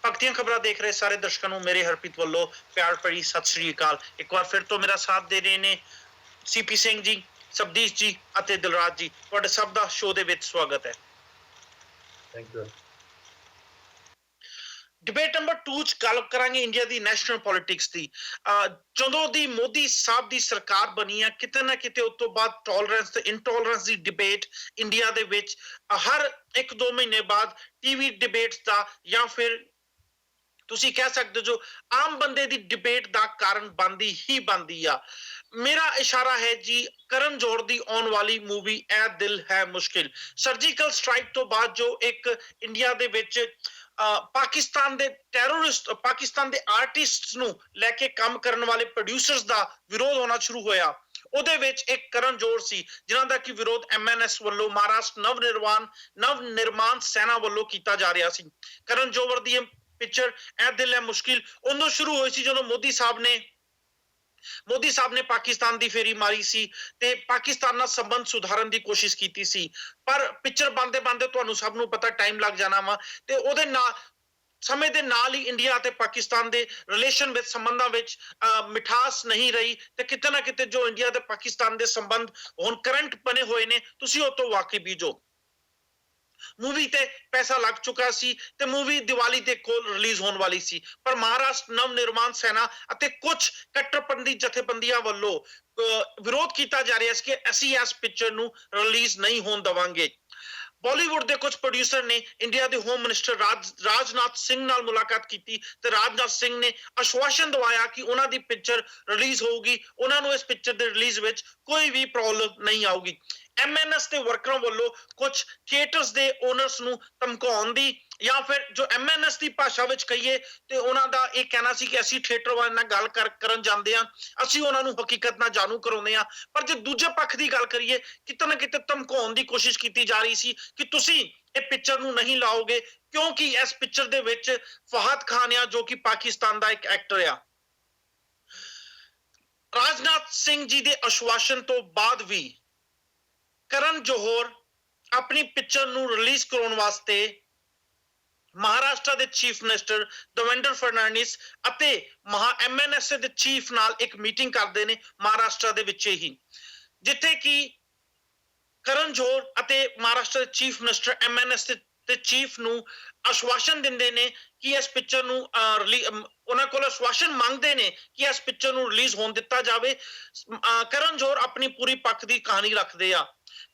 ਭਗਤੀਆਂ ਖਬਰਾਂ ਦੇਖ ਰਹੇ ਸਾਰੇ ਦਰਸ਼ਕਾਂ ਨੂੰ ਮੇਰੇ ਹਰਪ੍ਰੀਤ ਵੱਲੋਂ ਪਿਆਰ ਭਰੀ ਸਤਿ ਸ੍ਰੀ ਅਕਾਲ। ਇੱਕ ਵਾਰ ਫਿਰ ਤੋਂ ਮੇਰਾ ਸਾਥ ਦੇ ਰਹੇ ਨੇ ਸੀਪੀ ਸਿੰਘ ਜੀ, ਸਬਦੀਸ਼ ਜੀ ਅਤੇ ਦਿਲਰਾਜ ਜੀ। ਤੁਹਾਡੇ ਸਭ ਦਾ ਸ਼ੋਅ ਦੇ ਵਿੱਚ ਸਵਾਗਤ ਹੈ। Thank you. ਡਿਬੇਟ ਨੰਬਰ 2 ਚ ਗੱਲ ਕਰਾਂਗੇ ਇੰਡੀਆ ਦੀ ਨੈਸ਼ਨਲ ਪੋਲਿਟਿਕਸ ਦੀ। ਜਦੋਂ ਦੀ ਮੋਦੀ ਸਾਹਿਬ ਦੀ ਸਰਕਾਰ ਬਣੀ ਆ, ਕਿਤੇ ਨਾ ਕਿਤੇ ਉਸ ਤੋਂ ਬਾਅਦ ਟੋਲਰੈਂਸ ਤੇ ਇਨਟੋਲਰੈਂਸ ਦੀ ਡਿਬੇਟ ਇੰਡੀਆ ਦੇ ਵਿੱਚ ਹਰ 1-2 ਮਹੀਨੇ ਬਾਅਦ ਟੀਵੀ ਡਿਬੇਟਸ ਦਾ ਜਾਂ ਫਿਰ ਤੁਸੀਂ ਕਹਿ ਸਕਦੇ ਜੋ ਆਮ ਬੰਦੇ ਦੀ ਡਿਬੇਟ ਦਾ ਕਾਰਨ ਬਣਦੀ ਹੀ ਬਣਦੀ ਆ। ਮੇਰਾ ਇਸ਼ਾਰਾ ਹੈ ਜੀ ਕਰਨ ਜੋਹਰ ਦੀ ਆਉਣ ਵਾਲੀ ਮੂਵੀ ਐ ਦਿਲ ਹੈ ਮੁਸ਼ਕਿਲ। ਸਰਜੀਕਲ ਸਟ੍ਰਾਈਕ ਤੋਂ ਬਾਅਦ ਜੋ ਇੱਕ ਇੰਡੀਆ ਦੇ ਵਿੱਚ ਪਾਕਿਸਤਾਨ ਦੇ ਟੈਰਰਿਸਟ, ਪਾਕਿਸਤਾਨ ਦੇ ਆਰਟਿਸਟਸ ਨੂੰ ਲੈ ਕੇ ਕੰਮ ਕਰਨ ਵਾਲੇ ਪ੍ਰੋਡਿਊਸਰਸ ਦਾ ਵਿਰੋਧ ਹੋਣਾ ਸ਼ੁਰੂ ਹੋਇਆ। ਉਹਦੇ ਵਿੱਚ ਇੱਕ ਕਰਨ ਜੋਹਰ ਸੀ ਜਿਨ੍ਹਾਂ ਦਾ ਕਿ ਵਿਰੋਧ MNS ਵੱਲੋਂ ਮਹਾਰਾਸ਼ਟਰ ਨਵ ਨਿਰਮਾਣ ਸੈਨਾ ਵੱਲੋਂ ਕੀਤਾ ਜਾ ਰਿਹਾ ਸੀ। ਕਰਨ ਜੋਹਰ ਦੀ ਪਿਕਚਰ ਐ ਦਿਲ ਹੈ ਮੁਸ਼ਕਿਲ ਉਦੋਂ ਸ਼ੁਰੂ ਹੋਈ ਸੀ ਜਦੋਂ ਮੋਦੀ ਸਾਹਿਬ ਨੇ ਪਾਕਿਸਤਾਨ ਦੀ ਫੇਰੀ ਮਾਰੀ ਸੀ ਤੇ ਪਾਕਿਸਤਾਨ ਨਾਲ ਸੰਬੰਧ ਸੁਧਾਰਨ ਦੀ ਕੋਸ਼ਿਸ਼ ਕੀਤੀ ਸੀ। ਪਰ ਪਿਕਚਰ ਬਣਦੇ ਬਣਦੇ ਤੁਹਾਨੂੰ ਸਭ ਨੂੰ ਪਤਾ ਟਾਈਮ ਲੱਗ ਜਾਣਾ ਵਾ ਤੇ ਉਹਦੇ ਨਾਲ ਸਮੇਂ ਦੇ ਨਾਲ ਹੀ ਇੰਡੀਆ ਅਤੇ ਪਾਕਿਸਤਾਨ ਦੇ ਰਿਲੇਸ਼ਨ ਵਿੱਚ ਸੰਬੰਧਾਂ ਵਿੱਚ ਮਿਠਾਸ ਨਹੀਂ ਰਹੀ ਤੇ ਕਿਤੇ ਨਾ ਕਿਤੇ ਜੋ ਇੰਡੀਆ ਤੇ ਪਾਕਿਸਤਾਨ ਦੇ ਸੰਬੰਧ ਹੁਣ ਕਰੰਟ ਬਣੇ ਹੋਏ ਨੇ ਤੁਸੀਂ ਉਹ ਤੋਂ ਵਾਕਿਫ ਜੋ ਮੂਵੀ ਤੇ ਪੈਸਾ ਲੱਗ ਚੁੱਕਾ ਸੀ ਤੇ ਮੂਵੀ ਦੀਵਾਲੀ ਦੇ ਕੋਲ ਰਿਲੀਜ਼ ਹੋਣ ਵਾਲੀ ਸੀ। ਪਰ ਮਹਾਰਾਸ਼ਟਰ ਨਵ ਨਿਰਮਾਣ ਸੈਨਾ ਅਤੇ ਕੁਝ ਕੱਟੜਪੰਥੀ ਜਥੇਬੰਦੀਆਂ ਵੱਲੋਂ ਵਿਰੋਧ ਕੀਤਾ ਜਾ ਰਿਹਾ ਸੀ ਕਿ ਅਸੀਂ ਇਸ ਪਿਕਚਰ ਨੂੰ ਰਿਲੀਜ਼ ਨਹੀਂ ਹੋਣ ਦੇਵਾਂਗੇ। ਬਾਲੀਵੁੱਡ ਦੇ ਕੁਝ ਪ੍ਰੋਡਿਊਸਰ ਨੇ ਇੰਡੀਆ ਦੇ ਹੋਮ ਮਿਨਿਸਟਰ ਰਾਜਨਾਥ ਸਿੰਘ ਨਾਲ ਮੁਲਾਕਾਤ ਕੀਤੀ ਤੇ ਰਾਜਨਾਥ ਸਿੰਘ ਨੇ ਆਸ਼ਵਾਸਨ ਦਵਾਇਆ ਕਿ ਉਹਨਾਂ ਦੀ ਪਿਕਚਰ ਰਿਲੀਜ਼ ਹੋਊਗੀ, ਉਹਨਾਂ ਨੂੰ ਇਸ ਪਿਕਚਰ ਦੇ ਰਿਲੀਜ਼ ਵਿੱਚ ਕੋਈ ਵੀ ਪ੍ਰੋਬਲਮ ਨਹੀਂ ਆਊਗੀ। MNS ਦੇ ਵਰਕਰਾਂ ਵੱਲੋਂ ਕੁਝ ਥੀਏਟਰਸ ਦੇ ਓਨਰਸ ਨੂੰ ਧਮਕਾਉਣ ਦੀ ਜਾਂ ਫਿਰ ਜੋ MNS ਦੀ ਭਾਸ਼ਾ ਵਿੱਚ ਕਹੀਏ ਤੇ ਉਹਨਾਂ ਦਾ ਇਹ ਕਹਿਣਾ ਸੀ ਕਿ ਅਸੀਂ ਥੀਏਟਰ ਵਾਲਿਆਂ ਨਾਲ ਗੱਲ ਕਰਨ ਜਾਂਦੇ ਹਾਂ, ਅਸੀਂ ਉਹਨਾਂ ਨੂੰ ਹਕੀਕਤ ਨਾਲ ਜਾਣੂ ਕਰਾਉਂਦੇ ਹਾਂ। ਪਰ ਜੇ ਦੂਜੇ ਪੱਖ ਦੀ ਗੱਲ ਕਰੀਏ ਕਿਤੇ ਨਾ ਕਿਤੇ ਧਮਕਾਉਣ ਦੀ ਕੋਸ਼ਿਸ਼ ਕੀਤੀ ਜਾ ਰਹੀ ਸੀ ਕਿ ਤੁਸੀਂ ਇਹ ਪਿਕਚਰ ਨੂੰ ਨਹੀਂ ਲਾਓਗੇ ਕਿਉਂਕਿ ਇਸ ਪਿਕਚਰ ਦੇ ਵਿੱਚ ਫਹਾਦ ਖਾਨ ਆ ਜੋ ਕਿ ਪਾਕਿਸਤਾਨ ਦਾ ਇੱਕ ਐਕਟਰ ਆ। ਰਾਜਨਾਥ ਸਿੰਘ ਜੀ ਦੇ ਆਸ਼ਵਾਸਨ ਤੋਂ ਬਾਅਦ ਵੀ ਕਰਨ ਜੋਹਰ ਆਪਣੀ ਪਿਕਚਰ ਨੂੰ ਰਿਲੀਜ਼ ਕਰਾਉਣ ਵਾਸਤੇ ਮਹਾਰਾਸ਼ਟਰ ਦੇ ਚੀਫ ਮਿਨਿਸਟਰ ਦੇਵੇਂਦਰ ਫਡਨਵੀਸ ਅਤੇ MNS ਦੇ ਚੀਫ ਨਾਲ ਇੱਕ ਮੀਟਿੰਗ ਕਰਦੇ ਨੇ ਮਹਾਰਾਸ਼ਟਰ ਦੇ ਵਿੱਚ ਹੀ, ਜਿੱਥੇ ਕਿ ਕਰਨ ਜੋਹਰ ਅਤੇ ਮਹਾਰਾਸ਼ਟਰ ਦੇ ਚੀਫ ਮਿਨਿਸਟਰ MNS ਦੇ ਚੀਫ ਨੂੰ ਆਸ਼ਵਾਸਨ ਦਿੰਦੇ ਨੇ ਕਿ ਇਸ ਪਿਕਚਰ ਨੂੰ ਉਹਨਾਂ ਕੋਲ ਆਸ਼ਵਾਸਨ ਮੰਗਦੇ ਨੇ ਕਿ ਇਸ ਪਿਕਚਰ ਨੂੰ ਰਿਲੀਜ਼ ਹੋਣ ਦਿੱਤਾ ਜਾਵੇ। ਕਰਨ ਜੋਹਰ ਆਪਣੀ ਪੂਰੀ ਪੱਖ ਦੀ ਕਹਾਣੀ ਰੱਖਦੇ ਆ।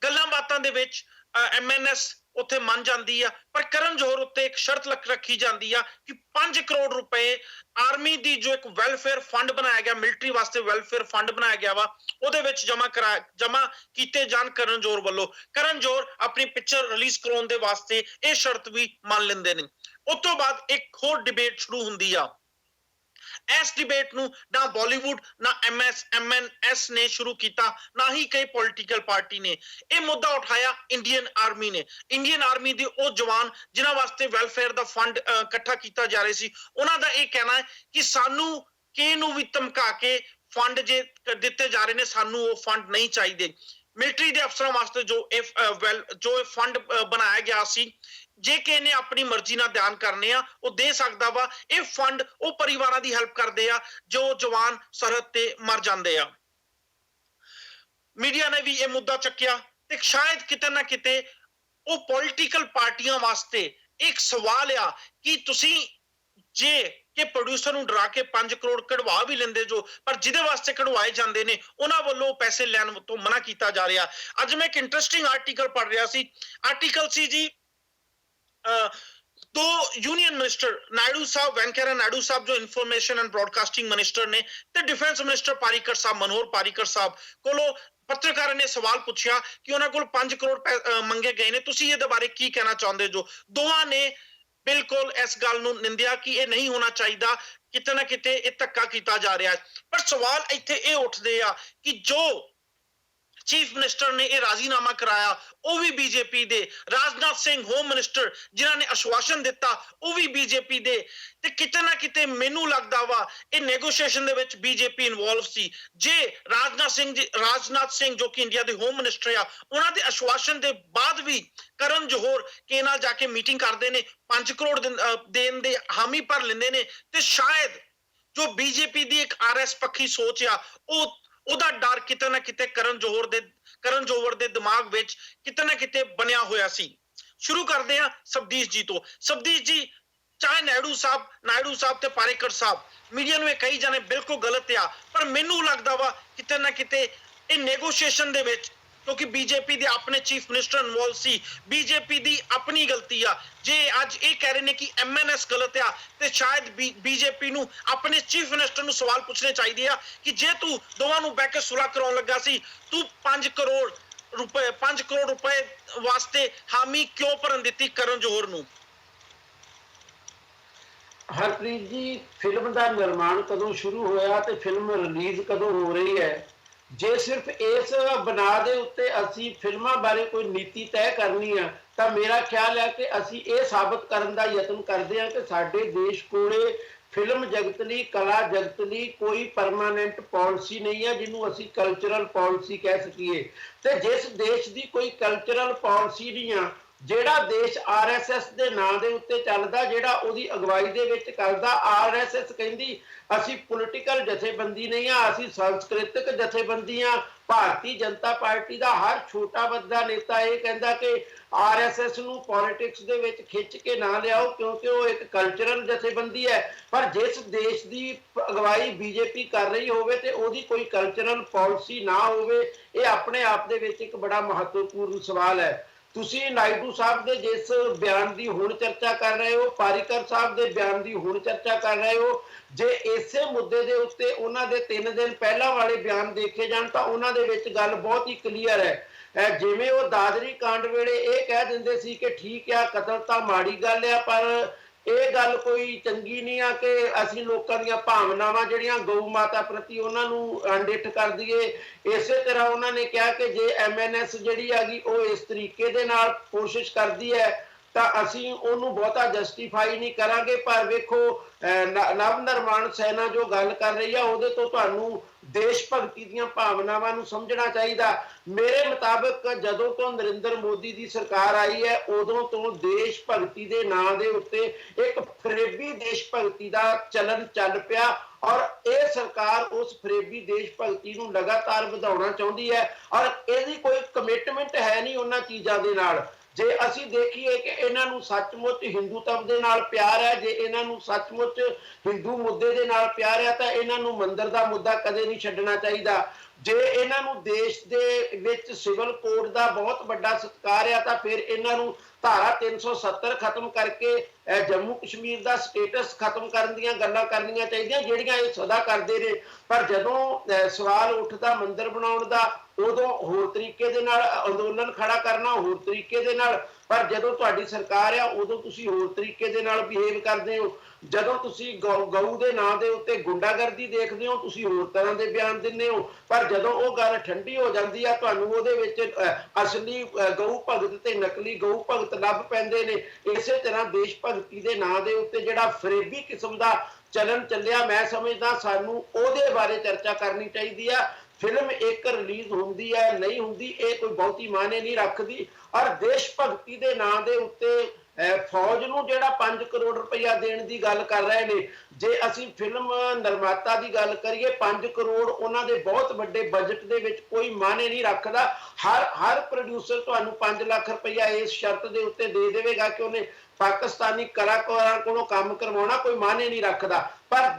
ਗੱਲਾਂ ਬਾਤਾਂ ਦੇ ਵਿੱਚ MNS ਉੱਥੇ ਮੰਨ ਜਾਂਦੀ ਆ ਪਰ ਕਰਨ ਜੋਹਰ ਉੱਤੇ ਇੱਕ ਸ਼ਰਤ ਰੱਖੀ ਜਾਂਦੀ ਆ ਕਿ 5 ਕਰੋੜ ਰੁਪਏ ਆਰਮੀ ਦੀ ਜੋ ਇੱਕ ਵੈਲਫੇਅਰ ਫੰਡ ਬਣਾਇਆ ਗਿਆ, ਮਿਲਟਰੀ ਵਾਸਤੇ ਵੈਲਫੇਅਰ ਫੰਡ ਬਣਾਇਆ ਗਿਆ ਵਾ, ਉਹਦੇ ਵਿੱਚ ਜਮਾ ਕੀਤੇ ਜਾਣ ਕਰਨ ਜੋਹਰ ਵੱਲੋਂ। ਕਰਨ ਜੋਹਰ ਆਪਣੀ ਪਿਕਚਰ ਰਿਲੀਜ਼ ਕਰਾਉਣ ਦੇ ਵਾਸਤੇ ਇਹ ਸ਼ਰਤ ਵੀ ਮੰਨ ਲੈਂਦੇ ਨੇ। ਉਸ ਤੋਂ ਬਾਅਦ ਇੱਕ ਹੋਰ ਡਿਬੇਟ ਸ਼ੁਰੂ ਹੁੰਦੀ ਆ। ਇਸ ਡਿਬੇਟ ਨੂੰ ਨਾ ਬਾਲੀਵੁੱਡ ਨਾ MNS ਨੇ ਸ਼ੁਰੂ ਕੀਤਾ, ਨਾ ਹੀ ਕਈ ਪੋਲੀਟੀਕਲ ਪਾਰਟੀ ਨੇ। ਇਹ ਮੁੱਦਾ ਉਠਾਇਆ ਇੰਡੀਅਨ ਆਰਮੀ ਨੇ। ਇੰਡੀਅਨ ਆਰਮੀ ਦੇ ਉਹ ਜਵਾਨ ਜਿਨ੍ਹਾਂ ਵਾਸਤੇ ਵੈਲਫੇਅਰ ਦਾ ਫੰਡ ਇਕੱਠਾ ਕੀਤਾ ਜਾ ਰਿਹਾ ਸੀ, ਉਹਨਾਂ ਦਾ ਇਹ ਕਹਿਣਾ ਹੈ ਕਿ ਸਾਨੂੰ ਕਿਸੇ ਨੂੰ ਵੀ ਧਮਕਾ ਕੇ ਫੰਡ ਜੇ ਦਿੱਤੇ ਜਾ ਰਹੇ ਨੇ, ਸਾਨੂੰ ਉਹ ਫੰਡ ਨਹੀਂ ਚਾਹੀਦੇ। ਮਿਲਟਰੀ ਦੇ ਅਫਸਰਾਂ ਵਾਸਤੇ ਜੋ ਇਹ ਫੰਡ ਬਣਾਇਆ ਗਿਆ ਸੀ, ਜੇ ਕਿਸੇ ਨੇ ਆਪਣੀ ਮਰਜ਼ੀ ਨਾਲ ਦਾਨ ਕਰਨੇ ਆ ਉਹ ਦੇ ਸਕਦਾ ਵਾ। ਇਹ ਫੰਡ ਉਹ ਪਰਿਵਾਰਾਂ ਦੀ ਹੈਲਪ ਕਰਦੇ ਆ ਜੋ ਜਵਾਨ ਸਰਹੱਦ ਤੇ ਮਰ ਜਾਂਦੇ ਆ। ਮੀਡੀਆ ਨੇ ਵੀ ਇਹ ਮੁੱਦਾ ਚੱਕਿਆ ਤੇ ਸ਼ਾਇਦ ਕਿਤੇ ਨਾ ਕਿਤੇ ਉਹ ਪੋਲੀਟੀਕਲ ਪਾਰਟੀਆਂ ਵਾਸਤੇ ਇੱਕ ਸਵਾਲ ਆ ਕਿ ਤੁਸੀਂ ਜੇ ਕਿ ਪ੍ਰੋਡਿਊਸਰ ਨੂੰ ਡਰਾ ਕੇ 5 ਕਰੋੜ ਕਢਵਾ ਵੀ ਲੈਂਦੇ ਜੋ, ਪਰ ਜਿਹਦੇ ਵਾਸਤੇ ਕਢਵਾਏ ਜਾਂਦੇ ਨੇ ਉਹਨਾਂ ਵੱਲੋਂ ਪੈਸੇ ਲੈਣ ਤੋਂ ਮਨਾ ਕੀਤਾ ਜਾ ਰਿਹਾ। ਅੱਜ ਮੈਂ ਇੱਕ ਇੰਟਰਸਟਿੰਗ ਆਰਟੀਕਲ ਪੜ੍ਹ ਰਿਹਾ ਸੀ। ਆਰਟੀਕਲ ਸੀ ਜੀ तो यूनियन मिनिस्टर नायडू साहब, वेंकैया नायडू साहब जो इंफॉर्मेशन एंड ब्रॉडकास्टिंग मिनिस्टर ने ते डिफेंस मिनिस्टर पारीकर साहब, मनोहर पारीकर साहब कोलों पत्रकारों ने सवाल पूछा कि उन्होंने को 5 करोड़ मंगे गए ने, तुसी ये बारे की कहना चाहते जो। दोवां ने बिल्कुल इस गल नूं निंदिया कि ये नहीं होना चाहिए, किते ना किते ये धक्का किया जा रहा है। पर सवाल इत्थे ये उठदे आ कि जो ਚੀਫ ਮਿਨਿਸਟਰ ਨੇ ਇਹ ਰਾਜ਼ੀਨਾਮਾ ਕਰਾਇਆ ਉਹ ਵੀ ਬੀਜੇਪੀ ਦੇ, ਰਾਜਨਾਥ ਸਿੰਘ ਹੋਮ ਮਿਨਿਸਟਰ ਜਿਨ੍ਹਾਂ ਨੇ ਆਸ਼ਵਾਸਨ ਦਿੱਤਾ ਉਹ ਵੀ ਬੀਜੇਪੀ ਦੇ, ਤੇ ਕਿਤੇ ਨਾ ਕਿਤੇ ਮੈਨੂੰ ਲੱਗਦਾ ਵਾ ਇਹ ਨੈਗੋਸ਼ੀਏਸ਼ਨ ਦੇ ਵਿੱਚ ਬੀਜੇਪੀ ਇਨਵੋਲਵ ਸੀ। ਜੇ ਰਾਜਨਾਥ ਸਿੰਘ ਜੋ ਕਿ ਇੰਡੀਆ ਦੇ ਹੋਮ ਮਿਨਿਸਟਰ ਆ, ਉਹਨਾਂ ਦੇ ਆਸ਼ਵਾਸਨ ਦੇ ਬਾਅਦ ਵੀ ਕਰਨ ਜੋਹਰ ਕੇ ਨਾਲ ਜਾ ਕੇ ਮੀਟਿੰਗ ਕਰਦੇ ਨੇ, 5 ਕਰੋੜ ਦੇਣ ਦੇ ਹਾਮੀ ਭਰ ਲੈਂਦੇ ਨੇ, ਤੇ ਸ਼ਾਇਦ ਜੋ ਬੀਜੇਪੀ ਦੀ ਇੱਕ ਆਰਐਸ ਪੱਖੀ ਸੋਚ ਆ ਉਹਦਾ ਡਰ ਕਿਤੇ ਨਾ ਕਿਤੇ ਕਰਨ ਜੋਹਰ ਦੇ ਦਿਮਾਗ ਵਿੱਚ ਕਿਤੇ ਨਾ ਕਿਤੇ ਬਣਿਆ ਹੋਇਆ ਸੀ। ਸ਼ੁਰੂ ਕਰਦੇ ਹਾਂ ਸਬਦੀਸ਼ ਜੀ ਤੋਂ। ਸਬਦੀਸ਼ ਜੀ, ਚਾਹੇ ਨਾਇਡੂ ਸਾਹਿਬ ਤੇ ਪਾਰੇਕਰ ਸਾਹਿਬ, ਮੀਡੀਆ ਨੂੰ ਇਹ ਕਹੀ ਜਾਣੇ ਬਿਲਕੁਲ ਗਲਤ ਆ, ਪਰ ਮੈਨੂੰ ਲੱਗਦਾ ਵਾ ਕਿਤੇ ਨਾ ਕਿਤੇ ਇਹ ਨੈਗੋਸ਼ੀਏਸ਼ਨ ਦੇ ਵਿੱਚ, ਕਿਉਂਕਿ ਬੀਜੇਪੀ ਦੇ ਆਪਣੇ ਚੀਫ ਮਿਨਿਸਟਰ ਇਨਵੋਲਵ ਸੀ, ਬੀਜੇਪੀ ਦੀ ਆਪਣੀ ਗਲਤੀ ਆ। ਜੇ ਅੱਜ ਇਹ ਕਹਿ ਰਹੇ ਨੇ ਕਿ ਐਮਐਨਐਸ ਗਲਤ ਆ, ਤੇ ਸ਼ਾਇਦ ਬੀਜੇਪੀ ਨੂੰ ਆਪਣੇ ਚੀਫ ਮਿਨਿਸਟਰ ਨੂੰ ਸਵਾਲ ਪੁੱਛਣੇ ਚਾਹੀਦੇ ਆ ਕਿ ਜੇ ਤੂੰ ਦੋਵਾਂ ਨੂੰ ਬਹਿ ਕੇ ਸੁਲ੍ਹਾ ਕਰਾਉਣ ਲੱਗਾ ਸੀ, ਤੂੰ 5 ਕਰੋੜ ਰੁਪਏ ਵਾਸਤੇ ਹਾਮੀ ਕਿਉਂ ਭਰਨ ਦਿੱਤੀ ਕਰਨ ਜੋਹਰ ਨੂੰ? ਹਰਪ੍ਰੀਤ ਜੀ, ਫਿਲਮ ਦਾ ਨਿਰਮਾਣ ਕਦੋਂ ਸ਼ੁਰੂ ਹੋਇਆ ਤੇ ਫਿਲਮ ਰਿਲੀਜ਼ ਕਦੋਂ ਹੋ ਰਹੀ ਹੈ? ਜੇ ਸਿਰਫ ਇਸ ਬਣਾ ਦੇ ਉੱਤੇ ਅਸੀਂ ਫਿਲਮਾਂ ਬਾਰੇ ਕੋਈ ਨੀਤੀ ਤੈਅ ਕਰਨੀ ਆ ਤਾਂ ਮੇਰਾ ਖਿਆਲ ਹੈ ਕਿ ਅਸੀਂ ਇਹ ਸਾਬਤ ਕਰਨ ਦਾ ਯਤਨ ਕਰਦੇ ਹਾਂ ਕਿ ਸਾਡੇ ਦੇਸ਼ ਕੋਲੇ ਫਿਲਮ ਜਗਤ ਲਈ, ਕਲਾ ਜਗਤ ਲਈ ਕੋਈ ਪਰਮਾਨੈਂਟ ਪਾਲਿਸੀ ਨਹੀਂ ਹੈ ਜਿਹਨੂੰ ਅਸੀਂ ਕਲਚਰਲ ਪਾਲਿਸੀ ਕਹਿ ਸਕੀਏ। ਤੇ ਜਿਸ ਦੇਸ਼ ਦੀ ਕੋਈ ਕਲਚਰਲ ਪਾਲਿਸੀ ਨਹੀਂ ਆ, ਜਿਹੜਾ ਦੇਸ਼ ਆਰਐਸਐਸ ਦੇ ਨਾਂ ਦੇ ਉੱਤੇ ਚੱਲਦਾ, ਜਿਹੜਾ ਉਹਦੀ ਅਗਵਾਈ ਦੇ ਵਿੱਚ ਕਰਦਾ, ਆਰਐਸਐਸ ਕਹਿੰਦੀ ਅਸੀਂ ਪੋਲੀਟੀਕਲ ਜਥੇਬੰਦੀ ਨਹੀਂ ਆ, ਅਸੀਂ ਸੰਸਕ੍ਰਿਤਿਕ ਜਥੇਬੰਦੀ ਆ। ਭਾਰਤੀ ਜਨਤਾ ਪਾਰਟੀ ਦਾ ਹਰ ਛੋਟਾ ਵੱਡਾ ਨੇਤਾ ਇਹ ਕਹਿੰਦਾ ਕਿ ਆਰਐਸਐਸ ਨੂੰ ਪੋਲਿਟਿਕਸ ਦੇ ਵਿੱਚ ਖਿੱਚ ਕੇ ਨਾ ਲਿਆਓ ਕਿਉਂਕਿ ਉਹ ਇੱਕ ਕਲਚਰਲ ਜਥੇਬੰਦੀ ਹੈ। ਪਰ ਜਿਸ ਦੇਸ਼ ਦੀ ਅਗਵਾਈ ਬੀਜੇਪੀ ਕਰ ਰਹੀ ਹੋਵੇ ਤੇ ਉਹਦੀ ਕੋਈ ਕਲਚਰਲ ਪਾਲਿਸੀ ਨਾ ਹੋਵੇ, ਇਹ ਆਪਣੇ ਆਪ ਦੇ ਵਿੱਚ ਇੱਕ ਬੜਾ ਮਹੱਤਵਪੂਰਨ ਸਵਾਲ ਹੈ। ਤੁਸੀਂ ਨਾਇਡੂ ਸਾਹਿਬ ਦੇ ਜਿਸ ਬਿਆਨ ਦੀ ਹੁਣ ਚਰਚਾ ਕਰ ਰਹੇ ਹੋ, ਪਾਰੀਕਰ ਸਾਹਿਬ ਦੇ ਬਿਆਨ ਦੀ ਹੁਣ ਚਰਚਾ ਕਰ ਰਹੇ ਹੋ, ਜੇ ਇਸੇ ਮੁੱਦੇ ਦੇ ਉੱਤੇ ਉਹਨਾਂ ਦੇ 3 ਦਿਨ ਪਹਿਲਾਂ ਵਾਲੇ ਬਿਆਨ ਦੇਖੇ ਜਾਣ ਤਾਂ ਉਹਨਾਂ ਦੇ ਵਿੱਚ ਗੱਲ ਬਹੁਤ ਹੀ ਕਲੀਅਰ ਹੈ। ਜਿਵੇਂ ਉਹ ਦਾਦਰੀ ਕਾਂਡ ਵੇਲੇ ਇਹ ਕਹਿ ਦਿੰਦੇ ਸੀ ਕਿ ਠੀਕ ਆ, ਕਤਲ ਤਾਂ ਮਾੜੀ ਗੱਲ ਆ, ਪਰ ਇਹ ਗੱਲ ਕੋਈ ਚੰਗੀ ਨਹੀਂ ਆ ਕਿ ਅਸੀਂ ਲੋਕਾਂ ਦੀਆਂ ਭਾਵਨਾਵਾਂ ਜਿਹੜੀਆਂ ਗਊ ਮਾਤਾ ਪ੍ਰਤੀ ਉਹਨਾਂ ਨੂੰ ਅਣਡਿੱਠ ਕਰ ਦਈਏ। ਇਸੇ ਤਰ੍ਹਾਂ ਉਹਨਾਂ ਨੇ ਕਿਹਾ ਕਿ ਜੇ ਐਮਐਨਐਸ ਜਿਹੜੀ ਹੈਗੀ ਉਹ ਇਸ ਤਰੀਕੇ ਦੇ ਨਾਲ ਕੋਸ਼ਿਸ਼ ਕਰਦੀ ਹੈ ਤਾਂ ਅਸੀਂ ਉਹਨੂੰ ਬਹੁਤਾ ਜਸਟੀਫਾਈ ਨਹੀਂ ਕਰਾਂਗੇ। ਪਰ ਵੇਖੋ, ਨਵ ਨਿਰਮਾਣ ਸੈਨਾ ਜੋ ਗੱਲ ਕਰ ਰਹੀ ਆ ਉਹਦੇ ਤੋਂ ਤੁਹਾਨੂੰ ਦੇਸ਼ ਭਗਤੀ ਦੀਆਂ ਭਾਵਨਾਵਾਂ ਨੂੰ ਸਮਝਣਾ ਚਾਹੀਦਾ। ਮੇਰੇ ਮੁਤਾਬਕ ਜਦੋਂ ਤੋਂ ਨਰਿੰਦਰ ਮੋਦੀ ਦੀ ਸਰਕਾਰ ਆਈ ਹੈ ਉਦੋਂ ਤੋਂ ਦੇਸ਼ ਭਗਤੀ ਦੇ ਨਾਂ ਦੇ ਉੱਤੇ ਇੱਕ ਫਰੇਬੀ ਦੇਸ਼ ਭਗਤੀ ਦਾ ਚਲਨ ਚੱਲ ਪਿਆ ਔਰ ਇਹ ਸਰਕਾਰ ਉਸ ਫਰੇਬੀ ਦੇਸ਼ ਭਗਤੀ ਨੂੰ ਲਗਾਤਾਰ ਵਧਾਉਣਾ ਚਾਹੁੰਦੀ ਹੈ ਔਰ ਇਹਦੀ ਕੋਈ ਕਮਿਟਮੈਂਟ ਹੈ ਨਹੀਂ ਉਹਨਾਂ ਚੀਜ਼ਾਂ ਦੇ ਨਾਲ। ਜੇ ਅਸੀਂ ਦੇਖੀਏ ਕਿ ਇਹਨਾਂ ਨੂੰ ਸੱਚਮੁੱਚ ਹਿੰਦੂਤਵ ਦੇ ਨਾਲ ਪਿਆਰ ਹੈ, ਜੇ ਇਹਨਾਂ ਨੂੰ ਸੱਚਮੁੱਚ ਹਿੰਦੂ ਮੁੱਦੇ ਦੇ ਨਾਲ ਪਿਆਰ ਹੈ ਤਾਂ ਇਹਨਾਂ ਨੂੰ ਮੰਦਿਰ ਦਾ ਮੁੱਦਾ ਕਦੇ ਨਹੀਂ ਛੱਡਣਾ ਚਾਹੀਦਾ। ਜੇ ਇਹਨਾਂ ਨੂੰ ਦੇਸ਼ ਦੇ ਵਿੱਚ ਸਿਵਲ ਕੋਡ ਦਾ ਬਹੁਤ ਵੱਡਾ ਸਤਿਕਾਰ ਹੈ ਤਾਂ ਫਿਰ ਇਹਨਾਂ ਨੂੰ ਧਾਰਾ 370 ਖਤਮ ਕਰਕੇ ਜੰਮੂ ਕਸ਼ਮੀਰ ਦਾ ਸਟੇਟਸ ਖਤਮ ਕਰਨ ਦੀਆਂ ਗੱਲਾਂ ਕਰਨੀਆਂ ਚਾਹੀਦੀਆਂ ਜਿਹੜੀਆਂ ਇਹ ਸਦਾ ਕਰਦੇ ਨੇ। ਪਰ ਜਦੋਂ ਸਵਾਲ ਉੱਠਦਾ ਮੰਦਿਰ ਬਣਾਉਣ ਦਾ ਉਦੋਂ ਹੋਰ ਤਰੀਕੇ ਦੇ ਨਾਲ ਅੰਦੋਲਨ ਖੜਾ ਕਰਨਾ, ਹੋਰ ਤਰੀਕੇ ਦੇ ਨਾਲ। ਪਰ ਜਦੋਂ ਤੁਹਾਡੀ ਸਰਕਾਰ ਆ ਉਦੋਂ ਤੁਸੀਂ ਹੋਰ ਤਰੀਕੇ ਦੇ ਨਾਲ ਬਿਹੇਵ ਕਰਦੇ ਹੋ। ਜਦੋਂ ਤੁਸੀਂ ਗਊ ਦੇ ਨਾਂ ਦੇ ਉੱਤੇ ਗੁੰਡਾਗਰਦੀ ਦੇਖਦੇ ਹੋ ਤੁਸੀਂ ਹੋਰ ਤਰ੍ਹਾਂ ਦੇ ਬਿਆਨ ਦਿੰਦੇ ਹੋ। ਪਰ ਜਦੋਂ ਉਹ ਗੱਲ ਠੰਡੀ ਹੋ ਜਾਂਦੀ ਆ ਤੁਹਾਨੂੰ ਉਹਦੇ ਵਿੱਚ ਅਸਲੀ ਗਊ ਭਗਤ ਤੇ ਨਕਲੀ ਗਊ ਭਗਤ ਲੱਭ ਪੈਂਦੇ ਨੇ। ਇਸੇ ਤਰ੍ਹਾਂ ਦੇਸ਼ ਭਗਤੀ ਦੇ ਨਾਂ ਦੇ ਉੱਤੇ ਜਿਹੜਾ ਫਰੇਬੀ ਕਿਸਮ ਦਾ ਚਲਨ ਚੱਲਿਆ, ਮੈਂ ਸਮਝਦਾ ਸਾਨੂੰ ਉਹਦੇ ਬਾਰੇ ਚਰਚਾ ਕਰਨੀ ਚਾਹੀਦੀ ਆ। ਫਿਲਮ ਇੱਕ ਰਿਲੀਜ਼ ਹੁੰਦੀ ਹੈ ਨਹੀਂ ਹੁੰਦੀ ਇਹ ਕੋਈ ਬਹੁਤੀ ਮਾਇਨੇ ਨਹੀਂ ਰੱਖਦੀ। ਔਰ ਦੇਸ਼ ਭਗਤੀ ਦੇ ਨਾਂ ਦੇ ਉੱਤੇ ਫੌਜ ਨੂੰ ਜਿਹੜਾ 5 ਕਰੋੜ ਰੁਪਇਆ ਦੇਣ ਦੀ ਗੱਲ ਕਰ ਰਹੇ ਨੇ, ਜੇ ਅਸੀਂ ਫਿਲਮ ਨਿਰਮਾਤਾ ਦੀ ਗੱਲ ਕਰੀਏ 5 ਕਰੋੜ ਉਹਨਾਂ ਦੇ ਬਹੁਤ ਵੱਡੇ ਬਜਟ ਦੇ ਵਿੱਚ ਕੋਈ ਮਾਇਨੇ ਨਹੀਂ ਰੱਖਦਾ। ਹਰ ਪ੍ਰੋਡਿਊਸਰ ਤੁਹਾਨੂੰ 5 ਲੱਖ ਰੁਪਇਆ ਇਸ ਸ਼ਰਤ ਦੇ ਉੱਤੇ ਦੇ ਦੇਵੇਗਾ ਕਿ ਉਹਨੇ ਪਾਕਿਸਤਾਨੀ ਕਲਾਕਾਰਾਂ ਕੋਲੋਂ ਕੰਮ ਕਰਵਾਉਣਾ, ਕੋਈ ਮਾਇਨੇ ਨਹੀਂ ਰੱਖਦਾ। ਪਰ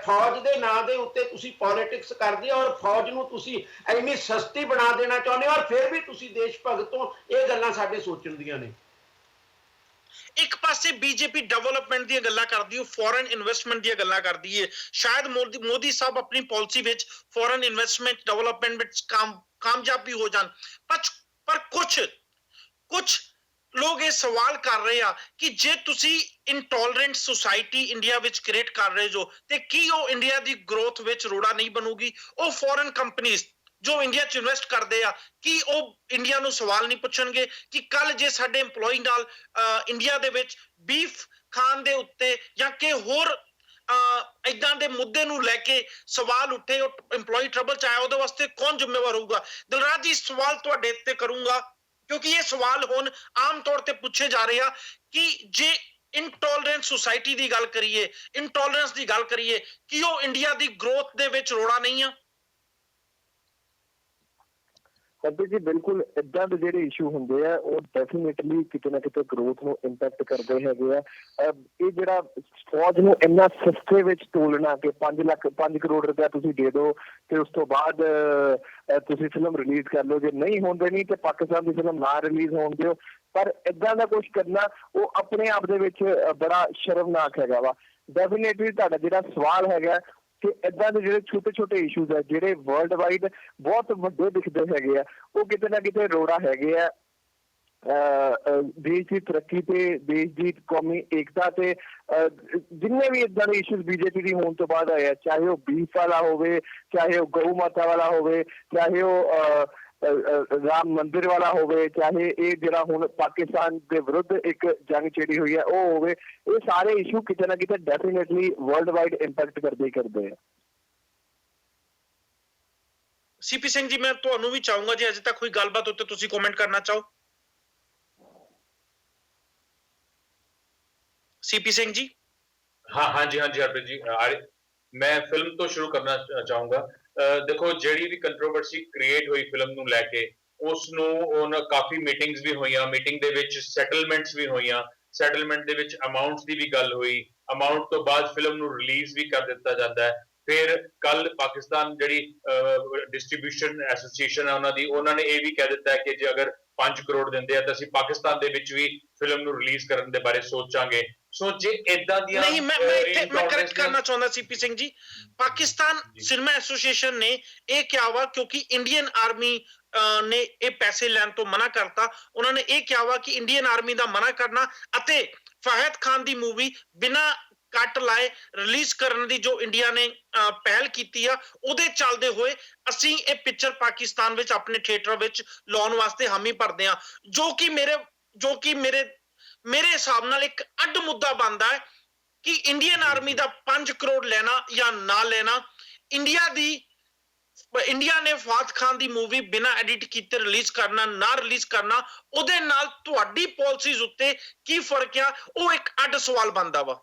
ਫੌਜ ਦੇ ਨਾਂ ਦੇ ਉੱਤੇ ਤੁਸੀਂ ਪੋਲਿਟਿਕਸ ਕਰਦੇ ਹੋ ਔਰ ਫੌਜ ਨੂੰ ਤੁਸੀਂ ਇੰਨੀ ਸਸਤੀ ਬਣਾ ਦੇਣਾ ਚਾਹੁੰਦੇ ਹੋ ਔਰ ਫਿਰ ਵੀ ਤੁਸੀਂ ਦੇਸ਼ ਭਗਤ ਹੋ। ਇਹ ਗੱਲਾਂ ਸਾਡੇ ਸੋਚਣ ਦੀਆਂ ਨੇ। ਇੱਕ ਪਾਸੇ ਬੀਜੇਪੀ ਡਿਵੈਲਪਮੈਂਟ ਦੀਆਂ ਗੱਲਾਂ ਕਰਦੀ ਹੈ, ਫੋਰਨ ਇਨਵੈਸਟਮੈਂਟ ਦੀਆਂ ਗੱਲਾਂ ਕਰਦੀ ਹੈ। ਸ਼ਾਇਦ ਮੋਦੀ ਸਾਹਿਬ ਆਪਣੀ ਪਾਲਿਸੀ ਵਿੱਚ ਫੋਰਨ ਇਨਵੈਸਟਮੈਂਟ ਡਿਵੈਲਪਮੈਂਟ ਵਿੱਚ ਕਾਮਯਾਬ ਵੀ ਹੋ ਜਾਣ। ਪਰ ਕੁਝ ਲੋਕ ਇਹ ਸਵਾਲ ਕਰ ਰਹੇ ਆ ਕਿ ਜੇ ਤੁਸੀਂ ਇਨਟੋਲਰੈਂਟ ਸੁਸਾਇਟੀ ਇੰਡੀਆ ਵਿੱਚ ਕ੍ਰੀਏਟ ਕਰ ਰਹੇ ਹੋ ਤੇ ਕੀ ਉਹ ਇੰਡੀਆ ਦੀ ਗਰੋਥ ਵਿੱਚ ਰੋੜਾ ਨਹੀਂ ਬਣੂਗੀ? ਉਹ ਫੋਰਨ ਕੰਪਨੀਆਂ ਜੋ ਇੰਡੀਆ 'ਚ ਇਨਵੈਸਟ ਕਰਦੇ ਆ, ਕੀ ਉਹ ਇੰਡੀਆ ਨੂੰ ਸਵਾਲ ਨਹੀਂ ਪੁੱਛਣਗੇ ਕਿ ਕੱਲ ਜੇ ਸਾਡੇ EMPLOYE ਨਾਲ ਇੰਡੀਆ ਦੇ ਵਿੱਚ ਬੀਫ ਖਾਣ ਦੇ ਉੱਤੇ ਜਾਂ ਕਿ ਹੋਰ ਏਦਾਂ ਦੇ ਮੁੱਦੇ ਨੂੰ ਲੈ ਕੇ ਸਵਾਲ ਉੱਠੇ, ਉਹ EMPLOYE ਟਰਬਲ 'ਚ ਆਇਆ, ਉਹਦੇ ਵਾਸਤੇ ਕੌਣ ਜ਼ਿੰਮੇਵਾਰ ਹੋਊਗਾ? ਦਿਲਰਾਜ ਜੀ, ਸਵਾਲ ਤੁਹਾਡੇ ਤੇ ਕਰੂੰਗਾ ਕਿਉਂਕਿ ਇਹ ਸਵਾਲ ਹੁਣ ਆਮ ਤੌਰ ਤੇ ਪੁੱਛੇ ਜਾ ਰਹੇ ਆ ਕਿ ਜੇ ਇਨਟੋਲਰੈਂਟ ਸੁਸਾਇਟੀ ਦੀ ਗੱਲ ਕਰੀਏ, ਇਨਟੋਲਰੈਂਸ ਦੀ ਗੱਲ ਕਰੀਏ, ਕਿ ਉਹ ਇੰਡੀਆ ਦੀ ਗਰੋਥ ਦੇ ਵਿੱਚ ਰੋੜਾ ਨਹੀਂ ਆ? ਸੰਦੀਪ ਜੀ, ਬਿਲਕੁਲ ਏਦਾਂ ਦੇ ਜਿਹੜੇ ਇਸ਼ੂ ਹੁੰਦੇ ਆ ਉਹ ਡੈਫੀਨੇਟਲੀ ਕਿਤੇ ਨਾ ਕਿਤੇ ਗਰੋਥ ਨੂੰ ਇੰਪੈਕਟ ਕਰਦੇ ਹੈਗੇ ਆ। ਇਹ ਜਿਹੜਾ ਫੌਜ ਨੂੰ ਇੰਨਾ ਸਸਤੇ ਵਿੱਚ ਤੋਲਣਾ ਕਿ 5 ਕਰੋੜ ਰੁਪਇਆ ਤੁਸੀਂ ਦੇ ਦਿਓ ਤੇ ਉਸ ਤੋਂ ਬਾਅਦ ਤੁਸੀਂ ਫਿਲਮ ਰਿਲੀਜ਼ ਕਰ ਲਓ, ਜੇ ਨਹੀਂ ਹੁੰਦੇ ਨਹੀਂ ਤੇ ਪਾਕਿਸਤਾਨ ਦੀ ਫਿਲਮ ਨਾ ਰਿਲੀਜ਼ ਹੋਣ ਦਿਓ, ਪਰ ਏਦਾਂ ਦਾ ਕੁਛ ਕਰਨਾ ਉਹ ਆਪਣੇ ਆਪ ਦੇ ਵਿੱਚ ਬੜਾ ਸ਼ਰਮਨਾਕ ਹੈਗਾ ਵਾ। ਡੈਫੀਨੇਟਲੀ ਤੁਹਾਡਾ ਜਿਹੜਾ ਸਵਾਲ ਹੈਗਾ ਕਿ ਏਦਾਂ ਦੇ ਜਿਹੜੇ ਛੋਟੇ ਛੋਟੇ ਇਸ਼ੂਜ਼ ਆ ਜਿਹੜੇ ਵਰਲਡ ਵਾਈਡ ਬਹੁਤ ਵੱਡੇ ਦਿਖਦੇ ਹੈਗੇ ਆ, ਉਹ ਕਿਤੇ ਨਾ ਕਿਤੇ ਰੋੜਾ ਹੈਗੇ ਆ ਦੇਸ਼ ਦੀ ਤਰੱਕੀ ਤੇ ਦੇਸ਼ ਦੀ ਕੌਮੀ ਏਕਤਾ ਤੇ। ਜਿੰਨੇ ਵੀ ਏਦਾਂ ਦੇ ਇਸ਼ੂਜ਼ ਬੀਜੇਪੀ ਦੀ ਹੋਣ ਤੋਂ ਬਾਅਦ ਆਏ ਆ, ਚਾਹੇ ਉਹ ਬੀਫ ਵਾਲਾ ਹੋਵੇ, ਚਾਹੇ ਉਹ ਗਊ ਮਾਤਾ ਵਾਲਾ ਹੋਵੇ, ਚਾਹੇ ਉਹ ਰਾਮ ਮੰਦਿਰ ਵਾਲਾ ਹੋਵੇ, ਚਾਹੇ ਇਹ ਜਿਹੜਾ ਹੁਣ ਪਾਕਿਸਤਾਨ ਦੇ ਵਿਰੁੱਧ ਇੱਕ ਜੰਗ ਛਿੜੀ ਹੋਈ ਹੈ ਉਹ ਹੋਵੇ, ਇਹ ਸਾਰੇ ਇਸ਼ੂ ਕਿਤੇ ਨਾ ਕਿਤੇ ਡੈਫੀਨੇਟਲੀ ਵਰਲਡ ਵਾਈਡ ਇੰਪੈਕਟ ਕਰਦੇ ਆ। ਸੀਪੀ ਸਿੰਘ ਜੀ, ਮੈਂ ਤੁਹਾਨੂੰ ਵੀ ਚਾਹੂੰਗਾ ਜੇ ਅਜੇ ਤੱਕ ਕੋਈ ਗੱਲਬਾਤ ਉੱਤੇ ਤੁਸੀਂ ਕਮੈਂਟ ਕਰਨਾ ਚਾਹੋ। सीपी सिंह जी। हाँ जी हरप्रीत जी, मैं फिल्म तो शुरू करना चाहूंगा। देखो, ਜਿਹੜੀ ਵੀ ਕੰਟਰੋਵਰਸੀ ਕ੍ਰੀਏਟ ਹੋਈ ਫਿਲਮ ਨੂੰ ਲੈ ਕੇ, ਉਸ ਨੂੰ ਕਾਫੀ ਮੀਟਿੰਗਸ ਵੀ ਹੋਈਆਂ, ਮੀਟਿੰਗ ਦੇ ਵਿੱਚ ਸੈਟਲਮੈਂਟਸ ਵੀ ਹੋਈਆਂ, ਸੈਟਲਮੈਂਟ ਦੇ ਵਿੱਚ ਅਮਾਉਂਟਸ ਦੀ ਵੀ ਗੱਲ ਹੋਈ, ਅਮਾਉਂਟ ਤੋਂ ਬਾਅਦ ਫਿਲਮ ਨੂੰ ਰਿਲੀਜ਼ ਵੀ ਕਰ ਦਿੱਤਾ ਜਾਂਦਾ ਹੈ। ਫਿਰ ਕੱਲ ਪਾਕਿਸਤਾਨ ਜਿਹੜੀ ਡਿਸਟ੍ਰੀਬਿਊਸ਼ਨ ਐਸੋਸੀਏਸ਼ਨ ਹੈ ਉਹਨਾਂ ਨੇ ਇਹ ਵੀ ਕਹਿ ਦਿੱਤਾ ਹੈ ਕਿ ਜੇ ਅਗਰ 5 ਕਰੋੜ ਦਿੰਦੇ ਆ ਤਾਂ ਅਸੀਂ ਪਾਕਿਸਤਾਨ ਦੇ ਵਿੱਚ ਵੀ ਫਿਲਮ ਨੂੰ ਰਿਲੀਜ਼ ਕਰਨ ਦੇ ਬਾਰੇ ਸੋਚਾਂਗੇ। ਸੋ ਜੇ ਇਦਾਂ ਦੀਆਂ ਨਹੀਂ, ਮੈਂ ਕਰੈਕਟ ਕਰਨਾ ਚਾਹੁੰਦਾ CP Singh ji, Pakistan cinema association ਨੇ ਇਹ ਕਿਹਾ ਵਾ ਕਿਉਂਕਿ ਇੰਡੀਅਨ ਆਰਮੀ ਨੇ ਇਹ ਪੈਸੇ ਲੈਣ ਤੋਂ ਮਨਾ ਕਰਤਾ। ਉਹਨਾਂ ਨੇ ਇਹ ਕਿਹਾ ਵਾ ਕਿ ਇੰਡੀਅਨ ਆਰਮੀ ਦਾ ਮਨਾ ਕਰਨਾ ਅਤੇ ਫਾਹਿਦ ਖਾਨ ਦੀ ਮੂਵੀ ਬਿਨਾਂ ਕੱਟ ਲਾਏ ਰਿਲੀਜ਼ ਕਰਨ ਦੀ ਜੋ ਇੰਡੀਆ ਨੇ ਪਹਿਲ ਕੀਤੀ ਆ, ਉਹਦੇ ਚੱਲਦੇ ਹੋਏ ਅਸੀਂ ਇਹ ਪਿਕਚਰ ਪਾਕਿਸਤਾਨ ਵਿੱਚ ਆਪਣੇ ਥੀਏਟਰ ਵਿੱਚ ਲਾਉਣ ਵਾਸਤੇ ਹਾਮੀ ਭਰਦੇ ਆ, ਜੋ ਕਿ ਮੇਰੇ ਹਿਸਾਬ ਨਾਲ ਇੱਕ ਅੱਡ ਮੁੱਦਾ ਬਣਦਾ ਹੈ ਕਿ ਇੰਡੀਅਨ ਆਰਮੀ ਦਾ 5 ਕਰੋੜ ਲੈਣਾ ਜਾਂ ਨਾ ਲੈਣਾ। ਇੰਡੀਆ ਨੇ ਫਾਹਿਦ ਖਾਨ ਦੀ ਮੂਵੀ ਬਿਨਾਂ ਐਡਿਟ ਕੀਤੇ ਰਿਲੀਜ਼ ਕਰਨਾ ਨਾ ਰਿਲੀਜ਼ ਕਰਨਾ, ਉਹਦੇ ਨਾਲ ਤੁਹਾਡੀ ਪਾਲਿਸੀਜ਼ ਉੱਤੇ ਕੀ ਫਰਕ ਆ, ਉਹ ਇੱਕ ਅੱਡ ਸਵਾਲ ਬਣਦਾ ਵਾ।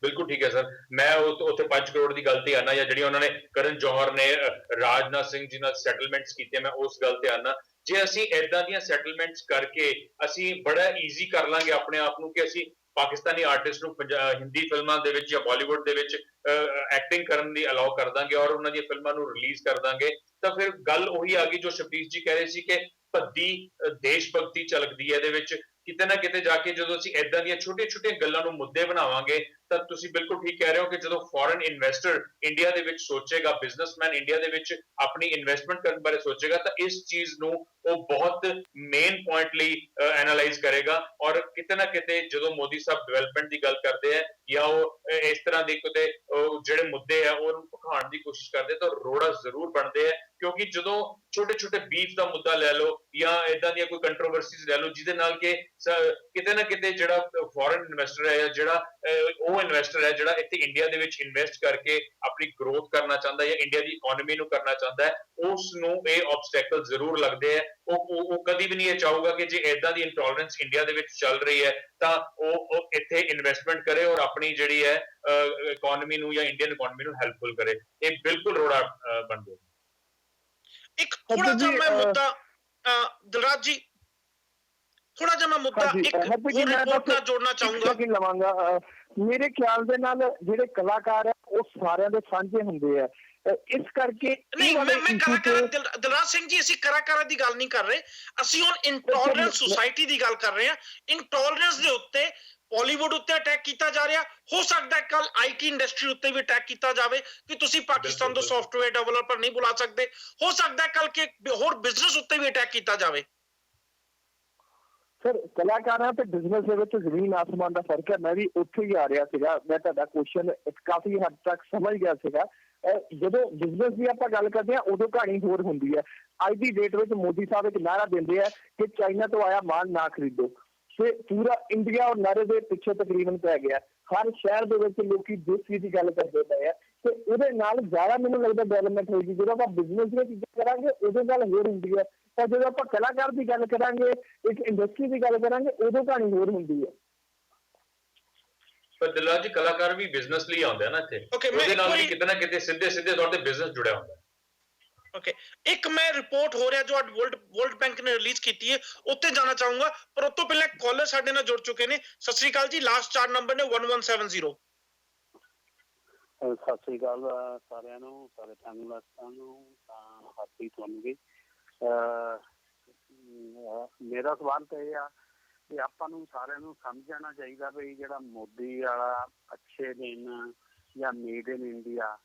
ਬਿਲਕੁਲ ਠੀਕ ਹੈ ਸਰ, ਮੈਂ ਉੱਥੇ 5 ਕਰੋੜ ਦੀ ਗੱਲ ਤੇ ਆਣਾ, ਜਾਂ ਜਿਹੜੀ ਉਹਨਾਂ ਨੇ ਕਰਨ ਜੌਹਰ ਨੇ ਰਾਜਨਾਥ ਸਿੰਘ ਜੀ ਨਾਲ ਸੈਟਲਮੈਂਟਸ ਕੀਤੇ, ਮੈਂ ਉਸ ਗੱਲ ਤੇ ਆਣਾ। ਜੇ ਅਸੀਂ ਏਦਾਂ ਦੀਆਂ ਸੈਟਲਮੈਂਟਸ ਕਰਕੇ ਅਸੀਂ ਬੜਾ ਈਜ਼ੀ ਕਰ ਲਾਂਗੇ ਆਪਣੇ ਆਪ ਨੂੰ ਕਿ ਅਸੀਂ ਪਾਕਿਸਤਾਨੀ ਆਰਟਿਸਟ ਨੂੰ ਹਿੰਦੀ ਫਿਲਮਾਂ ਦੇ ਵਿੱਚ ਜਾਂ ਬਾਲੀਵੁੱਡ ਦੇ ਵਿੱਚ ਐਕਟਿੰਗ ਕਰਨ ਦੀ ਅਲਾਉ ਕਰ ਦਾਂਗੇ ਔਰ ਉਹਨਾਂ ਦੀਆਂ ਫਿਲਮਾਂ ਨੂੰ ਰਿਲੀਜ਼ ਕਰ ਦਾਂਗੇ, ਤਾਂ ਫਿਰ ਗੱਲ ਉਹੀ ਆ ਗਈ ਜੋ ਸ਼ਬੀਰ ਜੀ ਕਹਿ ਰਹੇ ਸੀ ਕਿ ਭੱਦੀ ਦੇਸ਼ ਭਗਤੀ ਝਲਕਦੀ ਹੈ ਇਹਦੇ ਵਿੱਚ। ਕਿਤੇ ਨਾ ਕਿਤੇ ਜਾ ਕੇ ਜਦੋਂ ਅਸੀਂ ਏਦਾਂ ਦੀਆਂ ਛੋਟੀਆਂ-ਛੋਟੀਆਂ ਗੱਲਾਂ ਨੂੰ ਮੁੱਦੇ ਬਣਾਵਾਂਗੇ ਤਾਂ ਤੁਸੀਂ ਬਿਲਕੁਲ ਠੀਕ ਕਹਿ ਰਹੇ ਹੋ ਕਿ ਜਦੋਂ ਫੋਰਨ ਇਨਵੈਸਟਰ ਇੰਡੀਆ ਦੇ ਵਿੱਚ ਸੋਚੇਗਾ, ਬਿਜ਼ਨਸਮੈਨ ਇੰਡੀਆ ਦੇ ਵਿੱਚ ਆਪਣੀ ਇਨਵੈਸਟਮੈਂਟ ਕਰਨ ਬਾਰੇ ਸੋਚੇਗਾ, ਤਾਂ ਇਸ ਚੀਜ਼ ਨੂੰ ਉਹ ਬਹੁਤ ਮੇਨ ਪੁਆਇੰਟ ਲਈ ਐਨਾਲਾਈਜ਼ ਕਰੇਗਾ। ਔਰ ਕਿਤੇ ਨਾ ਕਿਤੇ ਜਦੋਂ ਮੋਦੀ ਸਾਹਿਬ ਡਿਵੈਲਪਮੈਂਟ ਦੀ ਗੱਲ ਕਰਦੇ ਹੈ ਜਾਂ ਉਹ ਇਸ ਤਰ੍ਹਾਂ ਦੇ ਕਿਤੇ ਜਿਹੜੇ ਮੁੱਦੇ ਆ ਉਹਨੂੰ ਭਖਾਉਣ ਦੀ ਕੋਸ਼ਿਸ਼ ਕਰਦੇ ਤਾਂ ਰੋੜਾ ਜ਼ਰੂਰ ਬਣਦੇ ਹੈ, ਕਿਉਂਕਿ ਜਦੋਂ ਛੋਟੇ-ਛੋਟੇ ਬੀਫ ਦਾ ਮੁੱਦਾ ਲੈ ਲਓ ਜਾਂ ਏਦਾਂ ਦੀਆਂ ਕੋਈ ਕੰਟਰੋਵਰਸੀਜ਼ ਲੈ ਲਓ ਜਿਹਦੇ ਨਾਲ ਕਿ ਕਿਤੇ ਨਾ ਕਿਤੇ ਜਿਹੜਾ ਫੋਰਨ ਇਨਵੈਸਟਰ ਹੈ, ਜਿਹੜਾ ਉਹ ਇਨਵੈਸਟਰ ਹੈ ਜਿਹੜਾ ਇੱਥੇ ਇੰਡੀਆ ਦੇ ਵਿੱਚ ਇਨਵੈਸਟ ਕਰਕੇ ਆਪਣੀ ਗਰੋਥ ਕਰਨਾ ਚਾਹੁੰਦਾ ਜਾਂ ਇੰਡੀਆ ਦੀ ਇਕਨੋਮੀ ਨੂੰ ਕਰਨਾ ਚਾਹੁੰਦਾ ਹੈ, ਉਸ ਨੂੰ ਇਹ ਆਬਸਟੈਕਲ ਜ਼ਰੂਰ ਲੱਗਦੇ ਹੈ। ਉਹ ਕਦੀ ਵੀ ਨਹੀਂ ਇਹ ਚਾਹੂਗਾ ਕਿ ਜੇ ਏਦਾਂ ਦੀ ਇੰਟੋਲਰੈਂਸ ਇੰਡੀਆ ਦੇ ਵਿੱਚ ਚੱਲ ਰਹੀ ਹੈ ਤਾਂ ਉਹ ਇੱਥੇ ਇਨਵੈਸਟਮੈਂਟ ਕਰੇ ਔਰ ਆਪਣੀ ਜਿਹੜੀ ਹੈ ਇਕਨੋਮੀ ਨੂੰ ਜਾਂ ਇੰਡੀਅਨ ਇਕਨੋਮੀ ਨੂੰ ਹੈਲਪਫੁਲ ਕਰੇ। ਇਹ ਬਿਲਕੁਲ ਰੋੜਾ ਬਣਦੇ। ਇੱਕ ਥੋੜਾ ਜਿਹਾ ਮੈਂ ਮੁੱਦਾ ਦਿਲਰਾਜ ਜੀ, ਥੋੜਾ ਜਿਹਾ ਮੈਂ ਮੁੱਦਾ ਇੱਕ ਹੋਰ ਰਿਪੋਰਟ ਨਾਲ ਜੋੜਨਾ ਚਾਹੂੰਗਾ। ਮੇਰੇ ਖਿਆਲ ਦੇ ਨਾਲ ਜਿਹੜੇ ਕਲਾਕਾਰ ਆ ਉਹ ਸਾਰਿਆਂ ਦੇ ਸਾਂਝੇ ਹੁੰਦੇ ਆ, ਇਸ ਕਰਕੇ ਨਹੀਂ, ਮੈਂ ਕਲਾਕਾਰ ਦਿਲਰਾਜ ਸਿੰਘ ਜੀ, ਅਸੀਂ ਕਲਾਕਾਰਾਂ ਦੀ ਗੱਲ ਨਹੀਂ ਕਰ ਰਹੇ, ਅਸੀਂ ਹੁਣ ਇੰਟੋਲਰੈਂਸ ਸੁਸਾਇਟੀ ਦੀ ਗੱਲ ਕਰ ਰਹੇ ਹਾਂ। ਇੰਟੋਲਰੈਂਸ ਦੇ ਉੱਤੇ ਬਾਲੀਵੁੱਡ ਉੱਤੇ ਅਟੈਕ ਕੀਤਾ ਜਾ ਰਿਹਾ, ਹੋ ਸਕਦਾ ਹੈ ਕੱਲ ਆਈਟੀ ਇੰਡਸਟਰੀ ਉੱਤੇ ਵੀ ਅਟੈਕ ਕੀਤਾ ਜਾਵੇ ਕਿ ਤੁਸੀਂ ਪਾਕਿਸਤਾਨ ਤੋਂ ਸੌਫਟਵੇਅਰ ਡਿਵੈਲਪਰ ਨਹੀਂ ਬੁਲਾ ਸਕਦੇ, ਹੋ ਸਕਦਾ ਹੈ ਕੱਲ ਕਿ ਹੋਰ ਬਿਜ਼ਨਸ ਉੱਤੇ ਵੀ ਅਟੈਕ ਕੀਤਾ ਜਾਵੇ। ਸਰ, ਕਲਾਕਾਰਾਂ ਤੇ ਬਿਜ਼ਨਸ ਦੇ ਵਿੱਚ ਜ਼ਮੀਨ ਆਸਮਾਨ ਦਾ ਫਰਕ ਹੈ। ਮੈਂ ਵੀ ਉੱਥੇ ਹੀ ਆ ਰਿਹਾ ਸੀਗਾ, ਮੈਂ ਤੁਹਾਡਾ ਕੁਐਸਚਨ ਕਾਫੀ ਹੱਦ ਤੱਕ ਸਮਝ ਗਿਆ ਸੀਗਾ। ਜਦੋਂ ਬਿਜ਼ਨਸ ਦੀ ਆਪਾਂ ਗੱਲ ਕਰਦੇ ਹਾਂ ਉਦੋਂ ਕਹਾਣੀ ਹੋਰ ਹੁੰਦੀ ਹੈ। ਅੱਜ ਦੀ ਡੇਟ ਵਿੱਚ ਮੋਦੀ ਸਾਹਿਬ ਇੱਕ ਨਾਅਰਾ ਦਿੰਦੇ ਆ ਕਿ ਚਾਈਨਾ ਤੋਂ ਆਇਆ ਮਾਲ ਨਾ ਖਰੀਦੋ, ਤੇ ਪੂਰਾ ਇੰਡੀਆ ਉਹ ਨਾਅਰੇ ਦੇ ਪਿੱਛੇ ਤਕਰੀਬਨ ਪੈ ਗਿਆ। ਹਰ ਸ਼ਹਿਰ ਦੇ ਵਿੱਚ ਲੋਕੀ ਜਿਸ ਚੀਜ਼ ਦੀ ਗੱਲ ਕਰਦੇ ਪਏ ਆ, ਤੇ ਉਹਦੇ ਨਾਲ ਜ਼ਿਆਦਾ ਮੈਨੂੰ ਲੱਗਦਾ ਡਿਵੈਲਪਮੈਂਟ ਹੋਏਗੀ। ਜਦੋਂ ਆਪਾਂ ਬਿਜ਼ਨਸ ਦੀਆਂ ਚੀਜ਼ਾਂ ਕਰਾਂਗੇ ਉਦੋਂ ਗੱਲ ਹੋਰ ਹੁੰਦੀ ਹੈ, ਪਰ ਜਦੋਂ ਆਪਾਂ ਕਲਾਕਾਰ ਦੀ ਗੱਲ ਕਰਾਂਗੇ, ਇੱਕ ਇੰਡਸਟਰੀ ਦੀ ਗੱਲ ਕਰਾਂਗੇ, ਉਦੋਂ ਕਹਾਣੀ ਹੋਰ ਹੁੰਦੀ ਹੈ। ਪਰ ਦਿਲਾਂ ਜੀ ਕਲਾਕਾਰ ਵੀ ਬਿਜ਼ਨਸ ਲਈ ਆਉਂਦੇ ਆ ਨਾ ਇੱਥੇ, ਉਹਦੇ ਨਾਲ ਵੀ ਕਿਤੇ ਨਾ ਕਿਤੇ ਸਿੱਧੇ ਤੌਰ ਤੇ ਬਿਜ਼ਨਸ ਜੁੜਿਆ ਹੁੰਦਾ। ਓਕੇ, ਇੱਕ ਮੈਂ ਰਿਪੋਰਟ ਹੋ ਰਿਹਾ ਜੋ ਅੱਜ ਵਰਲਡ ਬੈਂਕ ਨੇ ਰਿਲੀਜ਼ ਕੀਤੀ ਹੈ, ਉੱਤੇ ਜਾਣਾ ਚਾਹੂੰਗਾ, ਪਰ ਉਸ ਤੋਂ ਪਹਿਲਾਂ ਕਾਲਰ ਸਾਡੇ ਨਾਲ ਜੁੜ ਚੁੱਕੇ ਨੇ। ਸਤਿ ਸ੍ਰੀ ਅਕਾਲ ਜੀ, ਲਾਸਟ 4 ਨੰਬਰ ਨੇ 1170। ਸਤਿ ਸ੍ਰੀ ਅਕਾਲ ਸਾਰਿਆਂ ਨੂੰ, ਸਾਰੇ ਪੈਨਲਿਸਟਾਂ ਨੂੰ, ਹਾਪੀ ਤੁਹਾਨੂੰ ਵੀ। ਮੇਰਾ ਸਵਾਲ ਤਾਂ ਇਹ ਆ ਕਿ ਆਪਾਂ ਨੂੰ ਸਾਰਿਆਂ ਨੂੰ ਸਮਝਣਾ ਚਾਹੀਦਾ ਵੀ ਜਿਹੜਾ ਮੋਦੀ ਵਾਲਾ ਅੱਛੇ ਦਿਨ ਜਾਂ ਮੇਡ ਇਨ ਇੰਡੀਆ,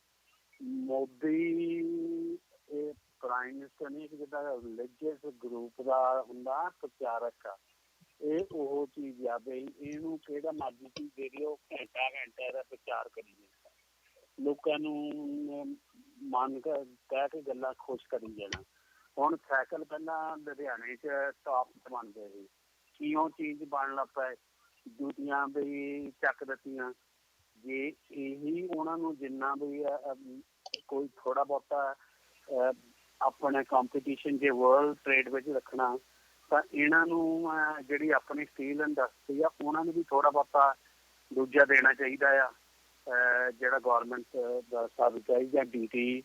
ਮੋਦੀ ਇਹ ਪ੍ਰਾਈਮ ਮਿਨਿਸਟਰ ਨਹੀਂ, ਜਿੱਦਾਂ ਰਿਲੀਜੀਅਸ ਗਰੁੱਪ ਦਾ ਹੁੰਦਾ ਪ੍ਰਚਾਰਕ ਆ, ਇਹ ਉਹ ਚੀਜ਼ ਆ ਬਈ ਇਹਨੂੰ ਕਿਹੜਾ ਮਰਜ਼ੀ ਚੀਜ਼ ਦੇ ਦਿਓ, ਘੰਟਾ ਇਹਦਾ ਪ੍ਰਚਾਰ ਕਰੀ ਜਾਂਦਾ, ਲੋਕਾਂ ਨੂੰ ਮਨ ਕਹਿ ਕੇ ਗੱਲਾਂ ਖੁਸ਼ ਕਰੀ ਜਾਣਾ। ਹੁਣ ਸਾਈਕਲ ਪਹਿਲਾਂ ਲੁਧਿਆਣੇ 'ਚ ਟਾਪ ਬਣਦੇ ਸੀ, ਕਿਉਂ ਚੀਜ਼ ਬਣਨ ਲੱਗ ਪਏ, ਜੁੱਤੀਆਂ ਵੀ ਚੱਕ ਦਿੱਤੀਆਂ। ਜੇ ਇਹੀ ਉਹਨਾਂ ਨੂੰ ਜਿੰਨਾ ਵੀ ਕੋਈ ਥੋੜ੍ਹਾ ਬਹੁਤਾ ਆਪਣੇ ਕੰਪੀਟੀਸ਼ਨ ਜੇ ਵਰਲਡ ਟ੍ਰੇਡ ਵਿੱਚ ਰੱਖਣਾ, ਤਾਂ ਇਹਨਾਂ ਨੂੰ ਜਿਹੜੀ ਆਪਣੀ ਸਟੀਲ ਇੰਡਸਟਰੀ ਆ ਉਹਨਾਂ ਨੂੰ ਵੀ ਥੋੜ੍ਹਾ ਬਹੁਤਾ ਦੂਜਾ ਦੇਣਾ ਚਾਹੀਦਾ ਆ, ਜਿਹੜਾ ਗੌਰਮੈਂਟ ਦਾ ਸਾਬਕਾ ਜਾਂ DT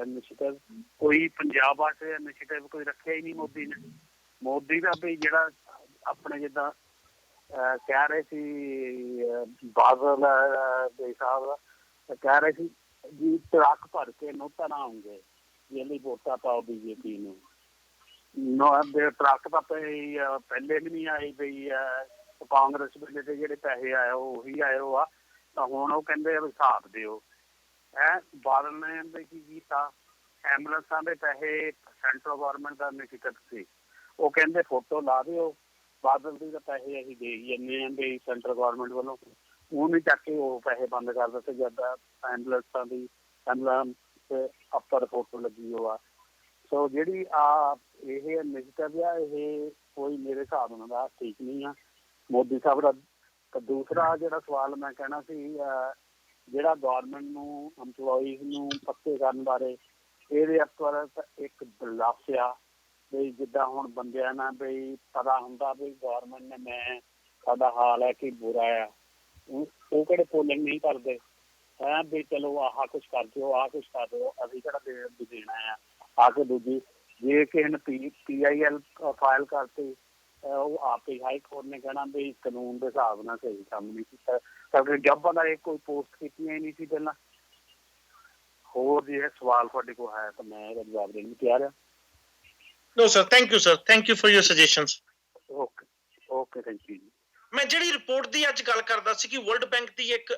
ਇਨੀਸ਼ੀਏਟਿਵ। ਕੋਈ ਪੰਜਾਬ ਵਾਸਤੇ ਇਨੀਸ਼ੀਏਟਿਵ ਕੋਈ ਰੱਖਿਆ ਹੀ ਨਹੀਂ ਮੋਦੀ ਨੇ। ਮੋਦੀ ਦਾ ਵੀ ਜਿਹੜਾ ਆਪਣੇ ਜਿੱਦਾਂ ਕਹਿ ਰਹੇ ਸੀ ਬਾਦਲ ਦੇ ਸਾਹਿਬ ਕਹਿ ਰਹੇ ਸੀ ਜੀ ਟਰੱਕ ਭਰ ਕੇ ਨੋਟਾਂ ਨਾ ਆਉਂਗੇ ਜੇ ਲਈ ਵੋਟਾਂ ਪਾਓ BJP ਨੂੰ। ਟਰੱਕ ਤਾਂ ਪਹਿਲੇ ਵੀ ਨਹੀਂ ਆਏ ਬਈ, ਕਾਂਗਰਸ ਵੇਲੇ ਦੇ ਜਿਹੜੇ ਪੈਸੇ ਆਏ ਉਹੀ ਆਏ ਆ, ਤਾਂ ਹੁਣ ਉਹ ਕਹਿੰਦੇ ਹਿਸਾਬ ਦਿਓ। ਬਾਦਲ ਨੇ ਵੀ ਕੀ ਕੀਤਾ, ਐਂਬੂਲੈਂਸਾਂ ਦੇ ਪੈਸੇ ਸੈਂਟਰਲ ਗੌਰਮੈਂਟ ਦਾ ਇਨੀਸ਼ੀਏਟਿਵ ਸੀ, ਉਹ ਕਹਿੰਦੇ ਫੋਟੋ ਲਾ ਦਿਓ, ਬਾਦਲ ਦੀ ਤਾਂ ਪੈਸੇ ਅਸੀਂ ਦੇ ਜਾਂਦੇ ਹਾਂ ਵੀ ਸੈਂਟਰਲ ਗੌਰਮੈਂਟ ਵੱਲੋਂ, ਉਹਨੇ ਚੱਕ ਕੇ ਉਹ ਪੈਸੇ ਬੰਦ ਕਰ ਦਿੱਤੇ ਜਦ ਐਂਬੂਲੈਂਸਾਂ ਦੀ ਅੱਪਰ ਫੋਟੋ ਲੱਗੀ ਉਹ ਆ। ਸੋ ਜਿਹੜੀ ਇਹ ਇਨੀਸ਼ੀਏਟਿਵ ਆ, ਇਹ ਕੋਈ ਮੇਰੇ ਹਿਸਾਬ ਨਾਲ ਠੀਕ ਨਹੀਂ ਆ ਮੋਦੀ ਸਾਹਿਬ ਦਾ। ਦੂਸਰਾ ਜਿਹੜਾ ਸਵਾਲ ਮੈਂ ਕਹਿਣਾ ਸੀ, ਜਿਹੜਾ ਗੌਰਮੈਂਟ ਨੂੰ ਇੰਪਲੋਈਜ਼ ਨੂੰ ਪੱਕੇ ਕਰਨ ਬਾਰੇ, ਇਹਦੇ ਉੱਪਰ ਇੱਕ ਬਲਫ ਆ ਬਈ ਜਿੱਦਾਂ ਹੁਣ ਬੰਦਿਆਂ ਨਾਲ ਬਈ ਪਤਾ ਹੁੰਦਾ ਵੀ ਗੌਰਮੈਂਟ ਨੇ ਸਾਡਾ ਹਾਲ ਹੈ ਕਿ ਬੁਰਾ ਆ, ਉਹ ਕਿਹੜੇ ਪੋਲਿੰਗ ਨਹੀਂ ਕਰਦੇ ਵੀ ਚਲੋ ਆਹ ਕੁਛ ਕਰ ਦਿਓ, ਆਹ ਕੁਛ ਕਰ ਦਿਓ, ਅਸੀਂ ਕਿਹੜਾ ਦੇਣਾ ਆ ਕੇ। ਦੂਜੀ ਜੇ ਕਿਸੇ ਨੇ PIL ਫਾਈਲ ਕਰਤੀ, ਉਹ ਆਪ ਹੀ ਹਾਈ ਕੋਰਟ ਨੇ ਕਹਿਣਾ ਵੀ ਕਾਨੂੰਨ ਦੇ ਹਿਸਾਬ ਨਾਲ ਸਹੀ ਕੰਮ ਨਹੀਂ ਕੀਤਾ, ਕਿਉਂਕਿ ਜੱਬਾਂ ਦਾ ਕੋਈ ਪੋਸਟ ਕੀਤੀਆਂ ਹੀ ਨਹੀਂ ਸੀ ਪਹਿਲਾਂ। ਹੋਰ ਜੇ ਸਵਾਲ ਤੁਹਾਡੇ ਕੋਲ ਹੈ ਤਾਂ ਮੈਂ ਇਹਦਾ ਜਵਾਬ ਦੇਣ ਨੂੰ ਤਿਆਰ ਹਾਂ। No sir, thank you sir, thank you for your suggestions. Okay, thank you. ਮੈਂ ਜਿਹੜੀ ਰਿਪੋਰਟ ਦੀ ਅੱਜ ਗੱਲ ਕਰਦਾ ਸੀ ਕਿ ਵਰਲਡ ਬੈਂਕ ਦੀ ਇੱਕ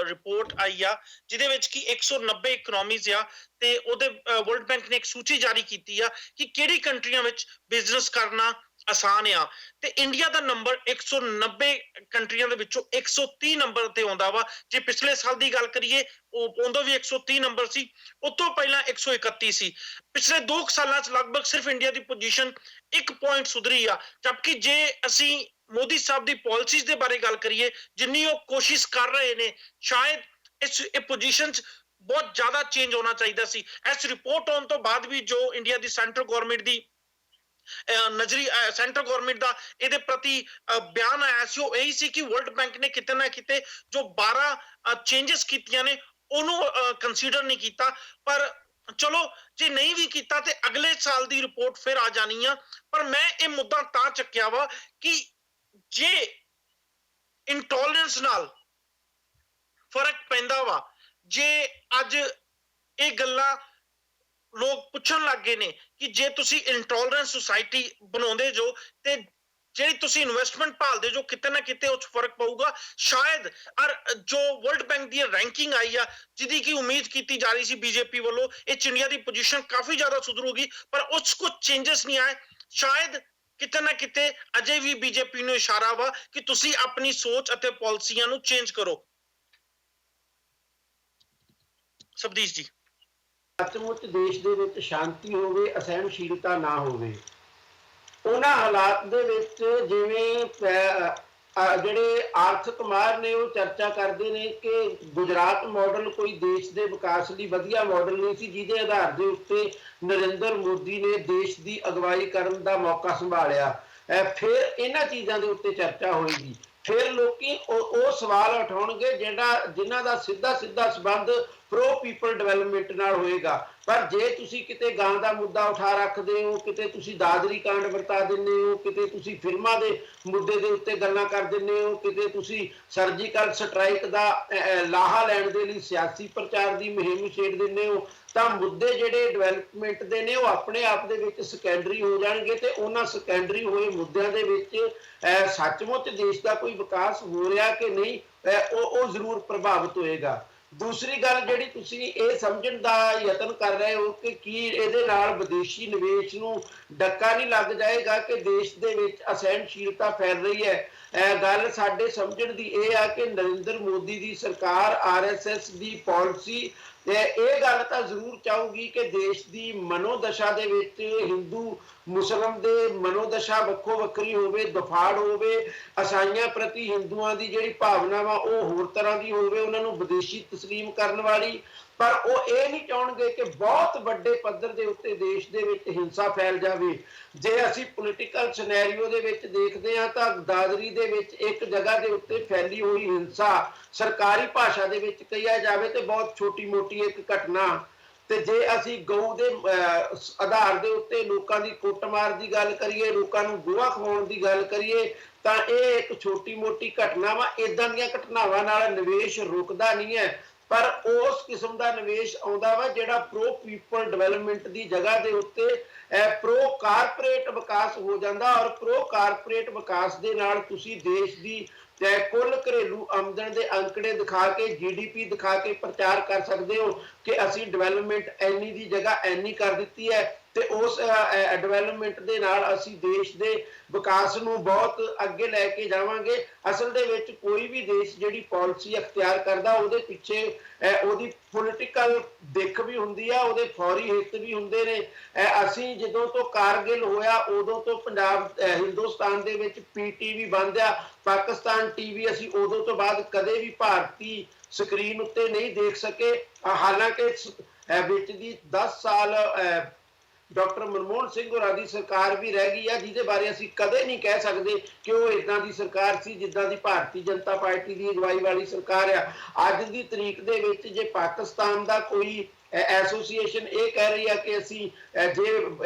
ਰਿਪੋਰਟ ਆਈ ਆ ਜਿਹਦੇ ਵਿੱਚ ਕਿ 190 ਇਕਨੋਮੀਜ਼ ਆ, ਤੇ ਉਹਦੇ ਵਰਲਡ ਬੈਂਕ ਨੇ ਇੱਕ ਸੂਚੀ ਜਾਰੀ ਕੀਤੀ ਆ ਕਿ ਕਿਹੜੀ ਕੰਟਰੀਆਂ ਵਿੱਚ ਬਿਜ਼ਨਸ ਕਰਨਾ ਆਸਾਨ ਆ, ਤੇ ਇੰਡੀਆ ਦਾ ਨੰਬਰ 190 ਕੰਟਰੀਆਂ ਦੇ ਵਿੱਚੋਂ 130 ਨੰਬਰ ਤੇ ਆਉਂਦਾ ਵਾ। ਜੇ ਪਿਛਲੇ ਸਾਲ ਦੀ ਗੱਲ ਕਰੀਏ ਉਦੋਂ ਵੀ 130 ਨੰਬਰ ਸੀ, ਉਸ ਤੋਂ ਪਹਿਲਾਂ 131 ਸੀ। ਪਿਛਲੇ 2 ਸਾਲਾਂ 'ਚ ਲਗਭਗ ਸਿਰਫ ਇੰਡੀਆ ਦੀ ਪੋਜੀਸ਼ਨ 1 ਪੁਆਇੰਟ ਸੁਧਰੀ ਆ। ਜਦਕਿ ਜੇ ਅਸੀਂ ਮੋਦੀ ਸਾਹਿਬ ਦੀ ਪਾਲਿਸੀਜ਼ ਦੇ ਬਾਰੇ ਗੱਲ ਕਰੀਏ, ਜਿੰਨੀ ਉਹ ਕੋਸ਼ਿਸ਼ ਕਰ ਰਹੇ ਨੇ, ਸ਼ਾਇਦ ਇਹ ਪੋਜੀਸ਼ਨ 'ਚ ਬਹੁਤ ਜ਼ਿਆਦਾ ਚੇਂਜ ਹੋਣਾ ਚਾਹੀਦਾ ਸੀ। ਇਸ ਰਿਪੋਰਟ ਆਉਣ ਤੋਂ ਬਾਅਦ ਵੀ ਜੋ ਇੰਡੀਆ ਦੀ ਸੈਂਟਰਲ ਗੌਰਮੈਂਟ ਦੀ ਸੈਂਟਰਲ ਗੌਰਮੈਂਟ ਦਾ ਇਹਦੇ ਪ੍ਰਤੀ ਬਿਆਨ ਆਇਆ ਸੀ, ਉਹ ਇਹੀ ਸੀ ਕਿ ਵਰਲਡ ਬੈਂਕ ਨੇ ਕਿਤੇ ਨਾ ਕਿਤੇ ਜੋ 12 ਚੇਂਜਸ ਕੀਤੀਆਂ ਨੇ ਉਹਨੂੰ ਕੰਸੀਡਰ ਨਹੀਂ ਕੀਤਾ। ਪਰ ਚਲੋ ਜੇ ਨਹੀਂ ਵੀ ਕੀਤਾ ਤੇ ਅਗਲੇ ਸਾਲ ਦੀ ਰਿਪੋਰਟ ਫਿਰ ਆ ਜਾਣੀ ਆ। ਪਰ ਮੈਂ ਇਹ ਮੁੱਦਾ ਤਾਂ ਚੱਕਿਆ ਵਾ ਕਿ ਜੇ ਇੰਟੋਲਰੈਂਸ ਨਾਲ ਫਰਕ ਪੈਂਦਾ ਵਾ, ਜੇ ਅੱਜ ਇਹ ਗੱਲਾਂ ਲੋਕ ਪੁੱਛਣ ਲੱਗ ਗਏ ਨੇ ਕਿ ਜੇ ਤੁਸੀਂ ਇੰਟੋਲਰੈਂਸ ਸੁਸਾਇਟੀ ਬਣਾਉਂਦੇ ਜੋ ਤੇ ਜਿਹੜੀ ਤੁਸੀਂ ਇਨਵੈਸਟਮੈਂਟ ਭਾਲਦੇ ਜੋ, ਕਿਤੇ ਨਾ ਕਿਤੇ ਉਸ ਫਰਕ ਪਊਗਾ ਸ਼ਾਇਦ। ਔਰ ਜੋ ਵਰਲਡ ਬੈਂਕ ਦੀ ਰੈਂਕਿੰਗ ਆਈ ਆ, ਜਿਹਦੀ ਕਿ ਉਮੀਦ ਕੀਤੀ ਜਾ ਰਹੀ ਸੀ BJP ਵੱਲੋਂ, ਇਹ 'ਚ ਇੰਡੀਆ ਦੀ ਪੋਜੀਸ਼ਨ ਕਾਫੀ ਜ਼ਿਆਦਾ ਸੁਧਰੂਗੀ, ਪਰ ਉਸ ਕੁਝ ਚੇਂਜਸ ਨਹੀਂ ਆਏ। ਸ਼ਾਇਦ ਕਿਤੇ ਨਾ ਕਿਤੇ ਅਜੇ ਵੀ BJP ਨੂੰ ਇਸ਼ਾਰਾ ਵਾ ਕਿ ਤੁਸੀਂ ਆਪਣੀ ਸੋਚ ਅਤੇ ਪਾਲਿਸੀਆਂ ਨੂੰ ਚੇਂਜ ਕਰੋ। ਸਬਦੀਸ਼ ਜੀ। ਸੱਚਮੁੱਚ ਦੇਸ਼ ਦੇ ਵਿੱਚ ਸ਼ਾਂਤੀ ਹੋਵੇ, ਅਸਹਿਣਸ਼ੀਲਤਾ ਨਾ ਹੋਵੇ, ਉਹਨਾਂ ਹਾਲਾਤ ਦੇ ਵਿੱਚ ਜਿਵੇਂ ਜਿਹੜੇ ਆਰਥਿਕ ਮਾਹਰ ਨੇ ਉਹ ਚਰਚਾ ਕਰਦੇ ਨੇ ਕਿ ਗੁਜਰਾਤ ਮਾਡਲ ਕੋਈ ਦੇਸ਼ ਦੇ ਵਿਕਾਸ ਲਈ ਵਧੀਆ ਮਾਡਲ ਨਹੀਂ ਸੀ, ਜਿਹਦੇ ਆਧਾਰ ਦੇ ਉੱਤੇ ਨਰਿੰਦਰ ਮੋਦੀ ਨੇ ਦੇਸ਼ ਦੀ ਅਗਵਾਈ ਕਰਨ ਦਾ ਮੌਕਾ ਸੰਭਾਲਿਆ। ਫਿਰ ਇਹਨਾਂ ਚੀਜ਼ਾਂ ਦੇ ਉੱਤੇ ਚਰਚਾ ਹੋਏਗੀ, ਫਿਰ ਲੋਕੀ ਉਹ ਸਵਾਲ ਉਠਾਉਣਗੇ ਜਿਨ੍ਹਾਂ ਦਾ ਸਿੱਧਾ ਸੰਬੰਧ ਪ੍ਰੋ ਪੀਪਲ ਡਿਵੈਲਪਮੈਂਟ ਨਾਲ ਹੋਏਗਾ। ਪਰ ਜੇ ਤੁਸੀਂ ਕਿਤੇ ਗਾਂ ਦਾ ਮੁੱਦਾ ਉਠਾ ਰੱਖਦੇ ਹੋ, ਕਿਤੇ ਤੁਸੀਂ ਦਾਦਰੀ ਕਾਂਡ ਵਰਤਾ ਦਿੰਦੇ ਹੋ, ਕਿਤੇ ਤੁਸੀਂ ਫਿਲਮਾਂ ਦੇ ਮੁੱਦੇ ਦੇ ਉੱਤੇ ਗੱਲਾਂ ਕਰ ਦਿੰਦੇ ਹੋ, ਕਿਤੇ ਤੁਸੀਂ ਸਰਜੀਕਲ ਸਟ੍ਰਾਈਕ ਦਾ ਲਾਹਾ ਲੈਣ ਦੇ ਲਈ ਸਿਆਸੀ ਪ੍ਰਚਾਰ ਦੀ ਮੁਹਿੰਮ ਛੇੜ ਦਿੰਦੇ ਹੋ, ਤਾਂ ਮੁੱਦੇ ਜਿਹੜੇ ਡਿਵੈਲਪਮੈਂਟ ਦੇ ਨੇ ਉਹ ਆਪਣੇ ਆਪ ਦੇ ਵਿੱਚ ਸੈਕੰਡਰੀ ਹੋ ਜਾਣਗੇ ਤੇ ਉਹਨਾਂ ਸੈਕੰਡਰੀ ਹੋਏ ਮੁੱਦਿਆਂ ਦੇ ਵਿੱਚ ਸੱਚਮੁੱਚ ਦੇਸ਼ ਦਾ ਕੋਈ ਵਿਕਾਸ ਹੋ ਰਿਹਾ ਕਿ ਨਹੀਂ ਉਹ ਜ਼ਰੂਰ ਪ੍ਰਭਾਵਿਤ ਹੋਏਗਾ। ਦੂਸਰੀ ਗੱਲ ਜਿਹੜੀ ਤੁਸੀਂ ਇਹ ਸਮਝਣ ਦਾ ਯਤਨ ਕਰ ਰਹੇ ਹੋ ਕਿ ਕੀ ਇਹਦੇ ਨਾਲ ਵਿਦੇਸ਼ੀ ਨਿਵੇਸ਼ ਨੂੰ ਡੱਕਾ ਨਹੀਂ ਲੱਗ ਜਾਏਗਾ ਕਿ ਦੇਸ਼ ਦੇ ਵਿੱਚ ਅਸਹਿਣਸ਼ੀਲਤਾ ਫੈਲ ਰਹੀ ਹੈ। ਗੱਲ ਸਾਡੇ ਸਮਝਣ ਦੀ ਇਹ ਆ ਕਿ ਨਰਿੰਦਰ ਮੋਦੀ ਦੀ ਸਰਕਾਰ RSS ਦੀ ਪਾਲਿਸੀ ਇਹ ਗੱਲ ਤਾਂ ਜ਼ਰੂਰ ਚਾਹੂਗੀ ਕਿ ਦੇਸ਼ ਦੀ ਮਨੋਦਸ਼ਾ ਦੇ ਵਿੱਚ ਹਿੰਦੂ ਮੁਸਲਮ ਦੇ ਮਨੋਦਸ਼ਾ ਵੱਖੋ ਵੱਖਰੀ ਹੋਵੇ, ਦਫਾੜ ਹੋਵੇ, ਈਸਾਈਆਂ ਪ੍ਰਤੀ ਹਿੰਦੂਆਂ ਦੀ ਜਿਹੜੀ ਭਾਵਨਾ ਵਾ ਉਹ ਹੋਰ ਤਰ੍ਹਾਂ ਦੀ ਹੋਵੇ, ਉਹਨਾਂ ਨੂੰ ਵਿਦੇਸ਼ੀ ਤਸਲੀਮ ਕਰਨ ਵਾਲੀ। ਪਰ ਉਹ ਇਹ ਨਹੀਂ ਚਾਹੁੰਦੇ ਕਿ ਬਹੁਤ ਵੱਡੇ ਪੱਧਰ ਦੇ ਉੱਤੇ ਦੇਸ਼ ਦੇ ਵਿੱਚ ਹਿੰਸਾ ਫੈਲ ਜਾਵੇ। ਜੇ ਅਸੀਂ ਪੋਲੀਟੀਕਲ ਸਿਨੈਰੀਓ ਦੇ ਵਿੱਚ ਦੇਖਦੇ ਹਾਂ ਤਾਂ ਦਾਦਰੀ ਦੇ ਵਿੱਚ ਇੱਕ ਜਗ੍ਹਾ ਦੇ ਉੱਤੇ ਫੈਲੀ ਹੋਈ ਹਿੰਸਾ ਸਰਕਾਰੀ ਭਾਸ਼ਾ ਦੇ ਵਿੱਚ ਕਹੀਆ ਜਾਵੇ ਤੇ ਬਹੁਤ ਛੋਟੀ ਮੋਟੀ ਇੱਕ ਘਟਨਾ, ਤੇ ਜੇ ਅਸੀਂ ਗਊ ਦੇ ਆਧਾਰ ਦੇ ਉੱਤੇ ਲੋਕਾਂ ਦੀ ਕੁੱਟਮਾਰ ਦੀ ਗੱਲ ਕਰੀਏ, ਲੋਕਾਂ ਨੂੰ ਗੋਹਾ ਖਵਾਉਣ ਦੀ ਗੱਲ ਕਰੀਏ ਤਾਂ ਇਹ ਇੱਕ ਛੋਟੀ ਮੋਟੀ ਘਟਨਾ ਵਾ। ਇਦਾਂ ਦੀਆਂ ਘਟਨਾਵਾਂ ਨਾਲ ਨਿਵੇਸ਼ ਰੁਕਦਾ ਨਹੀਂ ਹੈ, ਪਰ ਉਸ ਕਿਸਮ ਦਾ ਨਿਵੇਸ਼ ਆਉਂਦਾ ਵਾ ਜਿਹੜਾ ਪ੍ਰੋ ਪੀਪਲ ਡਿਵੈਲਪਮੈਂਟ ਦੀ ਜਗ੍ਹਾ ਦੇ ਉੱਤੇ ਪ੍ਰੋ ਕਾਰਪੋਰੇਟ ਵਿਕਾਸ ਹੋ ਜਾਂਦਾ। ਔਰ ਪ੍ਰੋ ਕਾਰਪੋਰੇਟ ਵਿਕਾਸ ਦੇ ਨਾਲ ਤੁਸੀਂ ਦੇਸ਼ ਦੀ ਕੁੱਲ ਘਰੇਲੂ ਆਮਦਨ ਦੇ ਅੰਕੜੇ ਦਿਖਾ ਕੇ, GDP ਦਿਖਾ ਕੇ ਪ੍ਰਚਾਰ ਕਰ ਸਕਦੇ ਹੋ ਕਿ ਅਸੀਂ ਡਿਵੈਲਪਮੈਂਟ ਐਨੀ ਦੀ ਜਗ੍ਹਾ ਐਨੀ ਕਰ ਦਿੱਤੀ ਹੈ ਤੇ ਉਸ ਡਿਵੈਲਪਮੈਂਟ ਦੇ ਨਾਲ ਅਸੀਂ ਦੇਸ਼ ਦੇ ਵਿਕਾਸ ਨੂੰ ਬਹੁਤ ਅੱਗੇ ਲੈ ਕੇ ਜਾਵਾਂਗੇ। ਅਸਲ ਦੇ ਵਿੱਚ ਕੋਈ ਵੀ ਦੇਸ਼ ਜਿਹੜੀ ਪਾਲਿਸੀ ਅਖਤਿਆਰ ਕਰਦਾ ਉਹਦੇ ਪਿੱਛੇ ਉਹਦੀ ਪੋਲੀਟੀਕਲ ਦਿੱਖ ਵੀ ਹੁੰਦੀ ਆ, ਉਹਦੇ ਫੌਰੀ ਹਿੱਤ ਵੀ ਹੁੰਦੇ ਨੇ। ਅਸੀਂ ਜਦੋਂ ਤੋਂ ਕਾਰਗਿਲ ਹੋਇਆ ਉਦੋਂ ਤੋਂ ਹਿੰਦੁਸਤਾਨ ਦੇ ਵਿੱਚ PTV ਬੰਦ ਆ, ਪਾਕਿਸਤਾਨ TV ਅਸੀਂ ਉਦੋਂ ਤੋਂ ਬਾਅਦ ਕਦੇ ਵੀ ਭਾਰਤੀ ਸਕਰੀਨ ਉੱਤੇ ਨਹੀਂ ਦੇਖ ਸਕੇ। ਹਾਲਾਂਕਿ ਵਿੱਚ ਦੀ 10 ਸਾਲ ਡਾਕਟਰ ਮਨਮੋਹਨ ਸਿੰਘ ਹੋਰਾਂ ਦੀ ਸਰਕਾਰ ਵੀ ਰਹਿ ਗਈ ਆ, ਜਿਹਦੇ ਬਾਰੇ ਅਸੀਂ ਕਦੇ ਨਹੀਂ ਕਹਿ ਸਕਦੇ ਕਿ ਉਹ ਇਦਾਂ ਦੀ ਸਰਕਾਰ ਸੀ ਜਿੱਦਾਂ ਦੀ ਭਾਰਤੀ ਜਨਤਾ ਪਾਰਟੀ ਦੀ ਅਗਵਾਈ ਵਾਲੀ ਸਰਕਾਰ ਆ। ਅੱਜ ਦੀ ਤਰੀਕ ਦੇ ਵਿੱਚ ਜੇ ਪਾਕਿਸਤਾਨ ਦਾ ਕੋਈ ਐਸੋਸੀਏਸ਼ਨ ਇਹ ਕਹਿ ਰਹੀ ਆ ਕਿ ਅਸੀਂ ਜੇ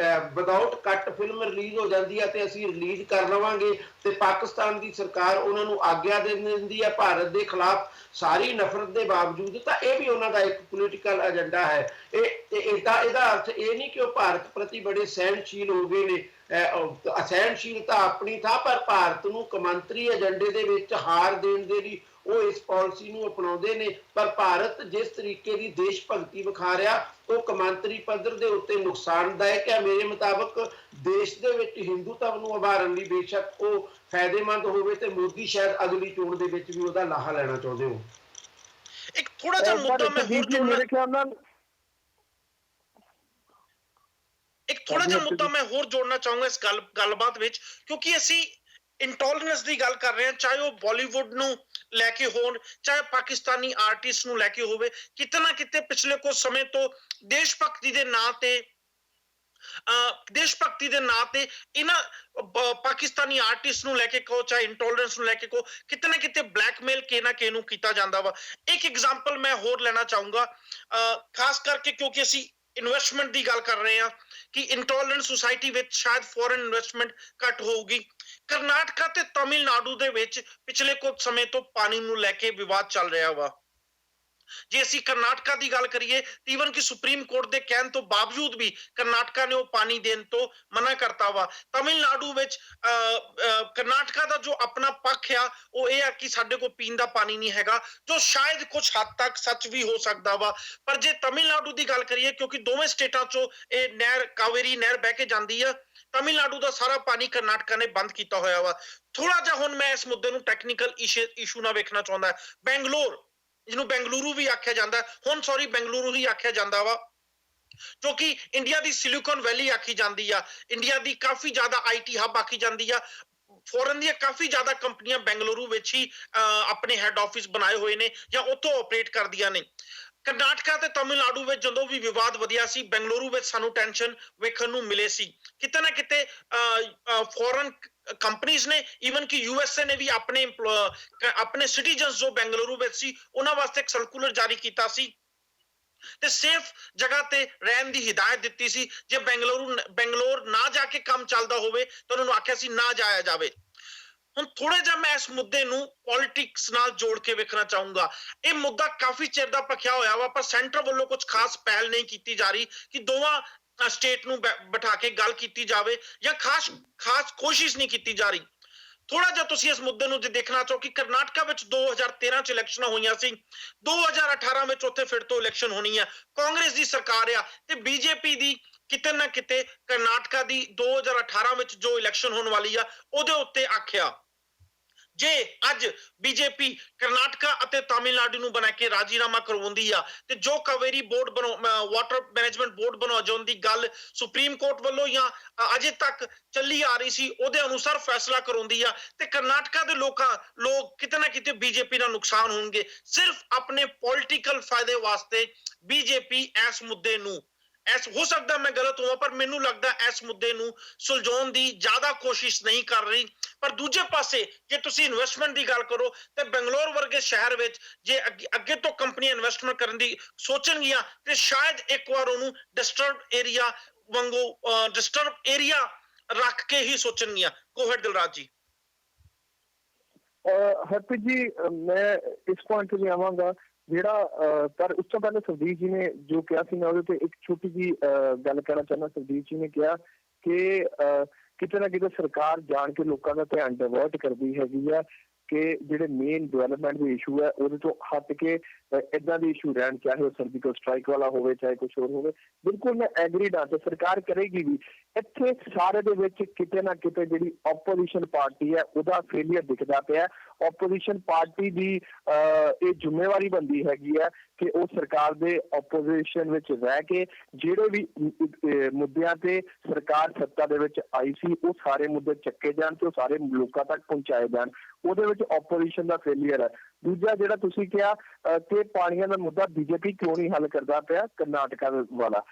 ਵਿਦਆਊਟ ਕੱਟ ਫਿਲਮ ਰਿਲੀਜ਼ ਹੋ ਜਾਂਦੀ ਆ ਤੇ ਅਸੀਂ ਰਿਲੀਜ਼ ਕਰ ਲਵਾਂਗੇ, ਤੇ ਪਾਕਿਸਤਾਨ ਦੀ ਸਰਕਾਰ ਉਹਨਾਂ ਨੂੰ ਆਗਿਆ ਦੇ ਦਿੰਦੀ ਆ ਭਾਰਤ ਦੇ ਖਿਲਾਫ ਸਾਰੀ ਨਫ਼ਰਤ ਦੇ ਬਾਵਜੂਦ, ਤਾਂ ਇਹ ਵੀ ਉਹਨਾਂ ਦਾ ਇੱਕ ਪੋਲੀਟੀਕਲ ਏਜੰਡਾ ਹੈ। ਇਹਦਾ ਅਰਥ ਇਹ ਨਹੀਂ ਕਿ ਉਹ ਭਾਰਤ ਪ੍ਰਤੀ ਬੜੇ ਸਹਿਣਸ਼ੀਲ ਹੋ ਗਏ ਨੇ। ਅਸਹਿਣਸ਼ੀਲਤਾ ਆਪਣੀ ਥਾਂ, ਪਰ ਭਾਰਤ ਨੂੰ ਕੌਮਾਂਤਰੀ ਏਜੰਡੇ ਦੇ ਵਿੱਚ ਹਾਰ ਦੇਣ ਦੇ ਲਈ ਉਹ ਇਸ ਪਾਲਿਸੀ ਨੂੰ ਅਪਣਾਉਂਦੇ ਨੇ। ਪਰ ਭਾਰਤ ਜਿਸ ਤਰੀਕੇ ਦੀ ਦੇਸ਼ ਭਗਤੀ ਵਿਖਾ ਰਿਹਾ ਉਹ ਕੌਮਾਂਤਰੀ ਪੱਧਰ ਦੇ ਉੱਤੇ ਨੁਕਸਾਨਦਾਇਕ ਹੈ। ਮੇਰੇ ਮੁਤਾਬਕ ਦੇਸ਼ ਦੇ ਵਿੱਚ ਹਿੰਦੂਤਵ ਨੂੰ ਉਭਾਰਨ ਲਈ ਬੇਸ਼ੱਕ ਉਹ ਫਾਇਦੇਮੰਦ ਹੋਵੇ ਤੇ ਮੋਦੀ ਸ਼ਾਇਦ ਅਗਲੀ ਚੋਣ ਦੇ ਵਿੱਚ ਵੀ ਉਹਦਾ ਲਾਹਾ ਲੈਣਾ ਚਾਹੁੰਦੇ ਹੋ। ਇੱਕ ਥੋੜਾ ਜਿਹਾ ਮੁੱਦਾ ਮੈਂ ਹੋਰ ਜੋੜਨਾ ਮੇਰੇ ਖਿਆਲ ਨਾਲ ਚਾਹੂੰਗਾ ਇਸ ਗੱਲਬਾਤ ਵਿੱਚ, ਕਿਉਂਕਿ ਅਸੀਂ ਇੰਟੋਲਰੈਂਸ ਦੀ ਗੱਲ ਕਰ ਰਹੇ ਹਾਂ, ਚਾਹੇ ਉਹ ਬਾਲੀਵੁੱਡ ਨੂੰ ਲੈ ਕੇ ਹੋਣ, ਚਾਹੇ ਪਾਕਿਸਤਾਨੀ ਆਰਟਿਸਟ ਨੂੰ ਲੈ ਕੇ ਹੋਵੇ। ਕਿਤੇ ਨਾ ਕਿਤੇ ਪਿਛਲੇ ਕੁਝ ਸਮੇਂ ਤੋਂ ਦੇਸ਼ ਭਗਤੀ ਦੇ ਨਾਂ ਤੇ ਇਹਨਾਂ ਪਾਕਿਸਤਾਨੀ ਆਰਟਿਸਟ ਨੂੰ ਲੈ ਕੇ ਕਹੋ, ਚਾਹੇ ਇੰਟੋਲਰੈਂਸ ਨੂੰ ਲੈ ਕੇ ਕਹੋ, ਕਿਤੇ ਨਾ ਕਿਤੇ ਬਲੈਕਮੇਲ ਕੇ ਨੂੰ ਕੀਤਾ ਜਾਂਦਾ ਵਾ। ਇੱਕ ਐਗਜ਼ਾਮਪਲ ਮੈਂ ਹੋਰ ਲੈਣਾ ਚਾਹੂੰਗਾ, ਖਾਸ ਕਰਕੇ ਕਿਉਂਕਿ ਅਸੀਂ ਇਨਵੈਸਟਮੈਂਟ ਦੀ ਗੱਲ ਕਰ ਰਹੇ ਹਾਂ ਕਿ ਇੰਟੋਲਰੈਂਟ ਸੁਸਾਇਟੀ ਵਿੱਚ ਸ਼ਾਇਦ ਫੋਰਨ ਇਨਵੈਸਟਮੈਂਟ ਘੱਟ ਹੋਊਗੀ। ਕਰਨਾਟਕਾ ਤੇ ਤਮਿਲਨਾਡੂ ਦੇ ਵਿੱਚ ਪਿਛਲੇ ਕੁਝ ਸਮੇਂ ਤੋਂ ਪਾਣੀ ਨੂੰ ਲੈ ਕੇ ਵਿਵਾਦ ਚੱਲ ਰਿਹਾ ਵਾ। ਜੇ ਅਸੀਂ ਕਰਨਾਟਕਾ ਦੀ ਗੱਲ ਕਰੀਏ, ਈਵਨ ਕਿ ਸੁਪਰੀਮ ਕੋਰਟ ਦੇ ਕਹਿਣ ਤੋਂ ਬਾਵਜੂਦ ਵੀ ਕਰਨਾਟਕਾ ਨੇ ਉਹ ਪਾਣੀ ਦੇਣ ਤੋਂ ਮਨਾ ਕਰਤਾ ਵਾ। ਤਮਿਲਨਾਡੂ ਵਿੱਚ ਕਰਨਾਟਕਾ ਦਾ ਜੋ ਆਪਣਾ ਪੱਖ ਆ ਉਹ ਇਹ ਆ ਕਿ ਸਾਡੇ ਕੋਲ ਪੀਣ ਦਾ ਪਾਣੀ ਨਹੀਂ ਹੈਗਾ, ਜੋ ਸ਼ਾਇਦ ਕੁਝ ਹੱਦ ਤੱਕ ਸੱਚ ਵੀ ਹੋ ਸਕਦਾ ਵਾ। ਪਰ ਜੇ ਤਮਿਲਨਾਡੂ ਦੀ ਗੱਲ ਕਰੀਏ, ਕਿਉਂਕਿ ਦੋਵੇਂ ਸਟੇਟਾਂ ਚੋਂ ਇਹ ਨਹਿਰ ਕਾਵੇਰੀ ਨਹਿਰ ਬਹਿ ਕੇ ਜਾਂਦੀ ਆ, ਤਮਿਲਨਾਡੂ ਦਾ ਸਾਰਾ ਪਾਣੀ ਕਰਨਾਟਕਾ ਨੇ ਬੰਦ ਕੀਤਾ ਹੋਇਆ ਵਾ। ਥੋੜਾ ਜਿਹਾ ਹੁਣ ਮੈਂ ਇਸ ਮੁੱਦੇ ਨੂੰ ਟੈਕਨੀਕਲ ਇਸ਼ੂ ਨਾਲ ਵੇਖਣਾ ਚਾਹੁੰਦਾ। ਬੈਂਗਲੋਰ ਜਿਹਨੂੰ ਬੈਂਗਲੁਰੂ ਵੀ ਆਖਿਆ ਜਾਂਦਾ, ਹੁਣ ਸੌਰੀ ਬੈਂਗਲੁਰੂ ਹੀ ਆਖਿਆ ਜਾਂਦਾ ਵਾ, ਜੋ ਕਿ ਇੰਡੀਆ ਦੀ ਸਿਲੀਕਨ ਵੈਲੀ ਆਖੀ ਜਾਂਦੀ ਆ, ਇੰਡੀਆ ਦੀ ਕਾਫੀ ਜ਼ਿਆਦਾ ਆਈਟੀ ਹੱਬ ਆਖੀ ਜਾਂਦੀ ਆ। ਫੋਰਨ ਦੀਆਂ ਕਾਫੀ ਜ਼ਿਆਦਾ ਕੰਪਨੀਆਂ ਬੈਂਗਲੁਰੂ ਵਿੱਚ ਹੀ ਆਪਣੇ ਹੈੱਡ ਆਫਿਸ ਬਣਾਏ ਹੋਏ ਨੇ ਜਾਂ ਉੱਥੋਂ ਆਪਰੇਟ ਕਰਦੀਆਂ ਨੇ। ਕਰਨਾਟਕਾ ਤੇ ਤਮਿਲਨਾਡੂ ਵਿੱਚ ਜਦੋਂ ਵੀ ਵਿਵਾਦ ਵਧਿਆ ਸੀ, ਬੈਂਗਲੁਰੂ ਵਿੱਚ ਸਾਨੂੰ ਟੈਨਸ਼ਨ ਵੇਖਣ ਨੂੰ ਮਿਲੇ ਸੀ। ਕਿਤੇ ਨਾ ਕਿਤੇ ਫੋਰਨ ਕੰਪਨੀਆਂ ਨੇ, ਈਵਨ ਕਿ ਯੂਐਸਏ ਨੇ ਵੀ ਆਪਣੇ ਸਿਟੀਜ਼ਨਸ ਜੋ ਬੈਂਗਲੁਰੂ ਵਿੱਚ ਸੀ ਉਹਨਾਂ ਵਾਸਤੇ ਇੱਕ ਸਰਕੂਲਰ ਜਾਰੀ ਕੀਤਾ ਸੀ ਤੇ ਸੇਫ ਜਗ੍ਹਾ ਤੇ ਰਹਿਣ ਦੀ ਹਿਦਾਇਤ ਦਿੱਤੀ ਸੀ। ਜੇ ਬੈਂਗਲੌਰ ਨਾ ਜਾ ਕੇ ਕੰਮ ਚੱਲਦਾ ਹੋਵੇ ਤਾਂ ਉਹਨਾਂ ਨੂੰ ਆਖਿਆ ਸੀ ਨਾ ਜਾਇਆ ਜਾਵੇ। ਹੁਣ ਥੋੜਾ ਜਿਹਾ ਮੈਂ ਇਸ ਮੁੱਦੇ ਨੂੰ ਪੋਲਿਟਿਕਸ ਨਾਲ ਜੋੜ ਕੇ ਵੇਖਣਾ ਚਾਹੂੰਗਾ। ਇਹ ਮੁੱਦਾ ਕਾਫੀ ਚਿਰ ਦਾ ਭਖਿਆ ਹੋਇਆ ਵਾ, ਪਰ ਸੈਂਟਰ ਵੱਲੋਂ ਕੁਝ ਖਾਸ ਪਹਿਲ ਨਹੀਂ ਕੀਤੀ ਜਾ ਰਹੀ ਕਿ ਦੋਵਾਂ ਸਟੇਟ ਨੂੰ ਬਿਠਾ ਕੇ ਗੱਲ ਕੀਤੀ ਜਾਵੇ ਜਾਂ ਖਾਸ ਕੋਸ਼ਿਸ਼ ਨਹੀਂ ਕੀਤੀ ਜਾ ਰਹੀ। ਥੋੜਾ ਜਿਹਾ ਤੁਸੀਂ ਇਸ ਮੁੱਦੇ ਨੂੰ ਜੇ ਦੇਖਣਾ ਚਾਹੋ ਕਿ ਕਰਨਾਟਕਾ ਵਿੱਚ 2013 ਚ ਇਲੈਕਸ਼ਨਾਂ ਹੋਈਆਂ ਸੀ, 2018 ਵਿੱਚ ਉੱਥੇ ਫਿਰ ਤੋਂ ਇਲੈਕਸ਼ਨ ਹੋਣੀ ਆ, ਕਾਂਗਰਸ ਦੀ ਸਰਕਾਰ ਆ ਤੇ ਬੀਜੇਪੀ ਦੀ ਕਿਤੇ ਨਾ ਕਿਤੇ ਕਰਨਾਟਕਾ ਦੀ 2018 ਵਿੱਚ ਜੋ ਇਲੈਕਸ਼ਨ ਹੋਣ ਵਾਲੀ ਆ ਉਹਦੇ ਉੱਤੇ ਆਖਿਆ। ਜੇ ਅੱਜ ਬੀਜੇਪੀ ਕਰਨਾਟਕਾ ਅਤੇ ਤਾਮਿਲਨਾਡੂ ਨੂੰ ਬਣਾ ਕੇ ਰਾਜੀਨਾਮਾ ਕਰਵਾਉਂਦੀ ਆ ਤੇ ਜੋ Kaveri board water management board ਬਣਾਉਣ ਦੀ ਗੱਲ ਸੁਪਰੀਮ ਕੋਰਟ ਵੱਲੋਂ ਜਾਂ ਅਜੇ ਤੱਕ ਚੱਲੀ ਆ ਰਹੀ ਸੀ ਉਹਦੇ ਅਨੁਸਾਰ ਫੈਸਲਾ ਕਰਾਉਂਦੀ ਆ ਤੇ ਕਰਨਾਟਕਾ ਦੇ ਲੋਕ ਕਿਤੇ ਨਾ ਕਿਤੇ ਬੀਜੇਪੀ ਨਾਲ ਨੁਕਸਾਨ ਹੋਣਗੇ। ਸਿਰਫ ਆਪਣੇ ਪੋਲਿਟੀਕਲ ਫਾਇਦੇ ਵਾਸਤੇ ਬੀਜੇਪੀ ਇਸ ਮੁੱਦੇ ਨੂੰ, ਹੋ ਸਕਦਾ ਮੈਂ ਗਲਤ ਹੋਵਾਂ, ਪਰ ਮੈਨੂੰ ਲੱਗਦਾ ਇਸ ਮੁੱਦੇ ਨੂੰ ਸੁਲਝਾਉਣ ਦੀ ਜ਼ਿਆਦਾ ਕੋਸ਼ਿਸ਼ ਨਹੀਂ ਕਰ ਰਹੀ। ਪਰ ਦੂਜੇ ਪਾਸੇ ਜੇ ਤੁਸੀਂ ਇਨਵੈਸਟਮੈਂਟ ਦੀ ਗੱਲ ਕਰੋ ਤੇ ਬੰਗਲੌਰ ਵਰਗੇ ਸ਼ਹਿਰ ਵਿੱਚ ਜੇ ਅੱਗੇ ਤੋਂ ਕੰਪਨੀਆਂ ਇਨਵੈਸਟਮੈਂਟ ਕਰਨ ਦੀ ਸੋਚਣਗੀਆਂ ਤੇ ਸ਼ਾਇਦ ਇੱਕ ਵਾਰ ਉਹਨੂੰ ਡਿਸਟਰਬ ਏਰੀਆ ਰੱਖ ਕੇ ਹੀ ਸੋਚਣਗੀਆਂ। ਕੋਹੜ ਦਿਲਰਾਜ ਜੀ। ਹਰਪ੍ਰੀਤ ਜੀ, ਮੈਂ ਇਸ ਪੁਆਇੰਟ ਤੇ ਆਵਾਂਗਾ ਜਿਹੜਾ ਪਰ ਉਸ ਤੋਂ ਪਹਿਲੇ ਸਰਦੀਪ ਜੀ ਨੇ ਜੋ ਕਿਹਾ ਸੀ ਮੈਂ ਉਹਦੇ ਤੇ ਇੱਕ ਛੋਟੀ ਜਿਹੀ ਗੱਲ ਕਰਨਾ ਚਾਹੁੰਦਾ। ਸਰਦੀਪ ਜੀ ਨੇ ਕਿਹਾ ਕਿ ਕਿਤੇ ਨਾ ਕਿਤੇ ਸਰਕਾਰ ਜਾਣ ਕੇ ਲੋਕਾਂ ਦਾ ਧਿਆਨ ਡਾਇਵਰਟ ਕਰਦੀ ਹੈਗੀ ਆ ਕਿ ਜਿਹੜੇ ਮੇਨ ਡਿਵੈਲਪਮੈਂਟ ਦੇ ਇਸ਼ੂ ਹੈ ਉਹਦੇ ਤੋਂ ਹਟ ਕੇ ਏਦਾਂ ਦੇ ਇਸ਼ੂ ਰਹਿਣ, ਚਾਹੇ ਉਹ ਸਰਜੀਕਲ ਸਟ੍ਰਾਈਕ ਵਾਲਾ ਹੋਵੇ ਚਾਹੇ ਕੁਛ ਹੋਰ ਹੋਵੇ। ਬਿਲਕੁਲ ਮੈਂ ਐਗਰੀਡ ਹਾਂ ਤੇ ਸਰਕਾਰ ਕਰੇਗੀ ਵੀ। ਇੱਥੇ ਸਾਰੇ ਦੇ ਵਿੱਚ ਕਿਤੇ ਨਾ ਕਿਤੇ ਜਿਹੜੀ ਆਪੋਜੀਸ਼ਨ ਪਾਰਟੀ ਹੈ ਉਹਦਾ ਫੇਲੀਅਰ ਦਿਖਦਾ ਪਿਆ। ਆਪੋਜੀਸ਼ਨ ਪਾਰਟੀ ਦੀ ਇਹ ਜ਼ਿੰਮੇਵਾਰੀ ਬਣਦੀ ਹੈਗੀ ਹੈ ਕਿ ਉਹ ਸਰਕਾਰ ਦੇ ਆਪੋਜੀਸ਼ਨ ਵਿੱਚ ਰਹਿ ਕੇ ਜਿਹੜੇ ਵੀ ਮੁੱਦਿਆਂ ਤੇ ਸਰਕਾਰ ਸੱਤਾ ਦੇ ਵਿੱਚ ਆਈ ਸੀ ਉਹ ਸਾਰੇ ਮੁੱਦੇ ਚੱਕੇ ਜਾਣ ਤੇ ਉਹ ਸਾਰੇ ਲੋਕਾਂ ਤੱਕ ਪਹੁੰਚਾਏ ਜਾਣ। ਉਹਦੇ ਵਿੱਚ ਆਪੋਜੀਸ਼ਨ ਦਾ ਫੇਲੀਅਰ ਹੈ। ਦੂਜਾ ਜਿਹੜਾ ਤੁਸੀਂ ਕਿਹਾ ਕਿ ਪਾਣੀਆਂ ਦਾ ਮੁੱਦਾ ਬੀਜੇਪੀ ਕਿਉਂ ਨਹੀਂ ਹੱਲ ਕਰਦਾ ਪਿਆ ਕਰਨਾਟਕਾ ਵਾਲਾ,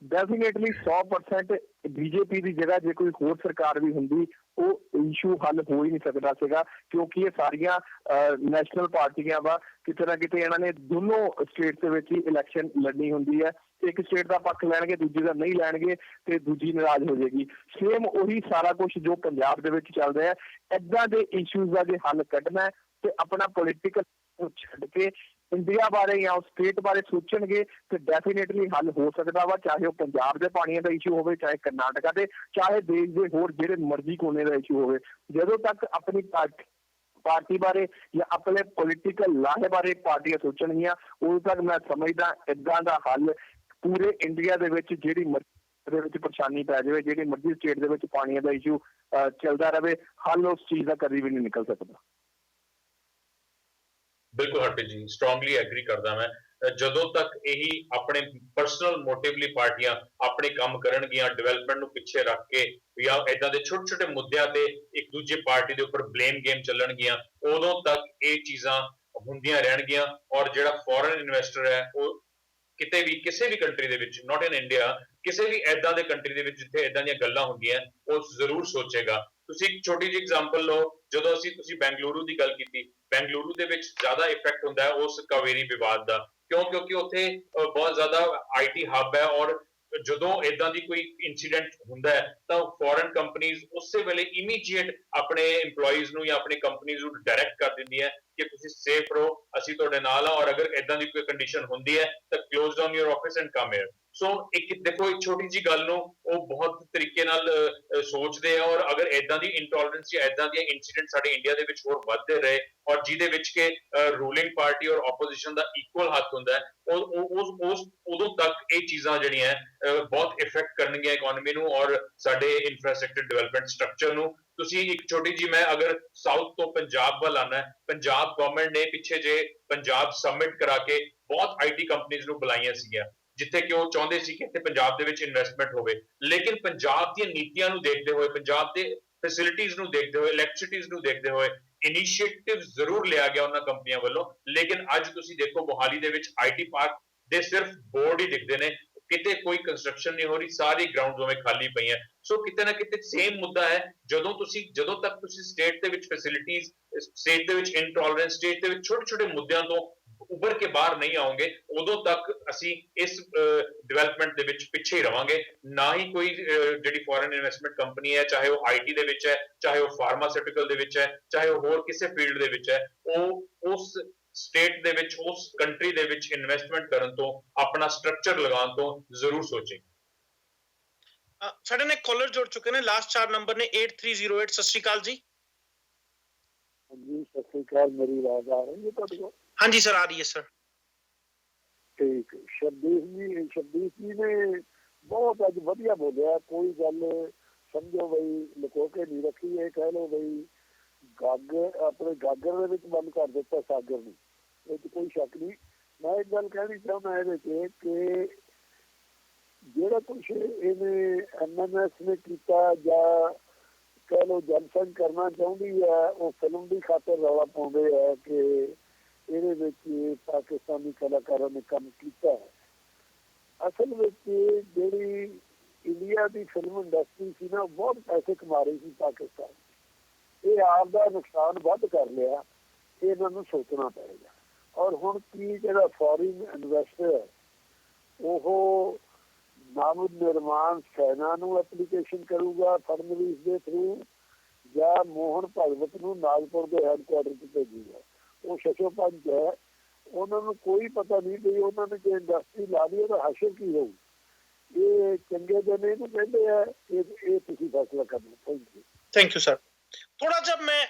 ਡੈਫੀਨੇਟਲੀ 100% ਬੀਜੇਪੀ ਦੀ ਜਗ੍ਹਾ ਜੇ ਕੋਈ ਹੋਰ ਸਰਕਾਰ ਵੀ ਹੁੰਦੀ ਉਹ ਇਸ਼ੂ ਹੱਲ ਹੋ ਹੀ ਨਹੀਂ ਸਕਦਾ ਸੀਗਾ, ਕਿਉਂਕਿ ਇਹ ਸਾਰੀਆਂ ਨੈਸ਼ਨਲ ਪਾਰਟੀਆਂ ਵਾ। ਕਿਤੇ ਨਾ ਕਿਤੇ ਇਹਨਾਂ ਨੇ ਦੋਨੋਂ ਸਟੇਟ ਦੇ ਵਿੱਚ ਹੀ ਇਲੈਕਸ਼ਨ ਲੜਨੀ ਹੁੰਦੀ ਹੈ। ਇੱਕ ਸਟੇਟ ਦਾ ਪੱਖ ਲੈਣਗੇ, ਦੂਜੀ ਦਾ ਨਹੀਂ ਲੈਣਗੇ ਤੇ ਦੂਜੀ ਨਾਰਾਜ਼ ਹੋ ਜਾਏਗੀ। ਸੇਮ ਉਹੀ ਸਾਰਾ ਕੁਝ ਜੋ ਪੰਜਾਬ ਦੇ ਵਿੱਚ ਚੱਲ ਰਿਹਾ। ਏਦਾਂ ਦੇ ਇਸ਼ੂਜ਼ ਦਾ ਜੇ ਹੱਲ ਕੱਢਣਾ ਤੇ ਆਪਣਾ ਪੋਲੀਟੀਕਲ ਛੱਡ ਕੇ ਇੰਡੀਆ ਬਾਰੇ ਜਾਂ ਸਟੇਟ ਬਾਰੇ ਸੋਚਣਗੇ ਤੇ ਡੈਫੀਨੇਟਲੀ ਹੱਲ ਹੋ ਸਕਦਾ ਵਾ, ਚਾਹੇ ਉਹ ਪੰਜਾਬ ਦੇ ਪਾਣੀਆਂ ਦਾ ਇਸ਼ੂ ਹੋਵੇ, ਚਾਹੇ ਕਰਨਾਟਕਾ ਦੇ, ਚਾਹੇ ਦੇਸ਼ ਦੇ ਹੋਰ ਜਿਹੜੇ ਮਰਜ਼ੀ ਕੋਨੇ ਦਾ ਇਸ਼ੂ ਹੋਵੇ। ਜਦੋਂ ਤੱਕ ਆਪਣੀ ਪਾਰਟੀ ਬਾਰੇ ਜਾਂ ਆਪਣੇ ਪੋਲੀਟੀਕਲ ਲਾਹੇ ਬਾਰੇ ਪਾਰਟੀਆਂ ਸੋਚਣਗੀਆਂ ਉਦੋਂ ਤੱਕ ਮੈਂ ਸਮਝਦਾ ਏਦਾਂ ਦਾ ਹੱਲ ਪੂਰੇ ਇੰਡੀਆ ਦੇ ਵਿੱਚ ਜਿਹੜੀ ਦੇ ਵਿੱਚ ਪਰੇਸ਼ਾਨੀ ਪੈ ਜਾਵੇ, ਜਿਹੜੀ ਮਰਜ਼ੀ ਸਟੇਟ ਦੇ ਵਿੱਚ ਪਾਣੀਆਂ ਦਾ ਇਸ਼ੂ ਚੱਲਦਾ ਰਹੇ, ਹੱਲ ਉਸ ਚੀਜ਼ ਦਾ ਕਦੀ ਵੀ ਨਹੀਂ ਨਿਕਲ ਸਕਦਾ। ਬਿਲਕੁਲ ਹਰਪ੍ਰੀਤ ਜੀ, ਸਟਰੋਂਗਲੀ ਐਗਰੀ ਕਰਦਾ ਮੈਂ। ਜਦੋਂ ਤੱਕ ਇਹੀ ਆਪਣੇ ਪਰਸਨਲ ਮੋਟਿਵ ਲਈ ਪਾਰਟੀਆਂ ਆਪਣੇ ਕੰਮ ਕਰਨਗੀਆਂ, ਡਿਵੈਲਪਮੈਂਟ ਨੂੰ ਪਿੱਛੇ ਰੱਖ ਕੇ ਜਾਂ ਏਦਾਂ ਦੇ ਛੋਟੇ-ਛੋਟੇ ਮੁੱਦਿਆਂ ਤੇ ਇੱਕ ਦੂਜੇ ਪਾਰਟੀ ਦੇ ਉੱਪਰ ਬਲੇਮ ਗੇਮ ਚੱਲਣਗੀਆਂ, ਉਦੋਂ ਤੱਕ ਇਹ ਚੀਜ਼ਾਂ ਹੁੰਦੀਆਂ ਰਹਿਣਗੀਆਂ। ਔਰ ਜਿਹੜਾ ਫੋਰਨ ਇਨਵੈਸਟਰ ਹੈ ਉਹ ਕਿਤੇ ਵੀ ਕਿਸੇ ਵੀ ਕੰਟਰੀ ਦੇ ਵਿੱਚ, ਨਾਟ ਇਨ ਇੰਡੀਆ, ਕਿਸੇ ਵੀ ਏਦਾਂ ਦੇ ਕੰਟਰੀ ਦੇ ਵਿੱਚ ਜਿੱਥੇ ਏਦਾਂ ਦੀਆਂ ਗੱਲਾਂ ਹੁੰਦੀਆਂ ਉਹ ਜ਼ਰੂਰ ਸੋਚੇਗਾ। ਤੁਸੀਂ ਇੱਕ ਛੋਟੀ ਜਿਹੀ ਐਗਜ਼ਾਮਪਲ ਲਓ, ਜਦੋਂ ਤੁਸੀਂ ਬੈਂਗਲੁਰੂ ਦੀ ਗੱਲ ਕੀਤੀ, ਬੈਂਗਲੁਰੂ ਦੇ ਵਿੱਚ ਜ਼ਿਆਦਾ ਇਫੈਕਟ ਹੁੰਦਾ ਹੈ ਉਸ ਕਾਵੇਰੀ ਵਿਵਾਦ ਦਾ। ਕਿਉਂ? ਕਿਉਂਕਿ ਉੱਥੇ ਬਹੁਤ ਜ਼ਿਆਦਾ ਆਈਟੀ ਹੱਬ ਹੈ ਔਰ ਜਦੋਂ ਏਦਾਂ ਦੀ ਕੋਈ ਇਨਸੀਡੈਂਟ ਹੁੰਦਾ ਹੈ ਤਾਂ ਫੋਰਨ ਕੰਪਨੀਆਂ ਉਸੇ ਵੇਲੇ ਇਮੀਡੀਏਟ ਆਪਣੇ EMPLOYEES ਨੂੰ ਜਾਂ ਆਪਣੀ ਕੰਪਨੀਆਂ ਨੂੰ ਡਾਇਰੈਕਟ ਕਰ ਦਿੰਦੀਆਂ ਕਿ ਤੁਸੀਂ ਸੇਫ ਰਹੋ, ਅਸੀਂ ਤੁਹਾਡੇ ਨਾਲ ਆ, ਔਰ ਅਗਰ ਏਦਾਂ ਦੀ ਕੋਈ ਕੰਡੀਸ਼ਨ ਹੁੰਦੀ ਹੈ ਤਾਂ close down your office and come here. So ਇੱਕ ਦੇਖੋ ਇੱਕ ਛੋਟੀ ਜੀ ਗੱਲ ਨੂੰ ਉਹ ਬਹੁਤ ਤਰੀਕੇ ਨਾਲ ਸੋਚਦੇ ਆ। ਔਰ ਅਗਰ ਏਦਾਂ ਦੀ ਇੰਟੋਲਰੈਂਸ ਜਾਂ ਏਦਾਂ ਦੀਆਂ ਇਨਸੀਡੈਂਟ ਸਾਡੇ ਇੰਡੀਆ ਦੇ ਵਿੱਚ ਹੋਰ ਵੱਧਦੇ ਰਹੇ ਔਰ ਜਿਹਦੇ ਵਿੱਚ ਕਿ ਰੂਲਿੰਗ ਪਾਰਟੀ ਔਰ ਆਪੋਜੀਸ਼ਨ ਦਾ ਇਕੁਅਲ ਹੱਥ ਹੁੰਦਾ ਹੈ, ਉਦੋਂ ਤੱਕ ਇਹ ਚੀਜ਼ਾਂ ਜਿਹੜੀਆਂ ਬਹੁਤ ਇਫੈਕਟ ਕਰਨਗੀਆਂ ਇਕਨੋਮੀ ਨੂੰ ਔਰ ਸਾਡੇ ਇਨਫਰਾਸਟ੍ਰਕਚਰ ਡਿਵੈਲਪਮੈਂਟ ਸਟਰਕਚਰ ਨੂੰ। ਤੁਸੀਂ ਇੱਕ ਛੋਟੀ ਜੀ, ਮੈਂ ਅਗਰ ਸਾਊਥ ਤੋਂ ਪੰਜਾਬ ਵੱਲ ਆਣਾ, ਪੰਜਾਬ ਗਵਰਨਮੈਂਟ ਨੇ ਪਿੱਛੇ ਜੇ ਪੰਜਾਬ ਸਮਿਟ ਕਰਾ ਕੇ ਬਹੁਤ ਆਈਟੀ ਕੰਪਨੀਆਂ ਨੂੰ ਬੁਲਾਈਆਂ ਸੀਗੀਆਂ, ਜਿੱਥੇ ਕਿ ਉਹ ਚਾਹੁੰਦੇ ਸੀ ਕਿ ਇੱਥੇ ਪੰਜਾਬ ਦੇ ਵਿੱਚ ਇਨਵੈਸਟਮੈਂਟ ਹੋਵੇ। ਲੇਕਿਨ ਪੰਜਾਬ ਦੀਆਂ ਨੀਤੀਆਂ ਨੂੰ ਦੇਖਦੇ ਹੋਏ, ਪੰਜਾਬ ਦੇ ਫੈਸਿਲਿਟੀਜ਼ ਨੂੰ ਦੇਖਦੇ ਹੋਏ, ਇਲੈਕਟ੍ਰਿਸਿਟੀਜ਼ ਨੂੰ ਦੇਖਦੇ ਹੋਏ ਇਨੀਸ਼ੀਏਟਿਵ ਜ਼ਰੂਰ ਲਿਆ ਗਿਆ ਉਹਨਾਂ ਕੰਪਨੀਆਂ ਵੱਲੋਂ। ਲੇਕਿਨ ਅੱਜ ਤੁਸੀਂ ਦੇਖੋ ਮੋਹਾਲੀ ਦੇ ਵਿੱਚ ਆਈਟੀ ਪਾਰਕ ਦੇ ਸਿਰਫ ਬੋਰਡ ਹੀ ਦਿਖਦੇ ਨੇ, ਕਿਤੇ ਕੋਈ ਕੰਸਟਰਕਸ਼ਨ ਨਹੀਂ ਹੋ ਰਹੀ, ਸਾਰੀ ਗਰਾਊਂਡ ਉਵੇਂ ਖਾਲੀ ਪਈਆਂ। ਸੋ ਕਿਤੇ ਨਾ ਕਿਤੇ ਸੇਮ ਮੁੱਦਾ ਹੈ, ਜਦੋਂ ਤੱਕ ਤੁਸੀਂ ਸਟੇਟ ਦੇ ਵਿੱਚ ਫੈਸਿਲਿਟੀਜ਼, ਸਟੇਟ ਦੇ ਵਿੱਚ ਇਨਟੋਲਰੈਂਸ, ਸਟੇਟ ਦੇ ਵਿੱਚ ਛੋਟੇ ਛੋਟੇ ਮੁੱਦਿਆਂ ਤੋਂ ਉੱਭਰ ਕੇ ਬਾਹਰ ਨਹੀਂ ਆਓਗੇ, ਉਦੋਂ ਤੱਕ ਅਸੀਂ ਇਸ ਡਿਵੈਲਪਮੈਂਟ ਦੇ ਵਿੱਚ ਪਿੱਛੇ ਹੀ ਰਵਾਂਗੇ। ਨਾ ਹੀ ਕੋਈ ਜਿਹੜੀ ਫੋਰਨ ਇਨਵੈਸਟਮੈਂਟ ਕੰਪਨੀ ਹੈ, ਚਾਹੇ ਉਹ ਆਈਟੀ ਦੇ ਵਿੱਚ ਹੈ, ਚਾਹੇ ਉਹ ਫਾਰਮਾਸਿਊਟੀਕਲ ਦੇ ਵਿੱਚ ਹੈ, ਚਾਹੇ ਉਹ ਹੋਰ ਕਿਸੇ ਫੀਲਡ ਦੇ ਵਿੱਚ ਹੈ, ਉਹ ਉਸ ਸਟੇਟ ਦੇ ਵਿੱਚ, ਉਸ ਕੰਟਰੀ ਦੇ ਵਿੱਚ ਇਨਵੈਸਟਮੈਂਟ ਕਰਨ ਤੋਂ, ਆਪਣਾ ਸਟਰਕਚਰ ਲਗਾਉਣ ਤੋਂ ਜ਼ਰੂਰ ਸੋਚੇ। ਸਾਡੇ ਨਾਲ ਕਾਲਰ ਜੁੜ ਚੁੱਕੇ ਨੇ, ਲਾਸਟ 4 ਨੰਬਰ ਨੇ 8308। ਸਤਿ ਸ਼੍ਰੀ ਅਕਾਲ ਜੀ। ਜੀ ਸਤਿ ਸ੍ਰੀ ਅਕਾਲ, ਮੇਰੀ ਆਵਾਜ਼ ਆ ਰਹੀ ਹੈ ਤੁਹਾਡੇ ਕੋਲ? ਹਾਂਜੀ ਸਰ, ਆ ਰਹੀ ਹੈ ਸਰ। ਠੀਕ, ਸ਼ਬਦੀਸ਼ ਜੀ ਨੇ ਬਹੁਤ ਅੱਜ ਵਧੀਆ ਬੋਲਿਆ, ਕੋਈ ਗੱਲ ਸਮਝੋ ਬਈ ਲੁਕੋ ਕੇ ਨਹੀਂ ਰੱਖੀ। ਇਹ ਕਹਿ ਲਓ ਬਈ ਆਪਣੇ ਗਾਗਰ ਦੇ ਵਿੱਚ ਬੰਦ ਕਰ ਦਿੱਤਾ ਸਾਗਰ ਨੂੰ, ਇਹ 'ਚ ਕੋਈ ਸ਼ੱਕ ਨਹੀਂ। ਮੈਂ ਇੱਕ ਗੱਲ ਕਹਿਣੀ ਚਾਹੁੰਦਾ ਇਹਦੇ 'ਚ ਕਿ ਜਿਹੜਾ ਕੁਛ ਇਹਨੇ MNS ਨੇ ਕੀਤਾ, ਜਾਂ ਕਹਿ ਲਓ ਜਨਸੰਘ ਕਰਨਾ ਚਾਹੁੰਦੀ ਹੈ, ਉਹ ਫਿਲਮ ਦੀ ਖਾਤਰ ਰੌਲਾ ਪਾਉਂਦੇ ਹੈ ਕਿ ਇਹਦੇ ਵਿੱਚ ਪਾਕਿਸਤਾਨੀ ਕਲਾਕਾਰਾਂ ਨੇ ਕੰਮ ਕੀਤਾ ਹੈ। ਅਸਲ ਵਿੱਚ ਜਿਹੜੀ ਇੰਡੀਆ ਦੀ ਫਿਲਮ ਇੰਡਸਟਰੀ ਸੀ ਨਾ, ਬਹੁਤ ਪੈਸੇ ਕਮਾ ਰਹੀ ਸੀ ਪਾਕਿਸਤਾਨ। ਇਹ ਆਪ ਦਾ ਨੁਕਸਾਨ ਵੱਧ ਕਰ ਲਿਆ, ਇਹਨਾਂ ਨੂੰ ਸੋਚਣਾ ਪਏਗਾ। ਔਰ ਹੁਣ ਕੀ ਜਿਹੜਾ ਫੋਰਨ ਇਨਵੈਸਟਰ ਹੈ, ਉਹ ਨਵ ਨਿਰਮਾਣ ਸੈਨਾ ਨੂੰ ਐਪਲੀਕੇਸ਼ਨ ਕਰੂਗਾ ਫਡਨਵੀਸ ਦੇ ਥਰੂ, ਜਾਂ ਮੋਹਨ ਭਗਵਤ ਨੂੰ ਨਾਗਪੁਰ ਦੇ ਹੈਡਕੁਆਟਰ 'ਚ ਭੇਜੂਗਾ। ਉਹ ਸ਼ਸ਼ੋ ਪੰਚ ਹੈ, ਉਹਨਾਂ ਨੂੰ ਕੋਈ ਪਤਾ ਨਹੀਂ ਵੀ ਉਹਨਾਂ ਨੇ ਜੇ ਇੰਡਸਟਰੀ ਲਾ ਲਈ ਉਹਦਾ ਹਸ਼ਰ ਕੀ ਹੋਊ। ਇਹ ਚੰਗੇ ਦਿਨ ਇਹਨੂੰ ਕਹਿੰਦੇ ਆ, ਇਹ ਤੁਸੀਂ ਫੈਸਲਾ ਕਰਨਾ। Thank you sir. ਥੋੜਾ ਜਿਹਾ ਮੈਂ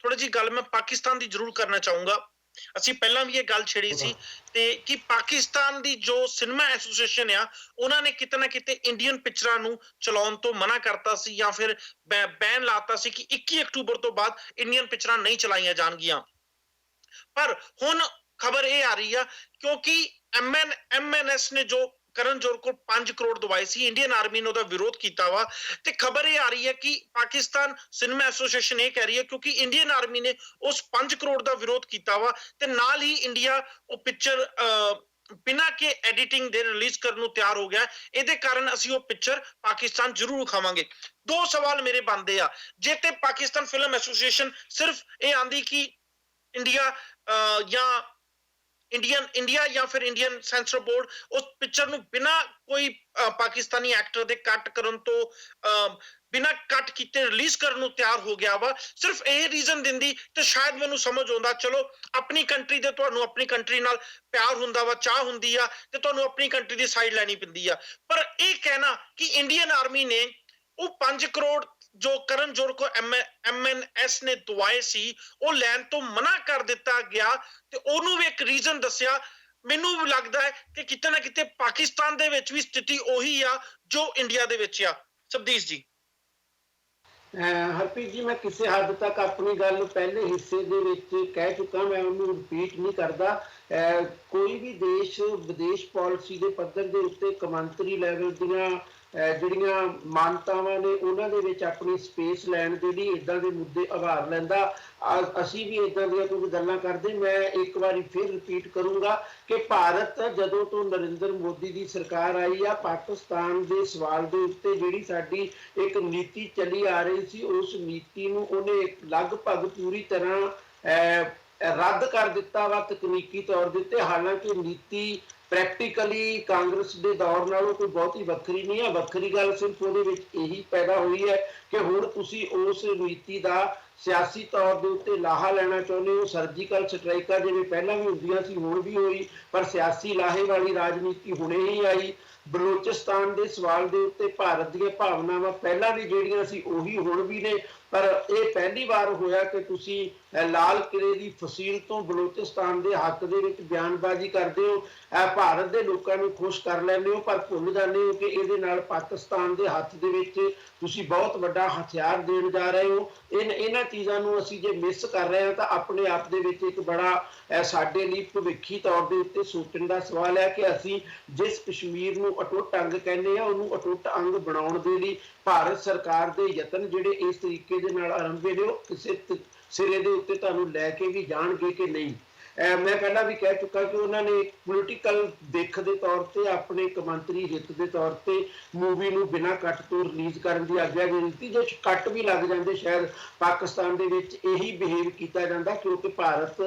ਥੋੜੀ ਜਿਹੀ ਗੱਲ ਮੈਂ ਪਾਕਿਸਤਾਨ ਦੀ ਜ਼ਰੂਰ ਕਰਨਾ ਚਾਹੂੰਗਾ। ਅਸੀਂ ਪਹਿਲਾਂ ਵੀ ਇਹ ਗੱਲ ਛੇੜੀ ਸੀ ਤੇ ਕਿ ਪਾਕਿਸਤਾਨ ਦੀ ਜੋ ਸਿਨੇਮਾ ਐਸੋਸੀਏਸ਼ਨ ਆ, ਉਹਨਾਂ ਨੇ ਕਿਤੇ ਨਾ ਕਿਤੇ ਇੰਡੀਅਨ ਪਿਕਚਰਾਂ ਨੂੰ ਚਲਾਉਣ ਤੋਂ ਮਨਾ ਕਰਤਾ ਸੀ, ਜਾਂ ਫਿਰ ਬੈਨ ਲਾਤਾ ਸੀ ਕਿ 21 ਅਕਤੂਬਰ ਤੋਂ ਬਾਅਦ ਇੰਡੀਅਨ ਪਿਕਚਰਾਂ ਨਹੀਂ ਚਲਾਈਆਂ ਜਾਣਗੀਆਂ। ਪਰ ਹੁਣ ਖਬਰ ਇਹ ਆ ਰਹੀ ਆ, ਕਿਉਂਕਿ MNS ਨੇ ਜੋ ਕਰਨ ਜੌਹਰ ਕੋਲ 5 ਕਰੋੜ ਦਵਾਏ ਸੀ, ਇੰਡੀਅਨ ਆਰਮੀ ਨੇ ਉਹਦਾ ਵਿਰੋਧ ਕੀਤਾ ਵਾ, ਤੇ ਖਬਰ ਇਹ ਆ ਰਹੀ ਹੈ ਕਿ ਪਾਕਿਸਤਾਨ ਸਿਨੇਮਾ ਐਸੋਸੀਏਸ਼ਨ ਇਹ ਕਹਿ ਰਹੀ ਹੈ ਕਿਉਂਕਿ ਇੰਡੀਅਨ ਆਰਮੀ ਨੇ ਉਸ 5 ਕਰੋੜ ਦਾ ਵਿਰੋਧ ਕੀਤਾ ਵਾ, ਤੇ ਨਾਲ ਹੀ ਇੰਡੀਆ ਉਹ ਪਿਕਚਰ ਬਿਨਾਂ ਕਿ ਐਡੀਟਿੰਗ ਦੇ ਰਿਲੀਜ਼ ਕਰਨ ਨੂੰ ਤਿਆਰ ਹੋ ਗਿਆ। ਇਹਦੇ ਕਾਰਨ ਅਸੀਂ ਉਹ ਪਿਕਚਰ ਪਾਕਿਸਤਾਨ ਜ਼ਰੂਰ ਵਿਖਾਵਾਂਗੇ। 2 ਸਵਾਲ ਮੇਰੇ ਬਣਦੇ ਆ, ਜੇ ਤੇ ਪਾਕਿਸਤਾਨ ਫਿਲਮ ਐਸੋਸੀਏਸ਼ਨ ਸਿਰਫ ਇਹ ਆਂਦੀ ਕਿ ਇੰਡੀਆ ਜਾਂ ਫਿਰ ਇੰਡੀਅਨ ਸੈਂਸਰ ਬੋਰਡ ਉਸ ਪਿਕਚਰ ਨੂੰ ਬਿਨਾਂ ਕੋਈ ਪਾਕਿਸਤਾਨੀ ਐਕਟਰ ਦੇ ਕੱਟ ਕਰਨ ਤੋਂ, ਬਿਨਾਂ ਕੱਟ ਕੀਤੇ ਰਿਲੀਜ਼ ਕਰਨ ਨੂੰ ਤਿਆਰ ਹੋ ਗਿਆ ਵਾ, ਸਿਰਫ ਇਹ ਰੀਜ਼ਨ ਦਿੰਦੀ ਤੇ ਸ਼ਾਇਦ ਮੈਨੂੰ ਸਮਝ ਆਉਂਦਾ। ਚਲੋ ਆਪਣੀ ਕੰਟਰੀ ਦੇ, ਤੁਹਾਨੂੰ ਆਪਣੀ ਕੰਟਰੀ ਨਾਲ ਪਿਆਰ ਹੁੰਦਾ ਵਾ, ਚਾਹ ਹੁੰਦੀ ਆ, ਤੇ ਤੁਹਾਨੂੰ ਆਪਣੀ ਕੰਟਰੀ ਦੀ ਸਾਈਡ ਲੈਣੀ ਪੈਂਦੀ ਆ। ਪਰ ਇਹ ਕਹਿਣਾ ਕਿ ਇੰਡੀਅਨ ਆਰਮੀ ਨੇ ਉਹ 5 ਕਰੋੜ ਜੋ ਕਰਨ ਜੌਹਰ ਕੋ MNS ਨੇ ਦਵਾਏ ਸੀ, ਉਹ ਲੈਣ ਤੋਂ ਮਨਾ ਕਰ ਦਿੱਤਾ ਗਿਆ, ਤੇ ਉਹਨੂੰ ਵੀ ਇੱਕ ਰੀਜ਼ਨ ਦੱਸਿਆ। ਮੈਨੂੰ ਵੀ ਲੱਗਦਾ ਹੈ ਕਿ ਕਿਤੇ ਨਾ ਕਿਤੇ ਪਾਕਿਸਤਾਨ ਦੇ ਵਿੱਚ ਵੀ ਸਥਿਤੀ ਉਹੀ ਆ ਜੋ ਇੰਡੀਆ ਦੇ ਵਿੱਚ ਆ। ਸਬਦੀਸ਼ ਜੀ। ਹਰਪ੍ਰੀਤ ਜੀ, ਮੈਂ ਕਿਸੇ ਹੱਦ ਤੱਕ ਆਪਣੀ ਗੱਲ ਪਹਿਲੇ ਹਿੱਸੇ ਦੇ ਵਿੱਚ ਕਹਿ ਚੁੱਕਾ, ਮੈਂ ਉਹਨੂੰ ਰਿਪੀਟ ਨਹੀਂ ਕਰਦਾ। ਕੋਈ ਵੀ ਦੇਸ਼ ਵਿਦੇਸ਼ ਪਾਲਿਸੀ ਦੇ ਪੱਧਰ ਦੇ ਉੱਤੇ ਕੌਮਾਂਤਰੀ ਲੈਵਲ ਦੀਆਂ ਜਿਹੜੀਆਂ ਮਾਨਤਾਵਾਂ ਨੇ, ਉਹਨਾਂ ਦੇ ਵਿੱਚ ਆਪਣੀ ਸਪੇਸ ਲੈਣ ਦੇ ਲਈ ਇੱਦਾਂ ਦੇ ਮੁੱਦੇ ਉਭਾਰ ਲੈਂਦਾ। ਅਸੀਂ ਵੀ ਇੱਦਾਂ ਦੀਆਂ ਕੁਝ ਗੱਲਾਂ ਕਰਦੇ। ਮੈਂ ਇੱਕ ਵਾਰੀ ਫਿਰ ਰਿਪੀਟ ਕਰੂੰਗਾ ਕਿ ਭਾਰਤ ਜਦੋਂ ਤੋਂ ਨਰਿੰਦਰ ਮੋਦੀ ਦੀ ਸਰਕਾਰ ਆਈ ਆ, ਪਾਕਿਸਤਾਨ ਦੇ ਸਵਾਲ ਦੇ ਉੱਤੇ ਜਿਹੜੀ ਸਾਡੀ ਇੱਕ ਨੀਤੀ ਚੱਲੀ ਆ ਰਹੀ ਸੀ, ਉਸ ਨੀਤੀ ਨੂੰ ਉਹਨੇ ਲਗਭਗ ਪੂਰੀ ਤਰ੍ਹਾਂ ਰੱਦ ਕਰ ਦਿੱਤਾ ਵਾ ਤਕਨੀਕੀ ਤੌਰ ਦੇ ਉੱਤੇ। ਹਾਲਾਂਕਿ ਨੀਤੀ ਪ੍ਰੈਕਟੀਕਲੀ ਕਾਂਗਰਸ ਦੇ ਦੌਰ ਨਾਲੋਂ ਕੋਈ ਬਹੁਤੀ ਵੱਖਰੀ ਨਹੀਂ ਹੈ। ਵੱਖਰੀ ਗੱਲ ਸਿਰਫ ਉਹਦੇ ਵਿੱਚ ਇਹੀ ਪੈਦਾ ਹੋਈ ਹੈ ਕਿ ਹੁਣ ਤੁਸੀਂ ਉਸ ਨੀਤੀ ਦਾ ਸਿਆਸੀ ਤੌਰ ਦੇ ਉੱਤੇ ਲਾਹਾ ਲੈਣਾ ਚਾਹੁੰਦੇ ਹੋ। ਸਰਜੀਕਲ ਸਟ੍ਰਾਈਕਾਂ ਜਿਵੇਂ ਪਹਿਲਾਂ ਵੀ ਹੁੰਦੀਆਂ ਸੀ, ਹੁਣ ਵੀ ਹੋਈ, ਪਰ ਸਿਆਸੀ ਲਾਹੇ ਵਾਲੀ ਰਾਜਨੀਤੀ ਹੁਣੇ ਹੀ ਆਈ। ਬਲੋਚਿਸਤਾਨ ਦੇ ਸਵਾਲ ਦੇ ਉੱਤੇ ਭਾਰਤ ਦੀਆਂ ਭਾਵਨਾਵਾਂ ਪਹਿਲਾਂ ਵੀ ਜਿਹੜੀਆਂ ਸੀ ਉਹੀ ਹੁਣ ਵੀ ਨੇ। ਪਰ ਇਹ ਪਹਿਲੀ ਵਾਰ ਹੋਇਆ ਕਿ ਤੁਸੀਂ ਲਾਲ ਕਿਲੇ ਦੀ ਫਸੀਲ ਤੋਂ ਬਲੋਚਿਸਤਾਨ ਦੇ ਹੱਕ ਦੇ ਵਿੱਚ ਬਿਆਨਬਾਜ਼ੀ ਕਰਦੇ ਹੋ, ਭਾਰਤ ਦੇ ਲੋਕਾਂ ਨੂੰ ਖੁਸ਼ ਕਰ ਲੈਂਦੇ ਹੋ, ਪਰ ਭੁੱਲ ਜਾਂਦੇ ਹੋ ਕਿ ਇਹਦੇ ਨਾਲ ਪਾਕਿਸਤਾਨ ਦੇ ਹੱਥ ਦੇ ਵਿੱਚ ਤੁਸੀਂ ਬਹੁਤ ਵੱਡਾ ਹਥਿਆਰ ਦੇਣ ਜਾ ਰਹੇ ਹੋ। ਇਹਨਾਂ ਚੀਜ਼ਾਂ ਨੂੰ ਅਸੀਂ ਜੇ ਮਿਸ ਕਰ ਰਹੇ ਹਾਂ ਤਾਂ ਆਪਣੇ ਆਪ ਦੇ ਵਿੱਚ ਇੱਕ ਬੜਾ ਸਾਡੇ ਲਈ ਭਵਿੱਖੀ ਤੌਰ ਦੇ ਉੱਤੇ ਸੋਚਣ ਦਾ ਸਵਾਲ ਹੈ ਕਿ ਅਸੀਂ ਜਿਸ ਕਸ਼ਮੀਰ ਨੂੰ ਅਟੁੱਟ ਅੰਗ ਕਹਿੰਦੇ ਆ ਉਹਨੂੰ ਅਟੁੱਟ ਅੰਗ ਬਣਾਉਣ ਦੇ ਲਈ ਭਾਰਤ ਸਰਕਾਰ ਦੇ ਯਤਨ ਜਿਹੜੇ ਇਸ ਤਰੀਕੇ ਦੇ ਨਾਲ ਆਰੰਭੇ ਨੇ ਉਹ ਕਿਸੇ ਸਿਰੇ ਦੇ ਉੱਤੇ ਤੁਹਾਨੂੰ ਲੈ ਕੇ ਵੀ ਜਾਣਗੇ ਕਿ ਨਹੀਂ। ਮੈਂ ਪਹਿਲਾਂ ਵੀ ਕਹਿ ਚੁੱਕਾ ਕਿ ਉਹਨਾਂ ਨੇ ਪੋਲੀਟੀਕਲ ਦਿੱਖ ਦੇ ਤੌਰ ਤੇ ਆਪਣੇ ਕੌਮਾਂਤਰੀ ਹਿੱਤ ਦੇ ਤੌਰ ਤੇ ਮੂਵੀ ਨੂੰ ਬਿਨਾਂ ਕੱਟ ਤੋਂ ਰਿਲੀਜ਼ ਕਰਨ ਦੀ ਆਗਿਆ ਦੇ ਦਿੱਤੀ। ਜੇ ਕੱਟ ਵੀ ਲੱਗ ਜਾਂਦੇ ਸ਼ਾਇਦ ਪਾਕਿਸਤਾਨ ਦੇ ਵਿੱਚ ਇਹੀ ਬਿਹੇਵ ਕੀਤਾ ਜਾਂਦਾ, ਕਿਉਂਕਿ ਭਾਰਤ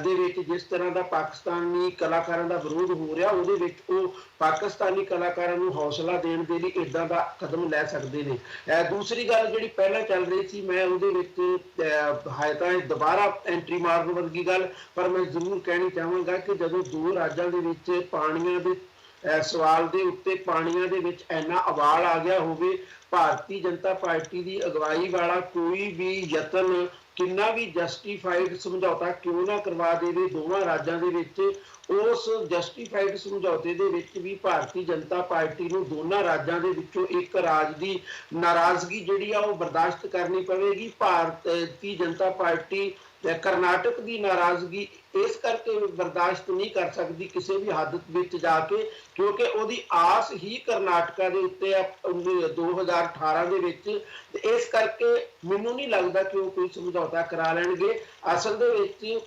ਦੇ ਵਿੱਚ ਜਿਸ ਤਰ੍ਹਾਂ ਦਾ ਪਾਕਿਸਤਾਨੀ ਕਲਾਕਾਰਾਂ ਦਾ ਵਿਰੋਧ ਹੋ ਰਿਹਾ ਉਹਦੇ ਵਿੱਚ ਉਹ ਪਾਕਿਸਤਾਨੀ ਕਲਾਕਾਰਾਂ ਨੂੰ ਹੌਸਲਾ ਦੇਣ ਦੇ ਲਈ ਇੱਦਾਂ ਦਾ ਕਦਮ ਲੈ ਸਕਦੇ ਨੇ। ਦੂਸਰੀ ਗੱਲ ਜਿਹੜੀ ਪਹਿਲਾਂ ਚੱਲ ਰਹੀ ਸੀ ਮੈਂ ਉਹਦੇ ਵਿੱਚ ਹੈ ਤਾਂ ਦੁਬਾਰਾ ਐਂਟਰੀ ਮਾਰਨ ਵਰਗੀ ਗੱਲ, ਪਰ ਮੈਂ ਜ਼ਰੂਰ ਕਹਿਣੀ ਚਾਹਾਂਗਾ ਕਿ ਜਦੋਂ ਦੋ ਰਾਜਾਂ ਦੇ ਵਿੱਚ ਪਾਣੀਆਂ ਦੇ ਸਵਾਲ ਦੇ ਉੱਤੇ ਪਾਣੀਆਂ ਦੇ ਵਿੱਚ ਇੰਨਾ ਉਬਾਲ ਆ ਗਿਆ ਹੋਵੇ, ਭਾਰਤੀ ਜਨਤਾ ਪਾਰਟੀ ਦੀ ਅਗਵਾਈ ਵਾਲਾ ਕੋਈ ਵੀ ਯਤਨ ਕਿੰਨਾ ਵੀ ਜਸਟੀਫਾਈਡ ਸਮਝੌਤਾ ਕਿਉਂ ਨਾ ਕਰਵਾ ਦੇਵੇ ਦੋਵਾਂ ਰਾਜਾਂ ਦੇ ਵਿੱਚ, ਉਸ ਜਸਟੀਫਾਈਡ ਸਮਝੌਤੇ ਦੇ ਵਿੱਚ ਵੀ ਭਾਰਤੀ ਜਨਤਾ ਪਾਰਟੀ ਨੂੰ ਦੋਨਾਂ ਰਾਜਾਂ ਦੇ ਵਿੱਚੋਂ ਇੱਕ ਰਾਜ ਦੀ ਨਾਰਾਜ਼ਗੀ ਜਿਹੜੀ ਆ ਉਹ ਬਰਦਾਸ਼ਤ ਕਰਨੀ ਪਵੇਗੀ। ਭਾਰਤੀ ਜਨਤਾ ਪਾਰਟੀ ਕਰਨਾਟਕ ਦੀ ਨਾਰਾਜ਼ਗੀ ਇਸ ਕਰਕੇ ਬਰਦਾਸ਼ਤ ਨਹੀਂ ਕਰ ਸਕਦੀ ਕਿਸੇ ਵੀ ਹੱਦ ਵਿੱਚ ਜਾ ਕੇ, ਕਿਉਂਕਿ ਉਹਦੀ ਆਸ ਹੀ ਕਰਨਾਟਕਾ ਦੇ ਉੱਤੇ 2018 ਦੇ ਵਿੱਚ, ਤੇ ਇਸ ਕਰਕੇ ਮੈਨੂੰ ਨਹੀਂ ਲੱਗਦਾ ਕਿ ਉਹ ਕੋਈ ਸਮਝੌਤਾ ਕਰਾ ਲੈਣਗੇ। ਅਸਲ ਦੇ ਵਿੱਚ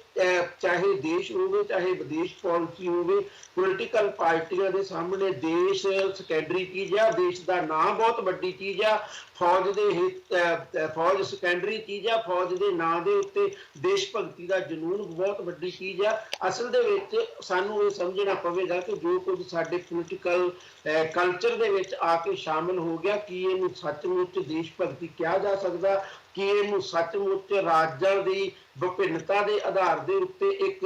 ਚਾਹੇ ਦੇਸ਼ ਹੋਵੇ ਚਾਹੇ ਵਿਦੇਸ਼ ਪਾਲਿਸੀ ਹੋਵੇ, ਪੋਲੀਟੀਕਲ ਪਾਰਟੀਆਂ ਦੇ ਸਾਹਮਣੇ ਦੇਸ਼ ਸੈਕੰਡਰੀ ਚੀਜ਼ ਆ, ਦੇਸ਼ ਦਾ ਨਾਂ ਬਹੁਤ ਵੱਡੀ ਚੀਜ਼ ਆ, ਫੌਜ ਸੈਕੰਡਰੀ ਚੀਜ਼ ਆ, ਫੌਜ ਦੇ ਨਾਂ ਦੇ ਉੱਤੇ ਦੇਸ਼ ਭਗਤੀ ਦਾ ਜਨੂਨ ਬਹੁਤ ਵੱਡੀ ਚੀਜ਼ ਆ। ਅਸਲ ਦੇ ਵਿੱਚ ਸਾਨੂੰ ਇਹ ਸਮਝਣਾ ਪਵੇਗਾ ਕਿ ਜੋ ਕੁਝ ਸਾਡੇ ਪੋਲੀਟੀਕਲ ਕਲਚਰ ਦੇ ਵਿੱਚ ਆ ਕੇ ਸ਼ਾਮਿਲ ਹੋ ਗਿਆ, ਕੀ ਇਹਨੂੰ ਸੱਚਮੁੱਚ ਦੇਸ਼ ਭਗਤੀ ਕਿਹਾ ਜਾ ਸਕਦਾ, ਕਿ ਇਹਨੂੰ ਸੱਚਮੁੱਚ ਰਾਜਾਂ ਦੀ ਵਿਭਿੰਨਤਾ ਦੇ ਆਧਾਰ ਦੇ ਉੱਤੇ ਇੱਕ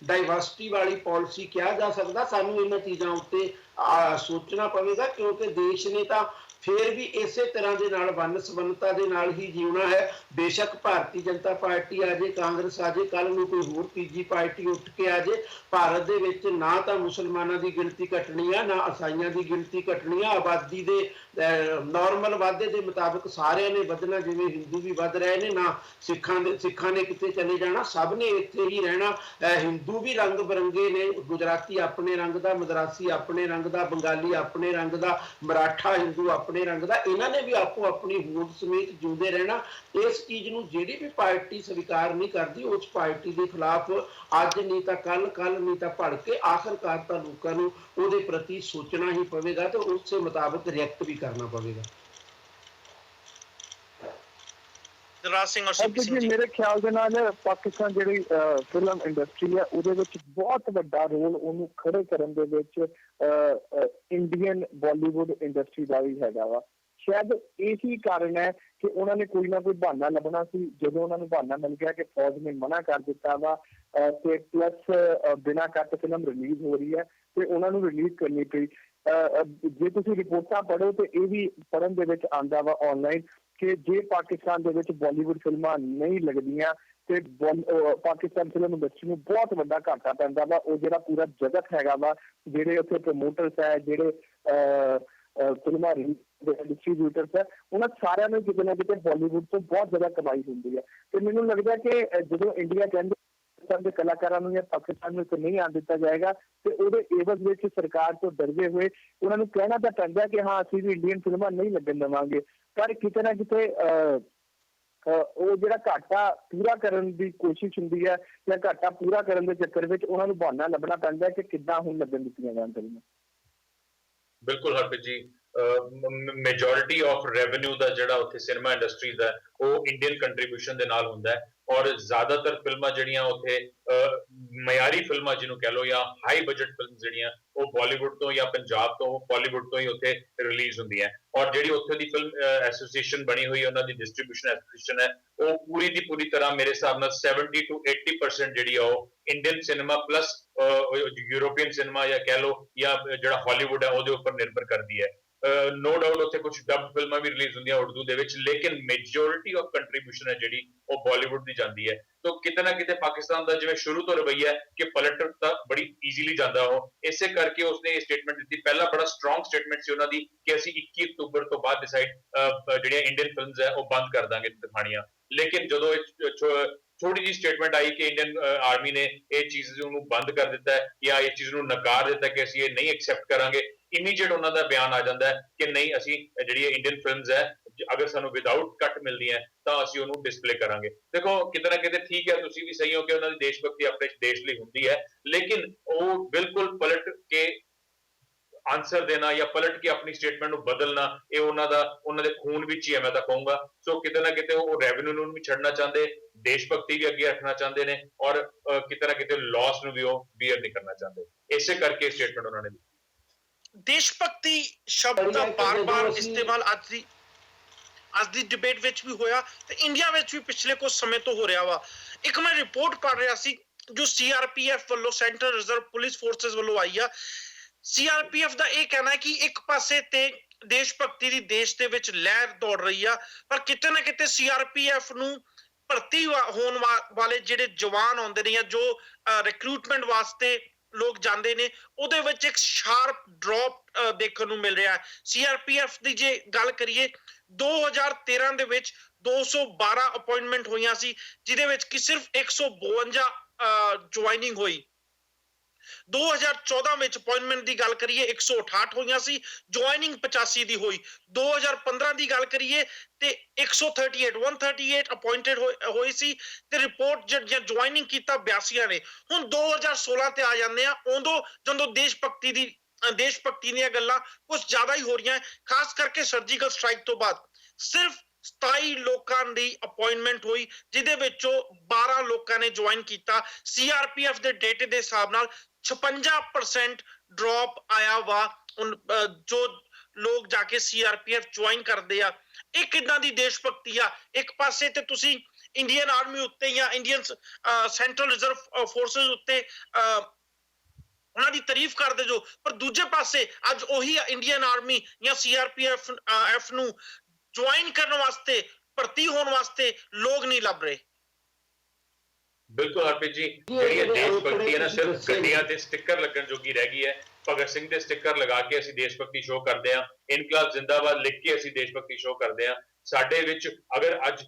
ਡਾਈਵਰਸਿਟੀ ਵਾਲੀ ਪਾਲਿਸੀ ਕਿਹਾ ਜਾ ਸਕਦਾ। ਸਾਨੂੰ ਇਹਨਾਂ ਚੀਜ਼ਾਂ ਉੱਤੇ ਸੋਚਣਾ ਪਵੇਗਾ, ਕਿਉਂਕਿ ਦੇਸ਼ ਨੇ ਤਾਂ ਫਿਰ ਵੀ ਇਸੇ ਤਰ੍ਹਾਂ ਦੇ ਨਾਲ ਵੰਨ-ਸੁਵੰਨਤਾ ਦੇ ਨਾਲ ਹੀ ਜਿਉਣਾ ਹੈ। ਬੇਸ਼ੱਕ ਭਾਰਤੀ ਜਨਤਾ ਪਾਰਟੀ ਆ ਜੇ, ਕਾਂਗਰਸ ਆ ਜੇ, ਕੱਲ ਨੂੰ ਕੋਈ ਹੋਰ ਤੀਜੀ ਪਾਰਟੀ ਉੱਠ ਕੇ ਆ ਜੇ, ਭਾਰਤ ਦੇ ਵਿੱਚ ਨਾ ਤਾਂ ਮੁਸਲਮਾਨਾਂ ਦੀ ਗਿਣਤੀ ਘਟਣੀ ਆ, ਨਾ ਈਸਾਈਆਂ ਦੀ ਗਿਣਤੀ ਘਟਣੀ ਆ। ਆਬਾਦੀ ਦੇ ਨਾਰਮਲ ਵਾਧੇ ਦੇ ਮੁਤਾਬਕ ਸਾਰਿਆਂ ਨੇ ਵਧਣਾ, ਜਿਵੇਂ ਹਿੰਦੂ ਵੀ ਵੱਧ ਰਹੇ ਨੇ, ਨਾ ਸਿੱਖਾਂ ਨੇ ਕਿਤੇ ਚਲੇ ਜਾਣਾ, ਸਭ ਨੇ ਇੱਥੇ ਹੀ ਰਹਿਣਾ। ਹਿੰਦੂ ਵੀ ਰੰਗ ਬਿਰੰਗੇ ਨੇ, ਗੁਜਰਾਤੀ ਆਪਣੇ ਰੰਗ ਦਾ, ਮਦਰਾਸੀ ਆਪਣੇ ਰੰਗ ਦਾ, ਬੰਗਾਲੀ ਆਪਣੇ ਰੰਗ ਦਾ, ਮਰਾਠਾ ਹਿੰਦੂ ਆਪਣੇ ਰੰਗ ਦਾ, ਇਹਨਾਂ ਨੇ ਵੀ ਆਪੋ ਆਪਣੀ ਹੋਂਦ ਸਮੇਤ ਜਿਉਂਦੇ ਰਹਿਣਾ। ਇਸ ਚੀਜ਼ ਨੂੰ ਜਿਹੜੀ ਵੀ ਪਾਰਟੀ ਸਵੀਕਾਰ ਨਹੀਂ ਕਰਦੀ, ਉਸ ਪਾਰਟੀ ਦੇ ਖਿਲਾਫ ਅੱਜ ਨਹੀਂ ਤਾਂ ਕੱਲ ਨਹੀਂ ਤਾਂ ਭੜ ਕੇ ਆਖਰਕਾਰ ਤਾਂ ਲੋਕਾਂ ਨੂੰ ਉਹਦੇ ਪ੍ਰਤੀ ਸੋਚਣਾ ਹੀ ਪਵੇਗਾ ਤੇ ਉਸੇ ਮੁਤਾਬਕ ਰਿਐਕਟ ਵੀ ਕਰਨਾ ਪਵੇਗਾ। ਦਿਲਰਾਜ ਸਿੰਘ ਔਰ ਸੀਪੀ ਸਿੰਘ ਜੀ, ਮੇਰੇ ਖਿਆਲ ਦੇ ਨਾਲ ਪਾਕਿਸਤਾਨ ਜਿਹੜੀ ਫਿਲਮ ਇੰਡਸਟਰੀ ਹੈ ਉਹਦੇ ਵਿੱਚ ਬਹੁਤ ਵੱਡਾ ਰੋਲ ਉਹਨੂੰ ਖੜੇ ਕਰਨ ਦੇ ਵਿੱਚ ਇੰਡੀਅਨ ਬਾਲੀਵੁੱਡ ਇੰਡਸਟਰੀ ਦਾ ਵੀ ਹੈਗਾ ਵਾ। ਸ਼ਾਇਦ ਇਹੀ ਕਾਰਨ ਹੈ ਕਿ ਉਹਨਾਂ ਨੇ ਕੋਈ ਨਾ ਕੋਈ ਬਹਾਨਾ ਲੱਭਣਾ ਸੀ। ਜਦੋਂ ਉਹਨਾਂ ਨੂੰ ਬਹਾਨਾ ਮਿਲ ਗਿਆ ਕਿ ਫੌਜ ਨੇ ਮਨਾ ਕਰ ਦਿੱਤਾ ਵਾ ਤੇ ਪਲੱਸ ਬਿਨਾਂ ਕੱਟ ਫਿਲਮ ਰਿਲੀਜ਼ ਹੋ ਰਹੀ ਹੈ ਤੇ ਉਹਨਾਂ ਨੂੰ ਰਿਲੀਜ਼ ਕਰਨੀ ਪਈ। ਜੇ ਤੁਸੀਂ ਰਿਪੋਰਟਾਂ ਪੜ੍ਹੋ ਤੇ ਇਹ ਵੀ ਪੜ੍ਹਨ ਦੇ ਵਿੱਚ ਆਉਂਦਾ ਵਾ ਆਨਲਾਈਨ ਕਿ ਜੇ ਪਾਕਿਸਤਾਨ ਦੇ ਵਿੱਚ ਬਾਲੀਵੁੱਡ ਫਿਲਮਾਂ ਨਹੀਂ ਲੱਗਦੀਆਂ ਤੇ ਪਾਕਿਸਤਾਨ ਫਿਲਮ ਇੰਡਸਟਰੀ ਨੂੰ ਬਹੁਤ ਵੱਡਾ ਘਾਟਾ ਪੈਂਦਾ ਵਾ। ਉਹ ਜਿਹੜਾ ਪੂਰਾ ਜਗਤ ਹੈਗਾ ਵਾ, ਜਿਹੜੇ ਉੱਥੇ ਪ੍ਰਮੋਟਰਸ ਹੈ, ਜਿਹੜੇ ਫਿਲਮਾਂ ਡਿਸਟਰੀਬਿਊਟਰਸ ਹੈ, ਉਹਨਾਂ ਸਾਰਿਆਂ ਨੂੰ ਕਿਤੇ ਨਾ ਕਿਤੇ ਬਾਲੀਵੁੱਡ ਤੋਂ ਬਹੁਤ ਜ਼ਿਆਦਾ ਕਮਾਈ ਹੁੰਦੀ ਹੈ। ਤੇ ਮੈਨੂੰ ਲੱਗਦਾ ਕਿ ਜਦੋਂ ਇੰਡੀਆ ਕਹਿੰਦੇ ਦੇ ਕਲਾਕਾਰਾਂ ਨੂੰ ਜਾਂ ਪਾਕਿਸਤਾਨ ਨੂੰ ਨਹੀਂ ਆਉਣ ਦਿੱਤਾ ਜਾਏਗਾ ਤੇ ਉਹਦੇ ਏਵਜ਼ ਵਿੱਚ ਸਰਕਾਰ ਤੋਂ ਡਰਦੇ ਹੋਏ ਉਹਨਾਂ ਨੂੰ ਕਹਿਣਾ ਤਾਂ ਪੈਂਦਾ ਕਿ ਹਾਂ ਅਸੀਂ ਵੀ ਇੰਡੀਅਨ ਫਿਲਮਾਂ ਨਹੀਂ ਲੱਗਣ ਦੇਵਾਂਗੇ। ਪਰ ਕਿਤੇ ਨਾ ਕਿਤੇ ਉਹ ਜਿਹੜਾ ਘਾਟਾ ਪੂਰਾ ਕਰਨ ਦੀ ਕੋਸ਼ਿਸ਼ ਹੁੰਦੀ ਹੈ ਜਾਂ ਘਾਟਾ ਪੂਰਾ ਕਰਨ ਦੇ ਚੱਕਰ ਵਿੱਚ ਉਹਨਾਂ ਨੂੰ ਬਹਾਨਾ ਲੱਭਣਾ ਪੈਂਦਾ ਕਿ ਕਿੱਦਾਂ ਹੁਣ ਲੱਗਣ ਦਿੱਤੀਆਂ ਜਾਣ ਫਿਲਮਾਂ। ਬਿਲਕੁਲ Harpreet ji, majority of revenue ਦਾ ਜਿਹੜਾ ਉੱਥੇ ਸਿਨੇਮਾ ਇੰਡਸਟਰੀ ਦਾ ਉਹ ਇੰਡੀਅਨ ਕੰਟਰੀਬਿਊਸ਼ਨ ਦੇ ਨਾਲ ਹੁੰਦਾ ਹੈ ਔਰ ਜ਼ਿਆਦਾਤਰ ਫਿਲਮਾਂ ਜਿਹੜੀਆਂ ਉੱਥੇ ਮਿਆਰੀ ਫਿਲਮਾਂ ਜਿਹਨੂੰ ਕਹਿ ਲਓ ਜਾਂ ਹਾਈ ਬਜਟ ਫਿਲਮ ਜਿਹੜੀਆਂ ਉਹ ਬਾਲੀਵੁੱਡ ਤੋਂ ਜਾਂ ਪੰਜਾਬ ਤੋਂ ਬਾਲੀਵੁੱਡ ਤੋਂ ਹੀ ਉੱਥੇ ਰਿਲੀਜ਼ ਹੁੰਦੀਆਂ। ਔਰ ਜਿਹੜੀ ਉੱਥੇ ਦੀ ਫਿਲਮ ਐਸੋਸੀਏਸ਼ਨ ਬਣੀ ਹੋਈ ਉਹਨਾਂ ਦੀ ਡਿਸਟ੍ਰੀਬਿਊਸ਼ਨ ਐਸੋਸੀਏਸ਼ਨ ਹੈ ਉਹ ਪੂਰੀ ਦੀ ਪੂਰੀ ਤਰ੍ਹਾਂ ਮੇਰੇ ਹਿਸਾਬ ਨਾਲ 70 to 80% ਜਿਹੜੀ ਆ ਉਹ Indian cinema plus European cinema ਜਾਂ ਕਹਿ ਲਓ ਜਾਂ ਜਿਹੜਾ ਹਾਲੀਵੁੱਡ ਹੈ ਉਹਦੇ ਉੱਪਰ ਨਿਰਭਰ ਕਰਦੀ ਹੈ। नो डाउट ਉੱਥੇ ਕੁਝ ਡਬ ਫਿਲਮਾਂ ਵੀ ਰਿਲੀਜ਼ ਹੁੰਦੀਆਂ ਉਰਦੂ ਦੇ ਵਿੱਚ, ਲੇਕਿਨ ਮੈਜੋਰਿਟੀ ਆਫ ਕੰਟਰੀਬਿਊਸ਼ਨ ਹੈ ਜਿਹੜੀ ਉਹ ਬਾਲੀਵੁੱਡ ਦੀ ਜਾਂਦੀ ਹੈ। ਤਾਂ ਕਿਤੇ ਨਾ ਕਿਤੇ ਪਾਕਿਸਤਾਨ ਦਾ ਜਿਵੇਂ ਸ਼ੁਰੂ ਤੋਂ ਰਵੱਈਆ ਹੈ ਕਿ ਪਲਟ ਤਾਂ ਬੜੀ ਈਜ਼ੀਲੀ ਜਾਂਦਾ ਉਹ, ਇਸੇ ਕਰਕੇ ਉਸਨੇ ਇਹ ਸਟੇਟਮੈਂਟ ਦਿੱਤੀ। ਪਹਿਲਾਂ ਬੜਾ ਸਟਰੋਂਗ ਸਟੇਟਮੈਂਟ ਸੀ ਉਹਨਾਂ ਦੀ ਕਿ ਅਸੀਂ 21 ਅਕਤੂਬਰ ਤੋਂ ਬਾਅਦ ਡਿਸਾਈਡ ਜਿਹੜੀਆਂ ਇੰਡੀਅਨ ਫਿਲਮਸ ਹੈ ਉਹ ਬੰਦ ਕਰ ਦਾਂਗੇ ਦਿਖਾਣੀਆਂ, ਲੇਕਿਨ ਜਦੋਂ ਥੋੜੀ ਜਿਹੀ ਸਟੇਟਮੈਂਟ ਆਈ ਕਿ ਇੰਡੀਅਨ ਆਰਮੀ ਨੇ ਇਹ ਚੀਜ਼ ਨੂੰ ਬੰਦ ਕਰ ਦਿੱਤਾ ਹੈ ਜਾਂ ਇਹ ਚੀਜ਼ ਨੂੰ ਨਕਾਰ ਦਿੱਤਾ ਕਿ ਅਸੀਂ ਇਹ ਨਹੀਂ ਐਕਸੈਪਟ ਕਰਾਂਗੇ, ਇਮੀਡੀਏਟ ਉਹਨਾਂ ਦਾ ਬਿਆਨ ਆ ਜਾਂਦਾ ਹੈ ਕਿ ਨਹੀਂ, ਅਸੀਂ ਜਿਹੜੀ ਇੰਡੀਅਨ ਫਿਲਮਸ ਹੈ ਅਗਰ ਸਾਨੂੰ ਵਿਦਆਊਟ ਕੱਟ ਮਿਲਦੀ ਹੈ ਤਾਂ ਅਸੀਂ ਉਹਨੂੰ ਡਿਸਪਲੇ ਕਰਾਂਗੇ। ਦੇਖੋ ਕਿਤੇ ਨਾ ਕਿਤੇ ਠੀਕ ਹੈ, ਤੁਸੀਂ ਵੀ ਸਹੀ ਹੋ ਕਿ ਉਹਨਾਂ ਦੀ ਦੇਸ਼ ਭਗਤੀ ਆਪਣੇ ਦੇਸ਼ ਲਈ ਹੁੰਦੀ ਹੈ, ਲੇਕਿਨ ਉਹ ਬਿਲਕੁਲ ਪਲਟ ਕੇ ਆਨਸਰ ਦੇਣਾ ਜਾਂ ਪਲਟ ਕੇ ਆਪਣੀ ਸਟੇਟਮੈਂਟ ਨੂੰ ਬਦਲਣਾ, ਇਹ ਉਹਨਾਂ ਦੇ ਖੂਨ ਵਿੱਚ ਹੀ ਹੈ, ਮੈਂ ਤਾਂ ਕਹੂੰਗਾ। ਸੋ ਕਿਤੇ ਨਾ ਕਿਤੇ ਉਹ ਰੈਵਨਿਊ ਨੂੰ ਵੀ ਛੱਡਣਾ ਚਾਹੁੰਦੇ, ਦੇਸ਼ ਭਗਤੀ ਵੀ ਅੱਗੇ ਰੱਖਣਾ ਚਾਹੁੰਦੇ ਨੇ, ਔਰ ਕਿਤੇ ਨਾ ਕਿਤੇ ਲਾਸ ਨੂੰ ਵੀ ਉਹ ਬੀਅਰ ਨਹੀਂ ਕਰਨਾ ਚਾਹੁੰਦੇ, ਇਸੇ ਕਰਕੇ ਸਟੇਟਮੈਂਟ ਉਹਨਾਂ ਨੇ ਦਿੱਤੀ। ਦੇਸ਼ ਭਗਤੀ ਸ਼ਬਦ ਦਾ ਬਾਰ-ਬਾਰ ਇਸਤੇਮਾਲ ਅੱਜ ਦੀ ਡਿਬੇਟ ਵਿੱਚ ਵੀ ਹੋਇਆ ਤੇ ਇੰਡੀਆ ਵਿੱਚ ਵੀ ਪਿਛਲੇ ਕੁਝ ਸਮੇਂ ਤੋਂ ਹੋ ਰਿਹਾ ਵਾ। ਇੱਕ ਮੈਂ ਰਿਪੋਰਟ ਪੜ੍ਹ ਰਿਹਾ ਸੀ ਜੋ ਸੀਆਰਪੀਐਫ ਵੱਲੋਂ, ਸੈਂਟਰਲ ਰਿਜ਼ਰਵ ਪੁਲਿਸ ਫੋਰਸਸ ਵੱਲੋਂ ਆਈ ਆ। ਸੀਆਰਪੀਐਫ ਦਾ ਇਹ ਕਹਿਣਾ ਹੈ ਕਿ ਇੱਕ ਪਾਸੇ ਤੇ ਦੇਸ਼ ਭਗਤੀ ਦੀ ਦੇਸ਼ ਦੇ ਵਿੱਚ ਲਹਿਰ ਦੌੜ ਰਹੀ ਆ, ਪਰ ਕਿਤੇ ਨਾ ਕਿਤੇ ਸੀਆਰਪੀਐਫ ਨੂੰ ਭਰਤੀ ਹੋਣ ਵਾਲੇ ਜਿਹੜੇ ਜਵਾਨ ਆਉਂਦੇ ਨੇ ਜਾਂ ਜੋ ਰਿਕਰੂਟਮੈਂਟ ਵਾਸਤੇ ਲੋਕ ਜਾਂਦੇ ਨੇ, ਉਹਦੇ ਵਿੱਚ ਇੱਕ ਸ਼ਾਰਪ ਡ੍ਰੌਪ ਦੇਖਣ ਨੂੰ ਮਿਲ ਰਿਹਾ ਹੈ। ਸੀਆਰਪੀਐਫ ਦੀ ਜੇ ਗੱਲ ਕਰੀਏ 2013 ਦੇ ਵਿੱਚ 212 ਅਪਾਇੰਟਮੈਂਟ ਹੋਈਆਂ ਸੀ, ਜਿਹਦੇ ਵਿੱਚ ਕਿ ਸਿਰਫ 152 ਜੁਆਇਨਿੰਗ ਹੋਈ। 2014 ਵਿੱਚ ਅਪਾਇੰਟਮੈਂਟ ਦੀ ਗੱਲ ਕਰੀਏ 168 ਹੋਈਆਂ ਸੀ, ਜੁਆਇਨਿੰਗ 85 ਦੀ ਹੋਈ। 2015 ਦੀ ਗੱਲ ਕਰੀਏ ਤੇ 138 ਅਪਾਇੰਟਡ ਹੋਈ ਸੀ ਤੇ ਰਿਪੋਰਟ ਜਿਹੜੀਆਂ ਜੁਆਇਨਿੰਗ ਕੀਤਾ 82 ਨੇ। ਹੁਣ 2016 ਤੇ ਆ ਜਾਂਦੇ ਆ, ਉਦੋਂ ਜਦੋਂ ਦੇਸ਼ ਭਗਤੀ ਦੀਆਂ ਗੱਲਾਂ ਕੁਝ ਜ਼ਿਆਦਾ ਹੀ ਹੋ ਰਹੀਆਂ, ਖਾਸ ਕਰਕੇ ਸਰਜੀਕਲ ਸਟ੍ਰਾਈਕ ਤੋਂ ਬਾਅਦ। ਸਿਰਫ 27 ਲੋਕਾਂ ਦੀ ਅਪਾਇੰਟਮੈਂਟ ਹੋਈ, ਜਿਹਦੇ ਵਿੱਚੋਂ 12 ਲੋਕਾਂ ਨੇ ਜੁਆਇਨ ਕੀਤਾ। ਸੀਆਰਪੀਐਫ ਦੇ ਡੇਟੇ ਦੇ ਹਿਸਾਬ ਨਾਲ 56% ਡ੍ਰੌਪ ਆਇਆ ਵਾ ਜੋ ਲੋਕ ਜਾ ਕੇ ਸੀਆਰਪੀਐਫ ਜੁਆਇਨ ਕਰਦੇ ਆ। ਇਹ ਕਿੱਦਾਂ ਦੀ ਦੇਸ਼ ਭਗਤੀ ਆ? ਇੱਕ ਪਾਸੇ ਤੇ ਤੁਸੀਂ ਇੰਡੀਅਨ ਆਰਮੀ ਉੱਤੇ ਜਾਂ ਇੰਡੀਅਨ ਸੈਂਟਰਲ ਰਿਜ਼ਰਵ ਫੋਰਸਸ ਉੱਤੇ ਉਹਨਾਂ ਦੀ ਤਾਰੀਫ ਕਰਦੇ ਜੋ, ਪਰ ਦੂਜੇ ਪਾਸੇ ਅੱਜ ਉਹੀ ਇੰਡੀਅਨ ਆਰਮੀ ਜਾਂ ਸੀਆਰਪੀਐਫ ਨੂੰ ਜੁਆਇਨ ਕਰਨ ਵਾਸਤੇ, ਭਰਤੀ ਹੋਣ ਵਾਸਤੇ ਲੋਕ ਨਹੀਂ ਲੱਭ ਰਹੇ। ਬਿਲਕੁਲ ਹਰਪ੍ਰੀਤ ਜੀ, ਜਿਹੜੀ ਦੇਸ਼ ਭਗਤੀ ਹੈ ਨਾ ਸਿਰਫ ਗੱਡੀਆਂ ਤੇ ਸਟicker ਲੱਗਣ ਜੋਗੀ ਰਹਿ ਗਈ ਹੈ। ਭਗਤ ਸਿੰਘ ਦੇ ਸਟicker ਲਗਾ ਕੇ ਅਸੀਂ ਦੇਸ਼ ਭਗਤੀ ਸ਼ੋਅ ਕਰਦੇ ਹਾਂ, ਇਨਕਲਾਬ ਜ਼ਿੰਦਾਬਾਦ ਲਿਖ ਕੇ ਅਸੀਂ ਦੇਸ਼ ਭਗਤੀ ਸ਼ੋਅ ਕਰਦੇ ਹਾਂ। ਸਾਡੇ ਵਿੱਚ ਅਗਰ ਅੱਜ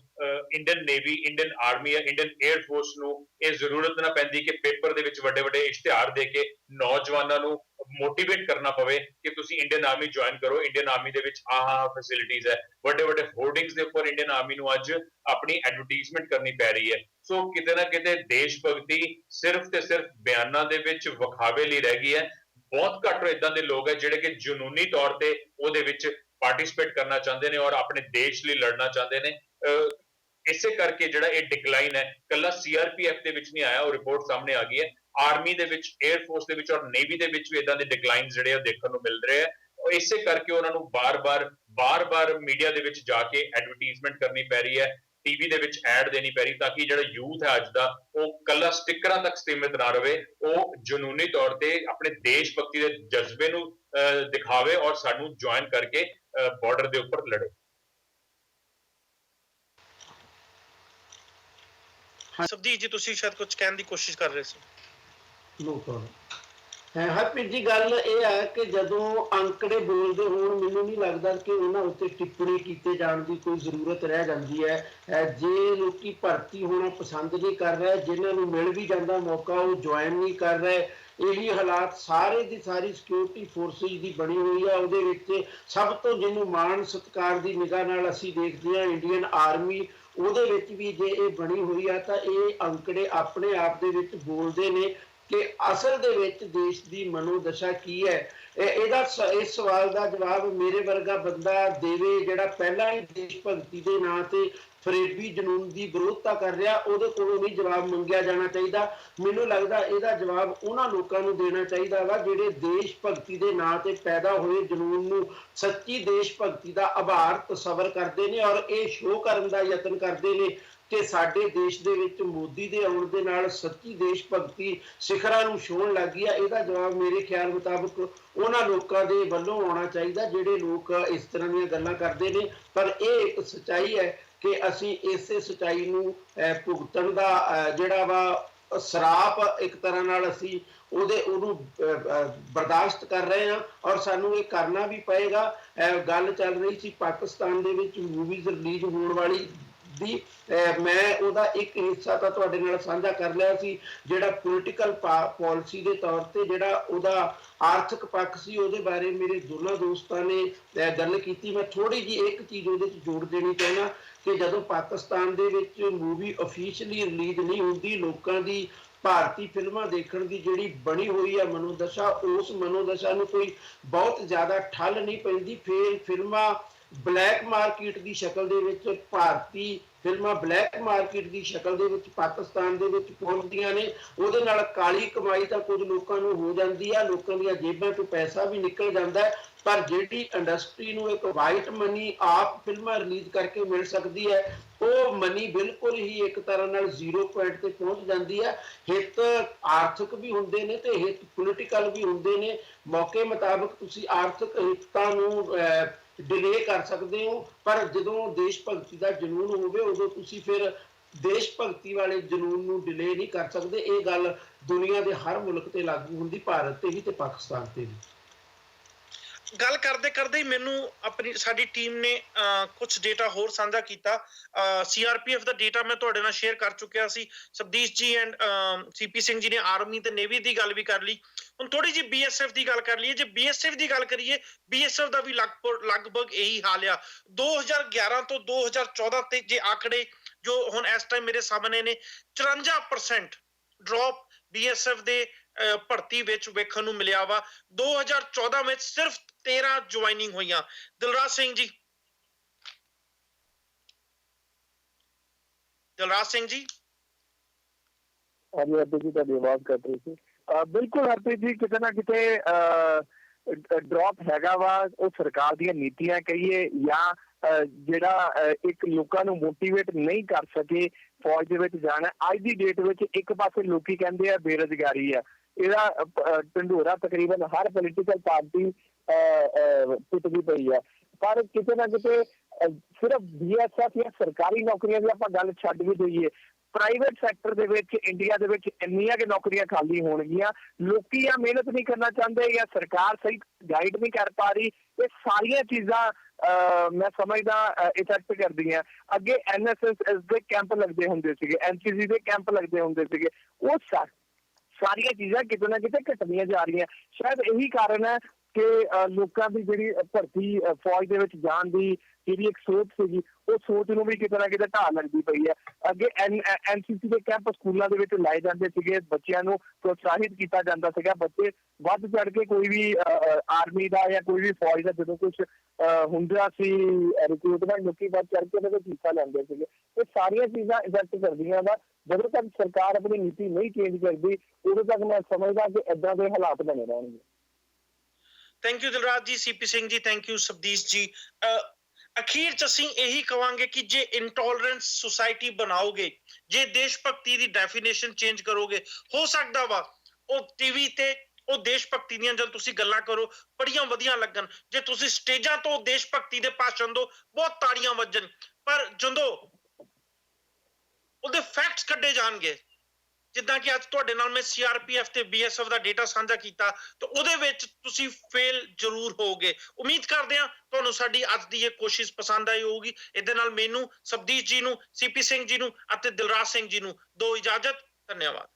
ਇੰਡੀਅਨ ਨੇਵੀ, ਇੰਡੀਅਨ ਆਰਮੀ ਜਾਂ ਇੰਡੀਅਨ 에ਅਰ ਫੋਰਸ ਨੂੰ ਇਹ ਜ਼ਰੂਰਤ ਨਾ ਪੈਂਦੀ ਕਿ ਪੇਪਰ ਦੇ ਵਿੱਚ ਵੱਡੇ ਵੱਡੇ ਇਸ਼ਤਿਹਾਰ ਦੇ ਕੇ ਨੌਜਵਾਨਾਂ ਨੂੰ ਮੋਟੀਵੇਟ ਕਰਨਾ ਪਵੇ ਕਿ ਤੁਸੀਂ ਇੰਡੀਅਨ ਆਰਮੀ ਜੁਆਇਨ ਕਰੋ, ਇੰਡੀਅਨ ਆਰਮੀ ਦੇ ਵਿੱਚ ਆਹ ਫੈਸਿਲਿਟੀਜ਼ ਹੈ, ਵੱਡੇ ਵੱਡੇ ਹੋਰਡਿੰਗਸ ਦੇ ਉੱਪਰ ਇੰਡੀਅਨ ਆਰਮੀ ਨੂੰ ਅੱਜ ਆਪਣੀ ਐਡਵਰਟਾਈਜ਼ਮੈਂਟ ਕਰਨੀ ਪੈ ਰਹੀ ਹੈ। ਸੋ ਕਿਤੇ ਨਾ ਕਿਤੇ ਦੇਸ਼ ਭਗਤੀ ਸਿਰਫ ਤੇ ਸਿਰਫ ਬਿਆਨਾਂ ਦੇ ਵਿੱਚ ਵਿਖਾਵੇ ਲਈ ਰਹਿ ਗਈ ਹੈ। ਬਹੁਤ ਘੱਟ ਇਦਾਂ ਦੇ ਲੋਕ ਹੈ ਜਿਹੜੇ ਕਿ ਜਨੂਨੀ ਤੌਰ ਤੇ ਉਹਦੇ ਵਿੱਚ ਪਾਰਟਿਸਿਪੇਟ ਕਰਨਾ ਚਾਹੁੰਦੇ ਨੇ ਔਰ ਆਪਣੇ ਦੇਸ਼ ਲਈ ਲੜਨਾ ਚਾਹੁੰਦੇ ਨੇ। ਇਸੇ ਕਰਕੇ ਜਿਹੜਾ ਇਹ ਡਿਕਲਾਈਨ ਹੈ ਕੱਲਾ ਸੀਆਰਪੀਐਫ ਦੇ ਵਿੱਚ ਨਹੀਂ ਆਇਆ, ਉਹ ਰਿਪੋਰਟ ਸਾਹਮਣੇ ਆ ਗਈ ਹੈ। ਆਰਮੀ ਦੇ ਵਿੱਚ, 에ਅਰ ਫੋਰਸ ਦੇ ਵਿੱਚ ਔਰ ਨੇਵੀ ਦੇ ਵਿੱਚ ਵੀ ਇਦਾਂ ਦੇ ਡਿਕਲਾਈਨ ਜਿਹੜੇ ਆ ਦੇਖਣ ਨੂੰ ਮਿਲ ਰਹੇ ਆ। ਇਸੇ ਕਰਕੇ ਉਹਨਾਂ ਨੂੰ ਬਾਰ-ਬਾਰ ਮੀਡੀਆ ਦੇ ਵਿੱਚ ਜਾ ਕੇ ਐਡਵਰਟਾਈਜ਼ਮੈਂਟ ਕਰਨੀ ਪੈ ਰਹੀ ਹੈ, ਟੀਵੀ ਦੇ ਵਿੱਚ ਐਡ ਦੇਣੀ ਪੈ ਰਹੀ, ਤਾਂ ਕਿ ਜਿਹੜਾ ਯੂਥ ਹੈ ਅੱਜ ਦਾ ਉਹ ਕੱਲਾ ਸਟਿੱਕਰਾਂ ਤੱਕ ਸੀਮਿਤ ਨਾ ਰਵੇ, ਉਹ ਜਨੂਨੀ ਤੌਰ ਤੇ ਆਪਣੇ ਦੇਸ਼ ਭਗਤੀ ਦੇ ਜਜ਼ਬੇ ਨੂੰ ਦਿਖਾਵੇ ਔਰ ਸਾਨੂੰ ਜੁਆਇਨ ਕਰਕੇ ਬਾਰਡਰ ਦੇ ਉੱਪਰ ਲੜੇ। ਸਬਦੀਪ ਜੀ, ਤੁਸੀਂ ਸ਼ਾਇਦ ਕੁਝ ਕਹਿਣ ਦੀ ਕੋਸ਼ਿਸ਼ ਕਰ ਰਹੇ ਸੀ। ਹਰਪ੍ਰੀਤ ਜੀ, ਗੱਲ ਇਹ ਹੈ ਕਿ ਜਦੋਂ ਅੰਕੜੇ ਬੋਲਦੇ ਹੋਣ, ਮੈਨੂੰ ਨਹੀਂ ਲੱਗਦਾ ਕਿ ਉਹਨਾਂ ਉੱਤੇ ਟਿੱਪਣੀ ਕੀਤੇ ਜਾਣ ਦੀ ਕੋਈ ਜ਼ਰੂਰਤ ਰਹਿ ਜਾਂਦੀ ਹੈ। ਜੇ ਲੋਕੀ ਭਰਤੀ ਹੋਣਾ ਪਸੰਦ ਨਹੀਂ ਕਰ ਰਹੇ, ਜਿਨ੍ਹਾਂ ਨੂੰ ਮਿਲ ਵੀ ਜਾਂਦਾ ਮੌਕਾ ਉਹ ਜੁਆਇਨ ਨਹੀਂ ਕਰ ਰਹੇ। ਇਹੀ ਹਾਲਾਤ ਸਾਰੇ ਦੀ ਸਾਰੀ ਸਿਕਿਉਰਿਟੀ ਫੋਰਸਿਸ ਦੀ ਬਣੀ ਹੋਈ ਆ। ਉਹਦੇ ਵਿੱਚ ਸਭ ਤੋਂ ਜਿਹਨੂੰ ਮਾਣ ਸਤਿਕਾਰ ਦੀ ਨਿਗਾਹ ਨਾਲ ਅਸੀਂ ਦੇਖਦੇ ਹਾਂ ਇੰਡੀਅਨ ਆਰਮੀ, ਉਹਦੇ ਵਿੱਚ ਵੀ ਜੇ ਇਹ ਬਣੀ ਹੋਈ ਆ ਤਾਂ ਇਹ ਅੰਕੜੇ ਆਪਣੇ ਆਪ ਦੇ ਵਿੱਚ ਬੋਲਦੇ ਨੇ ਕਿ ਅਸਲ ਦੇ ਵਿੱਚ ਦੇਸ਼ ਦੀ ਮਨੋਦਸ਼ਾ ਕੀ ਹੈ। ਇਸ ਸਵਾਲ ਦਾ ਜਵਾਬ ਮੇਰੇ ਵਰਗਾ ਬੰਦਾ ਦੇਵੇ ਜਿਹੜਾ ਪਹਿਲਾਂ ਹੀ ਦੇਸ਼ ਭਗਤੀ ਦੇ ਨਾਂ ਤੇ ਫਰੇਬੀ ਜਨੂਨ ਦੀ ਵਿਰੋਧਤਾ ਕਰ ਰਿਹਾ, ਉਹਦੇ ਕੋਲੋਂ ਨਹੀਂ ਜਵਾਬ ਮੰਗਿਆ ਜਾਣਾ ਚਾਹੀਦਾ। ਮੈਨੂੰ ਲੱਗਦਾ ਇਹਦਾ ਜਵਾਬ ਉਹਨਾਂ ਲੋਕਾਂ ਨੂੰ ਦੇਣਾ ਚਾਹੀਦਾ ਵਾ ਜਿਹੜੇ ਦੇਸ਼ ਭਗਤੀ ਦੇ ਨਾਂ ਤੇ ਪੈਦਾ ਹੋਏ ਜਨੂਨ ਨੂੰ ਸੱਚੀ ਦੇਸ਼ ਭਗਤੀ ਦਾ ਆਭਾਰ ਤਸੱਵਰ ਕਰਦੇ ਨੇ ਔਰ ਇਹ ਸ਼ੋਅ ਕਰਨ ਦਾ ਯਤਨ ਕਰਦੇ ਨੇ ਕਿ ਸਾਡੇ ਦੇਸ਼ ਦੇ ਵਿੱਚ ਮੋਦੀ ਦੇ ਆਉਣ ਦੇ ਨਾਲ ਸੱਚੀ ਦੇਸ਼ ਭਗਤੀ ਸਿਖਰਾਂ ਨੂੰ ਛੂਹਣ ਲੱਗ ਗਈ ਆ। ਇਹਦਾ ਜਵਾਬ ਮੇਰੇ ਖਿਆਲ ਮੁਤਾਬਕ ਉਹਨਾਂ ਲੋਕਾਂ ਦੇ ਵੱਲੋਂ ਆਉਣਾ ਚਾਹੀਦਾ ਜਿਹੜੇ ਲੋਕ ਇਸ ਤਰ੍ਹਾਂ ਦੀਆਂ ਗੱਲਾਂ ਕਰਦੇ ਨੇ। ਪਰ ਇਹ ਇੱਕ ਸੱਚਾਈ ਹੈ ਕਿ ਅਸੀਂ ਇਸੇ ਸੱਚਾਈ ਨੂੰ ਭੁਗਤਣ ਦਾ ਜਿਹੜਾ ਵਾ ਸਰਾਪ ਇੱਕ ਤਰ੍ਹਾਂ ਨਾਲ ਅਸੀਂ ਉਹਨੂੰ ਬਰਦਾਸ਼ਤ ਕਰ ਰਹੇ ਹਾਂ ਔਰ ਸਾਨੂੰ ਇਹ ਕਰਨਾ ਵੀ ਪਏਗਾ। ਗੱਲ ਚੱਲ ਰਹੀ ਸੀ ਪਾਕਿਸਤਾਨ ਦੇ ਵਿੱਚ ਮੂਵੀਜ਼ ਰਿਲੀਜ਼ ਹੋਣ ਵਾਲੀ ਦੀ, ਮੈਂ ਉਹਦਾ ਇੱਕ ਹਿੱਸਾ ਤਾਂ ਤੁਹਾਡੇ ਨਾਲ ਸਾਂਝਾ ਕਰ ਲਿਆ ਸੀ ਜਿਹੜਾ ਪੋਲੀਟੀਕਲ ਪਾਲਿਸੀ ਦੇ ਤੌਰ ਤੇ ਜਿਹੜਾ ਉਹਦਾ ਆਰਥਿਕ ਪੱਖ ਸੀ ਉਹਦੇ ਬਾਰੇ ਮੇਰੇ ਦੋਨਾਂ ਦੋਸਤਾਂ ਨੇ ਗੱਲ ਕੀਤੀ। ਮੈਂ ਥੋੜੀ ਜਿਹੀ ਇੱਕ ਚੀਜ਼ ਉਹਦੇ 'ਚ ਜੋੜ ਦੇਣੀ ਚਾਹੁੰਦਾ ਕਿ ਜਦੋਂ ਪਾਕਿਸਤਾਨ ਦੇ ਵਿੱਚ ਮੂਵੀ ਅਫੀਸ਼ੀਅਲੀ ਰਿਲੀਜ਼ ਨਹੀਂ ਹੁੰਦੀ, ਲੋਕਾਂ ਦੀ ਭਾਰਤੀ ਫਿਲਮਾਂ ਦੇਖਣ ਦੀ ਜਿਹੜੀ ਬਣੀ ਹੋਈ ਹੈ ਮਨੋਦਸ਼ਾ, ਉਸ ਮਨੋਦਸ਼ਾ ਨੂੰ ਕੋਈ ਬਹੁਤ ਜ਼ਿਆਦਾ ਠੱਲ ਨਹੀਂ ਪੈਂਦੀ। ਫਿਰ ਫਿਲਮਾਂ ਬਲੈਕ ਮਾਰਕੀਟ ਦੀ ਸ਼ਕਲ ਦੇ ਵਿੱਚ ਭਾਰਤੀ ਫਿਲਮਾਂ ਬਲੈਕ ਮਾਰਕੀਟ ਦੀ ਸ਼ਕਲ ਦੇ ਵਿੱਚ ਪਾਕਿਸਤਾਨ ਦੇ ਵਿੱਚ ਪਹੁੰਚਦੀਆਂ ਨੇ। ਉਹਦੇ ਨਾਲ ਕਾਲੀ ਕਮਾਈ ਤਾਂ ਕੁਝ ਲੋਕਾਂ ਨੂੰ ਹੋ ਜਾਂਦੀ ਆ, ਲੋਕਾਂ ਦੀਆਂ ਜੇਬਾਂ ਤੋਂ ਪੈਸਾ ਵੀ ਨਿਕਲ ਜਾਂਦਾ ਹੈ। ਪਰ ਜਿਹੜੀ ਇੰਡਸਟਰੀ ਨੂੰ ਇੱਕ ਵਾਈਟ ਮਨੀ ਆਪ ਫਿਲਮਾਂ ਰਿਲੀਜ਼ ਕਰਕੇ ਮਿਲ ਸਕਦੀ ਹੈ, ਉਹ ਮਨੀ ਬਿਲਕੁਲ ਹੀ ਇੱਕ ਤਰ੍ਹਾਂ ਨਾਲ ਜ਼ੀਰੋ ਪੁਆਇੰਟ ਤੇ ਪਹੁੰਚ ਜਾਂਦੀ ਹੈ। ਹਿੱਤ ਆਰਥਿਕ ਵੀ ਹੁੰਦੇ ਨੇ ਤੇ ਹਿੱਤ ਪੋਲੀਟੀਕਲ ਵੀ ਹੁੰਦੇ ਨੇ। ਮੌਕੇ ਮੁਤਾਬਕ ਤੁਸੀਂ ਆਰਥਿਕ ਹਿੱਤਾਂ ਨੂੰ ਡਿਲੇ ਕਰ ਸਕਦੇ ਹੋ, ਪਰ ਜਦੋਂ ਦੇਸ਼ ਭਗਤੀ ਦਾ ਜਨੂਨ ਹੋਵੇ ਉਦੋਂ ਤੁਸੀਂ ਫਿਰ ਦੇਸ਼ ਭਗਤੀ ਵਾਲੇ ਜਨੂਨ ਨੂੰ ਡਿਲੇ ਨਹੀਂ ਕਰ ਸਕਦੇ। ਇਹ ਗੱਲ ਦੁਨੀਆ ਦੇ ਹਰ ਮੁਲਕ ਤੇ ਲਾਗੂ ਹੁੰਦੀ, ਭਾਰਤ ਤੇ ਵੀ ਤੇ ਪਾਕਿਸਤਾਨ ਤੇ ਵੀ। ਗੱਲ ਕਰਦੇ ਕਰਦੇ ਹੀ ਮੈਨੂੰ ਸਾਡੀ ਟੀਮ ਨੇ ਕੁਝ ਡੇਟਾ ਹੋਰ ਸਾਂਝਾ ਕੀਤਾ। CRPF ਦਾ ਡੇਟਾ ਮੈਂ ਤੁਹਾਡੇ ਨਾਲ ਸ਼ੇਅਰ ਕਰ ਚੁੱਕਿਆ ਸੀ। ਸਬਦੀਸ਼ ਜੀ ਐਂਡ CP ਸਿੰਘ ਜੀ ਨੇ ਆਰਮੀ ਤੇ ਨੇਵੀ ਦੀ ਗੱਲ ਵੀ ਕਰ ਲਈ। ਹੁਣ ਥੋੜੀ ਜਿਹੀ BSF ਦੀ ਗੱਲ ਕਰ ਲਈਏ। ਜੇ BSF ਦੀ ਗੱਲ ਕਰੀਏ, BSF ਦਾ ਵੀ ਲਗਭਗ ਇਹੀ ਹਾਲ ਆ। 2011 ਤੋਂ 2014 ਤੇ ਜੇ ਆંકੜੇ ਜੋ ਹੁਣ ਇਸ ਟਾਈਮ ਮੇਰੇ ਸਾਹਮਣੇ ਨੇ, 54% ਡ੍ਰੌਪ BSF ਦੇ ਭਰਤੀ ਵਿੱਚ ਵੇਖਣ ਨੂੰ ਮਿਲਿਆ ਵਾ। 2014 ਵਿੱਚ ਸਿਰਫ 13 ਜੁਆਇਨਿੰਗ ਹੋਈਆਂ। ਦਿਲਰਾਜ ਸਿੰਘ ਜੀ, ਦਿਲਰਾਜ ਸਿੰਘ ਜੀ। ਹਾਂਜੀ ਹਰਪ੍ਰੀਤ ਜੀ, ਤੁਹਾਡੀ ਆਵਾਜ਼ ਕੱਟ ਰਹੀ ਸੀ। ਬਿਲਕੁਲ ਹਰਪ੍ਰੀਤ ਜੀ, ਕਿਤੇ ਨਾ ਕਿਤੇ ਡ੍ਰੌਪ ਹੈਗਾ ਵਾ। ਉਹ ਸਰਕਾਰ ਦੀਆਂ ਨੀਤੀਆਂ ਕਹੀਏ ਜਾਂ ਜਿਹੜਾ ਇੱਕ ਲੋਕਾਂ ਨੂੰ ਮੋਟੀਵੇਟ ਨਹੀਂ ਕਰ ਸਕੇ ਫੌਜ ਦੇ ਵਿੱਚ ਜਾਣਾ। ਅੱਜ ਦੀ ਡੇਟ ਵਿੱਚ ਇੱਕ ਪਾਸੇ ਲੋਕੀ ਕਹਿੰਦੇ ਆ ਬੇਰੁਜ਼ਗਾਰੀ ਆ, ਇਹਦਾ ਢੰਡੋਰਾ ਤਕਰੀਬਨ ਹਰ ਪੋਲੀਟੀਕਲ ਪਾਰਟੀ ਪਿੱਟਦੀ ਪਈ ਆ। ਪਰ ਕਿਤੇ ਨਾ ਕਿਤੇ ਸਿਰਫ BSF ਜਾਂ ਸਰਕਾਰੀ ਨੌਕਰੀਆਂ ਦੀ ਆਪਾਂ ਗੱਲ ਛੱਡ ਵੀ ਦਈਏ, ਪ੍ਰਾਈਵੇਟ ਸੈਕਟਰ ਦੇ ਵਿੱਚ ਇੰਡੀਆ ਦੇ ਵਿੱਚ ਇੰਨੀਆਂ ਕਿ ਨੌਕਰੀਆਂ ਖਾਲੀ ਹੋਣਗੀਆਂ। ਲੋਕੀ ਜਾਂ ਮਿਹਨਤ ਨਹੀਂ ਕਰਨਾ ਚਾਹੁੰਦੇ ਜਾਂ ਸਰਕਾਰ ਸਹੀ ਗਾਈਡ ਨਹੀਂ ਕਰ ਪਾ ਰਹੀ। ਇਹ ਸਾਰੀਆਂ ਚੀਜ਼ਾਂ ਮੈਂ ਸਮਝਦਾ ਇਫੈਕਟ ਕਰਦੀਆਂ। ਅੱਗੇ NSS ਦੇ ਕੈਂਪ ਲੱਗਦੇ ਹੁੰਦੇ ਸੀਗੇ, NCC ਦੇ ਕੈਂਪ ਲੱਗਦੇ ਹੁੰਦੇ ਸੀਗੇ, ਉਹ ਸਾਰੀਆਂ ਚੀਜ਼ਾਂ ਕਿਤੇ ਨਾ ਕਿਤੇ ਘਟਦੀਆਂ ਜਾ ਰਹੀਆਂ। ਸ਼ਾਇਦ ਇਹੀ ਕਾਰਨ ਹੈ ਕਿ ਲੋਕਾਂ ਦੀ ਜਿਹੜੀ ਭਰਤੀ ਫੌਜ ਦੇ ਵਿੱਚ ਜਾਣ ਦੀ ਜਿਹੜੀ ਇੱਕ ਸੋਚ ਸੀਗੀ, ਉਹ ਸੋਚ ਨੂੰ ਵੀ ਕਿਤੇ ਨਾ ਕਿਤੇ ਢਾਹ ਲੱਗਦੀ ਪਈ ਹੈ। ਅੱਗੇ NCC ਦੇ ਕੈਂਪ ਸਕੂਲਾਂ ਦੇ ਵਿੱਚ ਲਾਏ ਜਾਂਦੇ ਸੀਗੇ, ਬੱਚਿਆਂ ਨੂੰ ਪ੍ਰੋਤਸਾਹਿਤ ਕੀਤਾ ਜਾਂਦਾ ਸੀਗਾ। ਬੱਚੇ ਵੱਧ ਚੜ ਕੇ ਕੋਈ ਵੀ ਆਰਮੀ ਦਾ ਜਾਂ ਕੋਈ ਵੀ ਫੌਜ ਦਾ ਜਦੋਂ ਕੁਛ ਹੁੰਦਾ ਸੀ ਰਿਕਰੂਟਮੈਂਟ, ਲੋਕੀ ਵੱਧ ਚੜ ਕੇ ਉਹਦੇ ਵਿੱਚ ਹਿੱਸਾ ਲੈਂਦੇ ਸੀਗੇ। ਇਹ ਸਾਰੀਆਂ ਚੀਜ਼ਾਂ ਇਫੈਕਟ ਕਰਦੀਆਂ ਵਾ। ਜਦੋਂ ਤੱਕ ਸਰਕਾਰ ਆਪਣੀ ਨੀਤੀ ਨਹੀਂ ਚੇਂਜ ਕਰਦੀ, ਉਦੋਂ ਤੱਕ ਮੈਂ ਸਮਝਦਾ ਕਿ ਏਦਾਂ ਦੇ ਹਾਲਾਤ ਬਣੇ ਰਹਿਣਗੇ। ਥੈਂਕ ਯੂ ਦਿਲਰਾਜ ਜੀ, CP Singh ji, thank you ਸਬਦੀਸ਼ ਜੀ। ਅਖੀਰ ਚ ਅਸੀਂ ਇਹੀ ਕਵਾਂਗੇ ਕਿ ਜੇ ਇੰਟੋਲਰੈਂਸ ਸੁਸਾਇਟੀ ਬਣਾਓਗੇ, ਜੇ ਦੇਸ਼ ਭਗਤੀ ਦੀ ਡੈਫੀਨੇਸ਼ਨ ਚੇਂਜ ਕਰੋਗੇ, ਹੋ ਸਕਦਾ ਵਾ ਉਹ TV ਤੇ ਉਹ ਦੇਸ਼ ਭਗਤੀ ਦੀਆਂ ਜਦੋਂ ਤੁਸੀਂ ਗੱਲਾਂ ਕਰੋ ਬੜੀਆਂ ਵਧੀਆ ਲੱਗਣ। ਜੇ ਤੁਸੀਂ ਸਟੇਜਾਂ ਤੋਂ ਦੇਸ਼ ਭਗਤੀ ਦੇ ਭਾਸ਼ਣ ਦੋ, ਬਹੁਤ ਤਾੜੀਆਂ ਵੱਜਣ। ਪਰ ਜਦੋਂ ਉਹਦੇ ਫੈਕਟਸ ਕੱਢੇ ਜਾਣਗੇ, ਜਿੱਦਾਂ ਕਿ ਅੱਜ ਤੁਹਾਡੇ ਨਾਲ ਮੈਂ CRPF ਤੇ BSF ਦਾ ਡੇਟਾ ਸਾਂਝਾ ਕੀਤਾ, ਤੇ ਉਹਦੇ ਵਿੱਚ ਤੁਸੀਂ ਫੇਲ ਜ਼ਰੂਰ ਹੋਗੇ। ਉਮੀਦ ਕਰਦੇ ਹਾਂ ਤੁਹਾਨੂੰ ਸਾਡੀ ਅੱਜ ਦੀ ਇਹ ਕੋਸ਼ਿਸ਼ ਪਸੰਦ ਆਈ ਹੋਊਗੀ। ਇਹਦੇ ਨਾਲ ਮੈਨੂੰ, ਸਬਦੀਸ਼ ਜੀ ਨੂੰ, CP ਸਿੰਘ ਜੀ ਨੂੰ ਅਤੇ ਦਿਲਰਾਜ ਸਿੰਘ ਜੀ ਨੂੰ ਦੋ ਇਜਾਜ਼ਤ। ਧੰਨਵਾਦ।